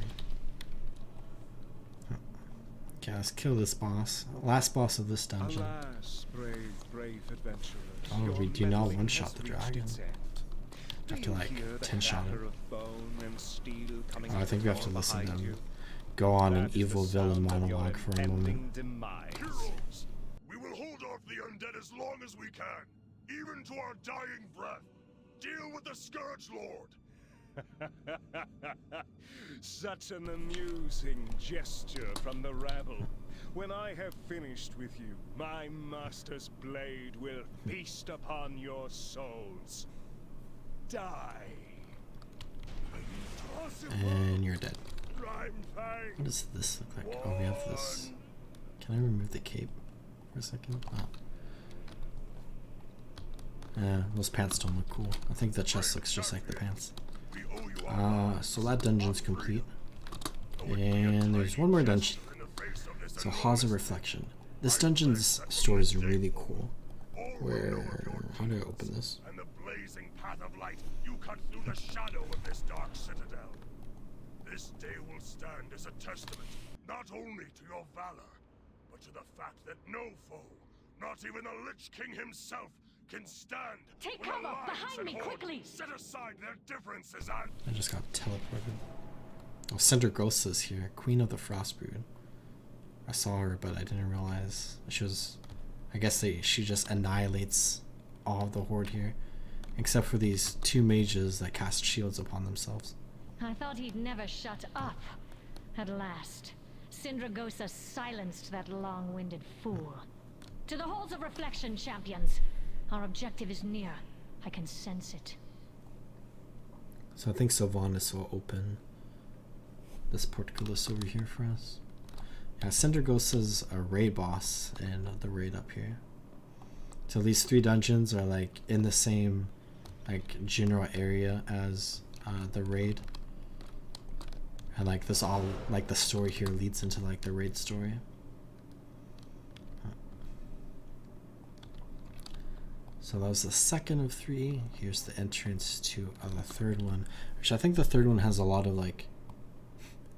Okay, let's kill this boss. Last boss of this dungeon. Alas, brave adventurers. Oh, we do not one-shot the dragon. I have to like 10-shot it. Oh, I think we have to listen to them go on an evil villain monologue for a moment. Heroes, we will hold off the undead as long as we can, even to our dying breath. Deal with the Scourge Lord. Such an amusing gesture from the rabble. When I have finished with you, my master's blade will feast upon your souls. Die. And you're dead. What does this look like? Oh, we have this. Can I remove the cape for a second? Oh. Yeah, those pants don't look cool. I think the chest looks just like the pants. So that dungeon's complete. And there's one more dungeon. So Halls of Reflection. This dungeon's story is really cool. Where, how do I open this? And the blazing path of light you cut through the shadow of this dark citadel. This day will stand as a testament, not only to your valor, but to the fact that no foe, not even the Lich King himself, can stand. Take when cover! alliance Behind and me, horde quickly! Set aside their differences and I just got teleported. Oh, Cinderghosta's here, Queen of the Frostbrood. I saw her, but I didn't realize she was. I guess she just annihilates all of the horde here, except for these two mages that cast shields upon themselves. I thought he'd never shut up. At last, Cinderghosta silenced that long-winded fool. To the Halls of Reflection, champions. Our objective is near. I can sense it. So I think Sylvanas will open this portcullis over here for us. Yeah, Cinderghosta's a raid boss in the raid up here. So these three dungeons are like in the same like general area as the raid. And like this all like the story here leads into like the raid story. So that was the second of three. Here's the entrance to the third one, which I think the third one has a lot of like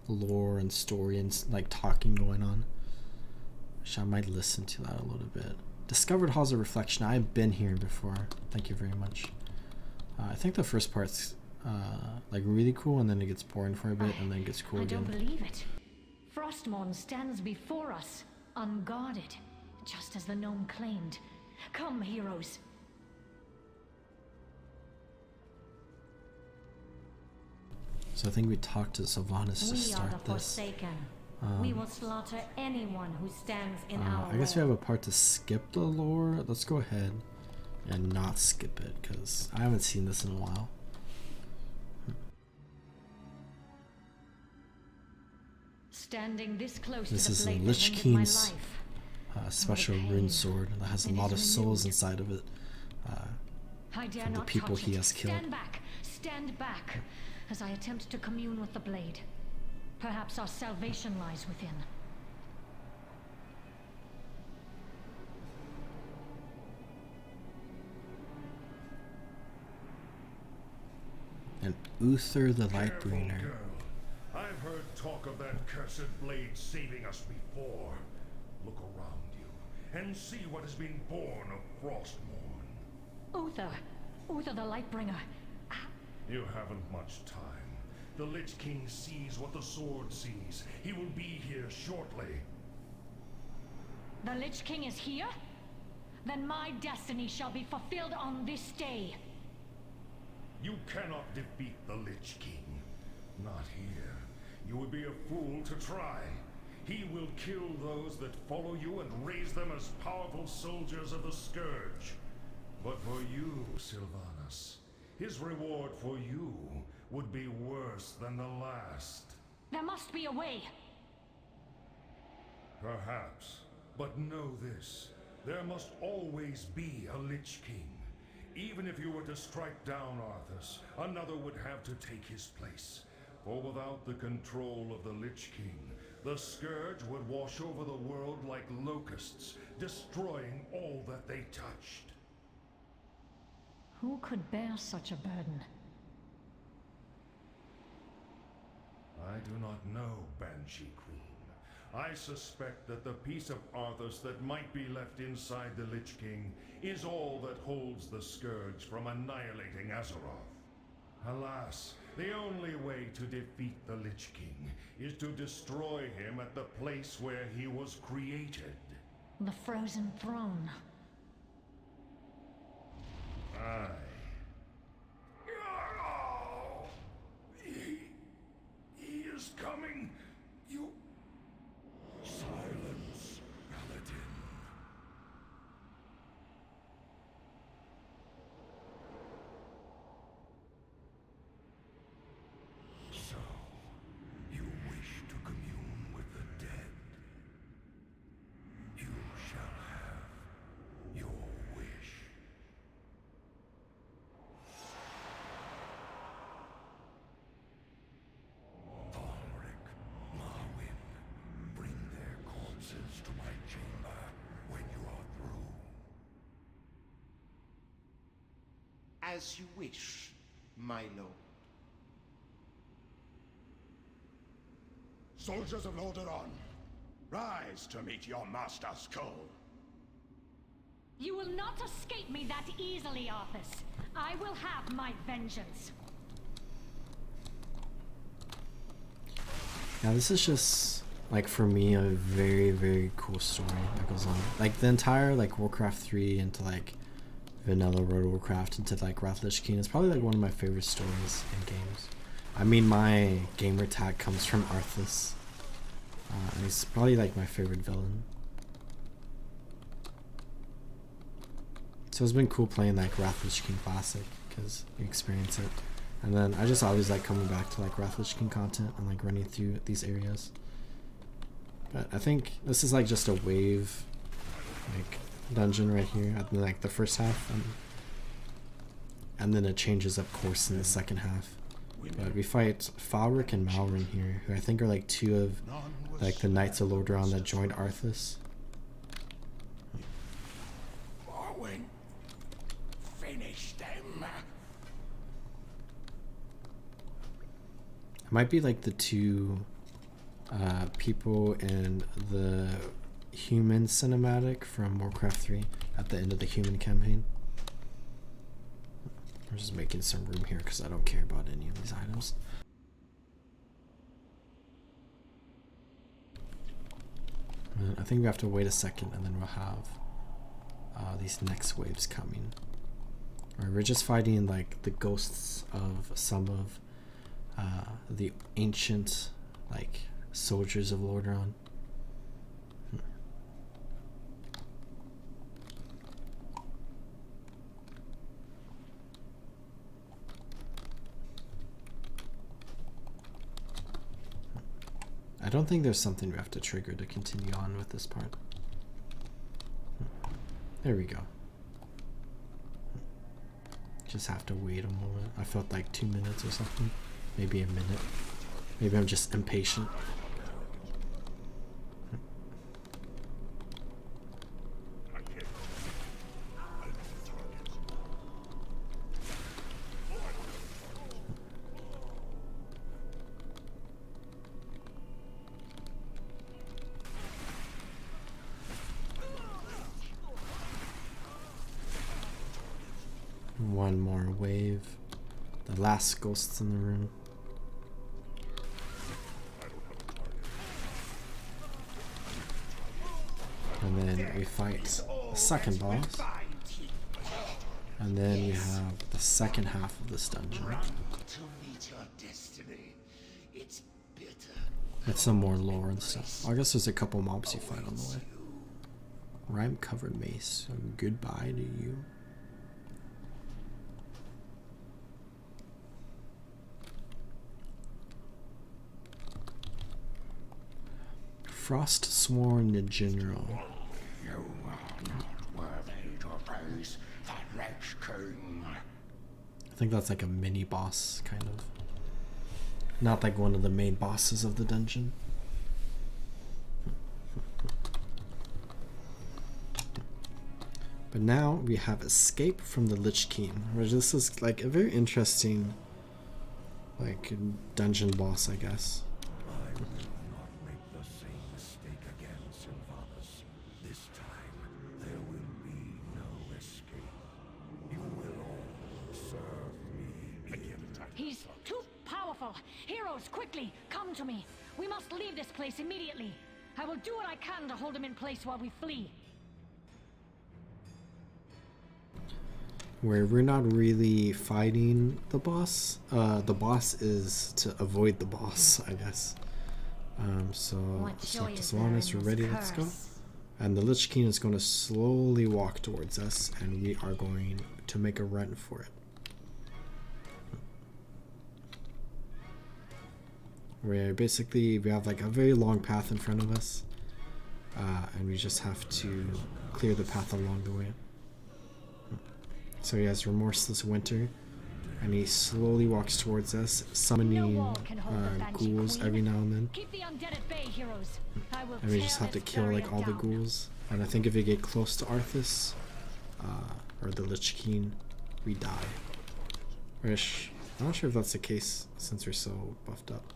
lore and story and like talking going on, which I might listen to that a little bit. Discovered Halls of Reflection. I've been here before. Thank you very much. I think the first part's like really cool, and then it gets boring for a bit, and then it gets cool I again. don't believe it. Frostmourne stands before us, unguarded, just as the gnome claimed. Come, heroes. So I think we talked to Sylvanas to We are start the this. Forsaken. We will slaughter anyone who stands in our I guess we way. have a part to skip the lore. Let's go ahead and not skip it, because I haven't seen this in a while. Standing this close This to is the a blade Lich that ended my King's life. special rune sword that has a It lot is of souls renewed. inside of it. I dare from the not people touch he it. has killed. Stand back, as I attempt to commune with the blade. Perhaps our salvation lies within. And Uther the Careful, Lightbringer. girl. I've heard talk of that cursed blade saving us before. Look around you and see what has been born of Frostmourne. Uther the Lightbringer. You haven't much time. The Lich King sees what the sword sees. He will be here shortly. The Lich King is here? Then my destiny shall be fulfilled on this day. You cannot defeat the Lich King. Not here. You would be a fool to try. He will kill those that follow you and raise them as powerful soldiers of the Scourge. But for you, Sylvanas, his reward for you would be worse than the last. There must be a way. Perhaps. But know this. There must always be a Lich King. Even if you were to strike down Arthas, another would have to take his place. For without the control of the Lich King, the Scourge would wash over the world like locusts, destroying all that they touched. Who could bear such a burden? I do not know, Banshee Queen. I suspect that the piece of Arthas that might be left inside the Lich King is all that holds the Scourge from annihilating Azeroth. Alas, the only way to defeat the Lich King is to destroy him at the place where he was created. The Frozen Throne. Aye. He is coming. You... Silence, Paladin. So, you wish to commune with the dead. You shall have your wish. Ulrich, Marwyn, bring their corpses to my chamber when you are through. As you wish, my lord. Soldiers of Lordaeron, rise to meet your master's call. You will not escape me that easily, Arthas. I will have my vengeance. Yeah, this is just, like, for me, a very, very cool story that goes on. Like, the entire, like, Warcraft 3 into, like, vanilla World of Warcraft into, like, Wrath Lich King is probably, like, one of my favorite stories in games. I mean, my gamer tag comes from Arthas. And he's probably, like, my favorite villain. So it's been cool playing, like, Wrath Lich King Classic, because you experience it. And then I just always like coming back to like Wrath Lich King content and like running through these areas. But I think this is like just a wave like dungeon right here at like the first half, and then it changes up course in the second half. But we fight Falric and Malrin here, who I think are like two of like the Knights of Lordaeron that joined Arthas. Marwyn, finish them. It might be like the two people in the human cinematic from Warcraft 3 at the end of the human campaign. I'm just making some room here because I don't care about any of these items. And I think we have to wait a second and then we'll have these next waves coming. Alright, we're just fighting like the ghosts of some of the ancient like soldiers of Lordaeron. I don't think there's something we have to trigger to continue on with this part. There we go. Just have to wait a moment. I felt like 2 minutes or something. Maybe a minute. Maybe I'm just impatient. one more wave. The last ghosts in the room. And then we fight the second boss. And then we have the second half of this dungeon. To meet your destiny. It's bitter. With some more lore and stuff. I guess there's a couple mobs you fight on the way. Rime covered mace. So goodbye to you. Frost Sworn General. You are not worthy to face the Lich King. I think that's like a mini boss, kind of. Not like one of the main bosses of the dungeon. But now we have Escape from the Lich King, which this is like a very interesting like dungeon boss, I guess. I will not make the same mistake again, Sylvanas. This time, there will be no escape. You will all serve me again. He's too powerful. Heroes, quickly, come to me. We must leave this place immediately. I will do what I can to hold him in place while we flee. Where we're not really fighting the boss. The boss is to avoid the boss, I guess. So select the Sylvanas, we're ready, let's go. And the Lich King is going to slowly walk towards us, and we are going to make a run for it. Where basically we have like a very long path in front of us, and we just have to clear the path along the way. So he has Remorseless Winter, and he slowly walks towards us, summoning ghouls every now and then. Keep the undead at bay, heroes. I will And we just have to kill like all the down. ghouls. And I think if we get close to Arthas, or the Lich King, we die. Which, I'm not sure if that's the case since we're so buffed up.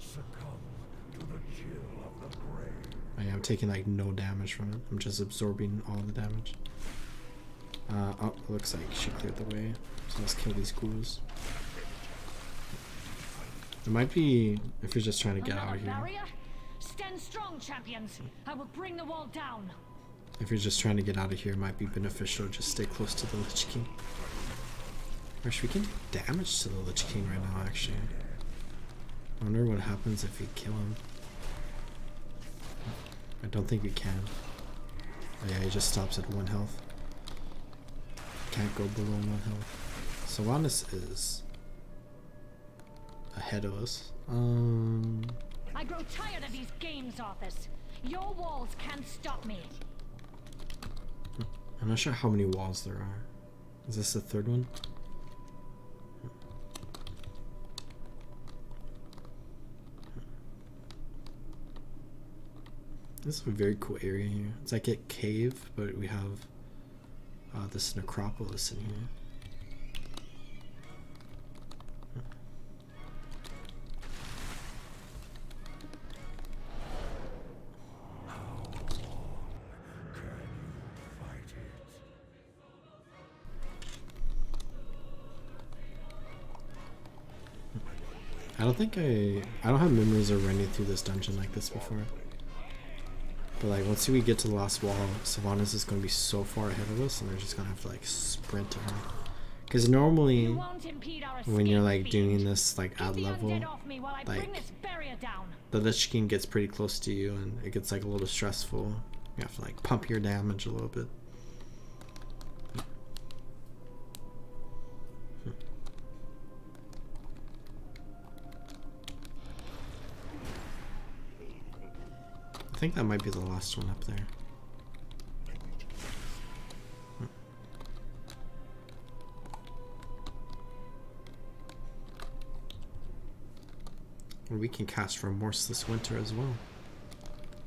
I'm taking like no damage from it. I'm just absorbing all the damage. Oh, looks like she cleared the way. So let's kill these ghouls. It might be if you're just trying to get out of here. Barrier? Stand strong, champions. I will bring the wall down. If you're just trying to get out of here, it might be beneficial. Just stay close to the Lich King. Actually, we can do damage to the Lich King right now, actually. I wonder what happens if we kill him. I don't think we can. Oh, yeah, he just stops at 1 health. Can't go below 1 health. Sylvanas is ahead of us. I grow tired of these games, Arthas. Your walls can't stop me. I'm not sure how many walls there are. Is this the third one? This is a very cool area here. It's like a cave, but we have this necropolis in here. I don't have memories of running through this dungeon like this before. But like once we get to the last wall, Sylvanas is gonna be so far ahead of us, and we're just gonna have to like sprint to her. Because normally, when you're like doing this like at level, like the Lich King gets pretty close to you, and it gets like a little stressful. You have to like pump your damage a little bit. I think that might be the last one up there. And we can cast Remorseless Winter as well,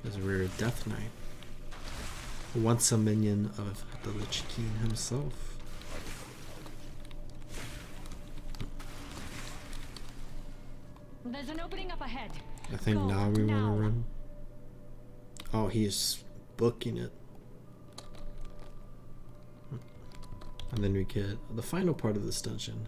because we're a Death Knight. Once a minion of the Lich King himself. There's an opening up ahead. I think Go now we want now. to run. Oh, he's booking it. And then we get the final part of this dungeon.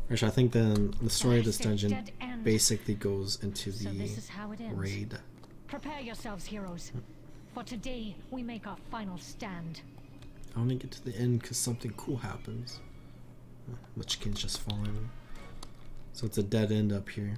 Which I think then the story of this dungeon basically goes into So the this is how it ends. raid. Prepare yourselves, heroes. For today, we make our final stand. I want to get to the end because something cool happens. Lich King's just falling. So it's a dead end up here.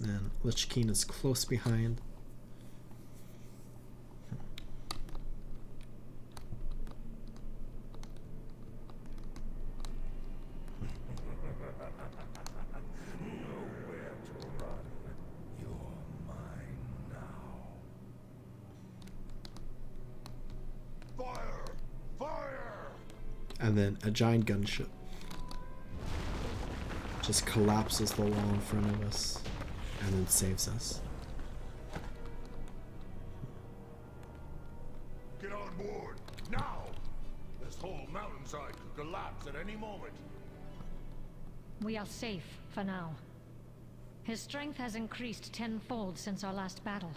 And Lich King is close behind. Nowhere to run. You're mine now. Fire! Fire! And then a giant gunship just collapses the wall in front of us and then saves us. Get on board, now! This whole mountainside could collapse at any moment. We are safe for now. His strength has increased tenfold since our last battle.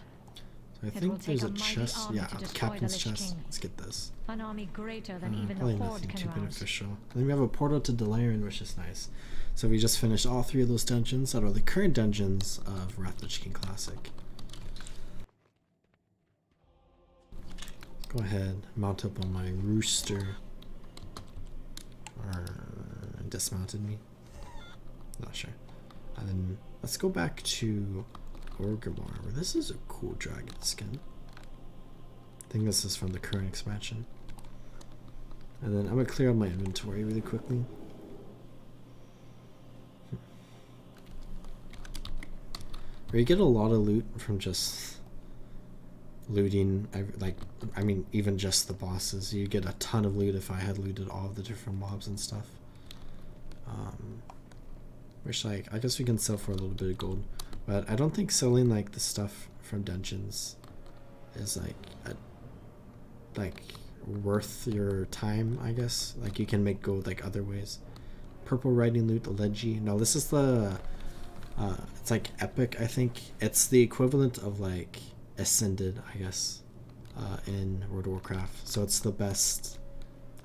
So I It will think there's take a a mighty chest. army Yeah, to the destroy the captain's Lich chest. King. Let's get this. An army greater than even Probably the Horde nothing too can rouse. beneficial. And then we have a portal to Delaran, which is nice. So we just finished all 3 of those dungeons that are the current dungeons of Wrath Lich King Classic. Go ahead, mount up on my rooster. Or dismounted me. Not sure. And then let's go back to Orgrimmar, where this is a cool dragon skin. I think this is from the current expansion. And then I'm gonna clear out my inventory really quickly. Where you get a lot of loot from just looting, even just the bosses. You get a ton of loot if I had looted all of the different mobs and stuff. Which, I guess we can sell for a little bit of gold. But I don't think selling, the stuff from dungeons is, worth your time, I guess. You can make gold, other ways. Purple Riding Loot, Leggy. No, this is the... it's epic, I think. It's the equivalent of Ascended, I guess, in World of Warcraft. So it's the best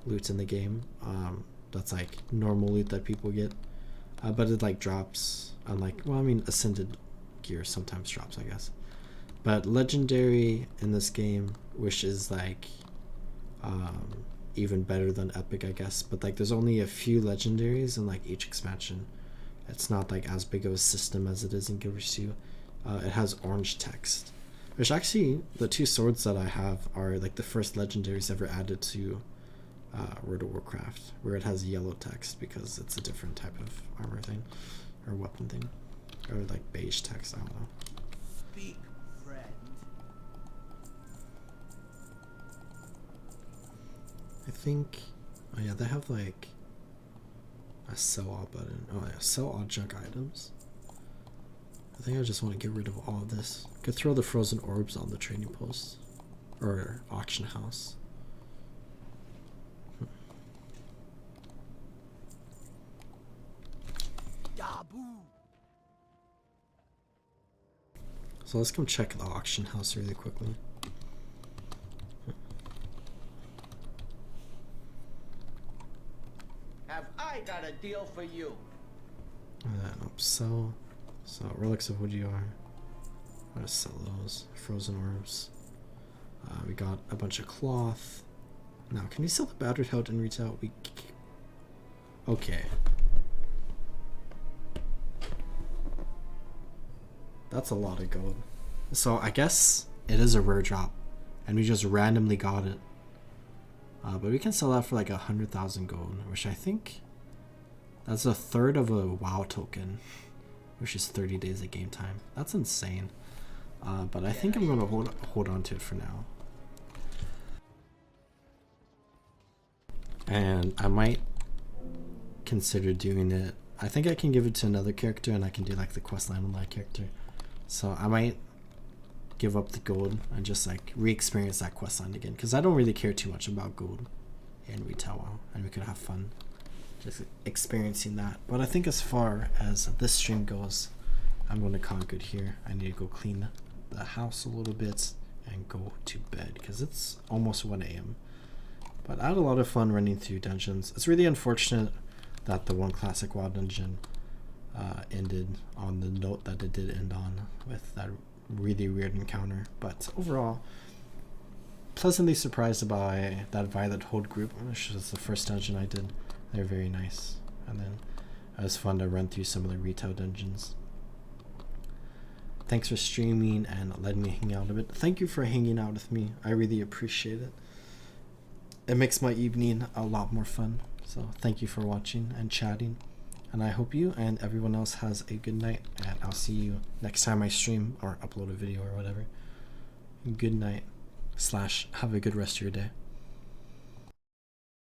loot in the game. That's normal loot that people get. But it drops on Ascended gear sometimes drops, I guess. But Legendary in this game, which is even better than Epic, I guess. But there's only a few legendaries in each expansion. It's not as big of a system as it is in Guild Wars 2. It has orange text, which actually the 2 swords that I have are the first legendaries ever added to World of Warcraft, where it has yellow text because it's a different type of armor thing or weapon thing, or beige text. I don't know. Speak, friend. I think, oh yeah, they have a sell all button. Oh yeah, sell all junk items. I think I just want to get rid of all of this. Could throw the frozen orbs on the trading post or auction house. So let's come check the auction house really quickly. Have I got a deal for you? Sell. So relics of wood you are. I'm gonna sell those. Frozen orbs. We got a bunch of cloth. Now, can we sell the battered hilt in retail? Okay. That's a lot of gold. So I guess it is a rare drop, and we just randomly got it. But we can sell that for 100,000 gold, which I think that's a third of a WoW token, which is 30 days of game time. That's insane. But I think I'm gonna hold on to it for now. And I might consider doing it. I think I can give it to another character, and I can do the questline on that character. So I might give up the gold and just re-experience that questline again, because I don't really care too much about gold in retail WoW, and we could have fun just experiencing that. But I think as far as this stream goes, I'm going to call it good here. I need to go clean the house a little bit and go to bed because it's almost 1 a.m. But I had a lot of fun running through dungeons. It's really unfortunate that the one classic WoW dungeon ended on the note that it did end on, with that really weird encounter. But overall, pleasantly surprised by that Violet Hold group, which was the first dungeon I did. They're very nice. And then it was fun to run through some of the retail dungeons. Thanks for streaming and letting me hang out a bit. Thank you for hanging out with me. I really appreciate it. It makes my evening a lot more fun. So thank you for watching and chatting. And I hope you and everyone else has a good night. And I'll see you next time I stream or upload a video or whatever. Good night / have a good rest of your day.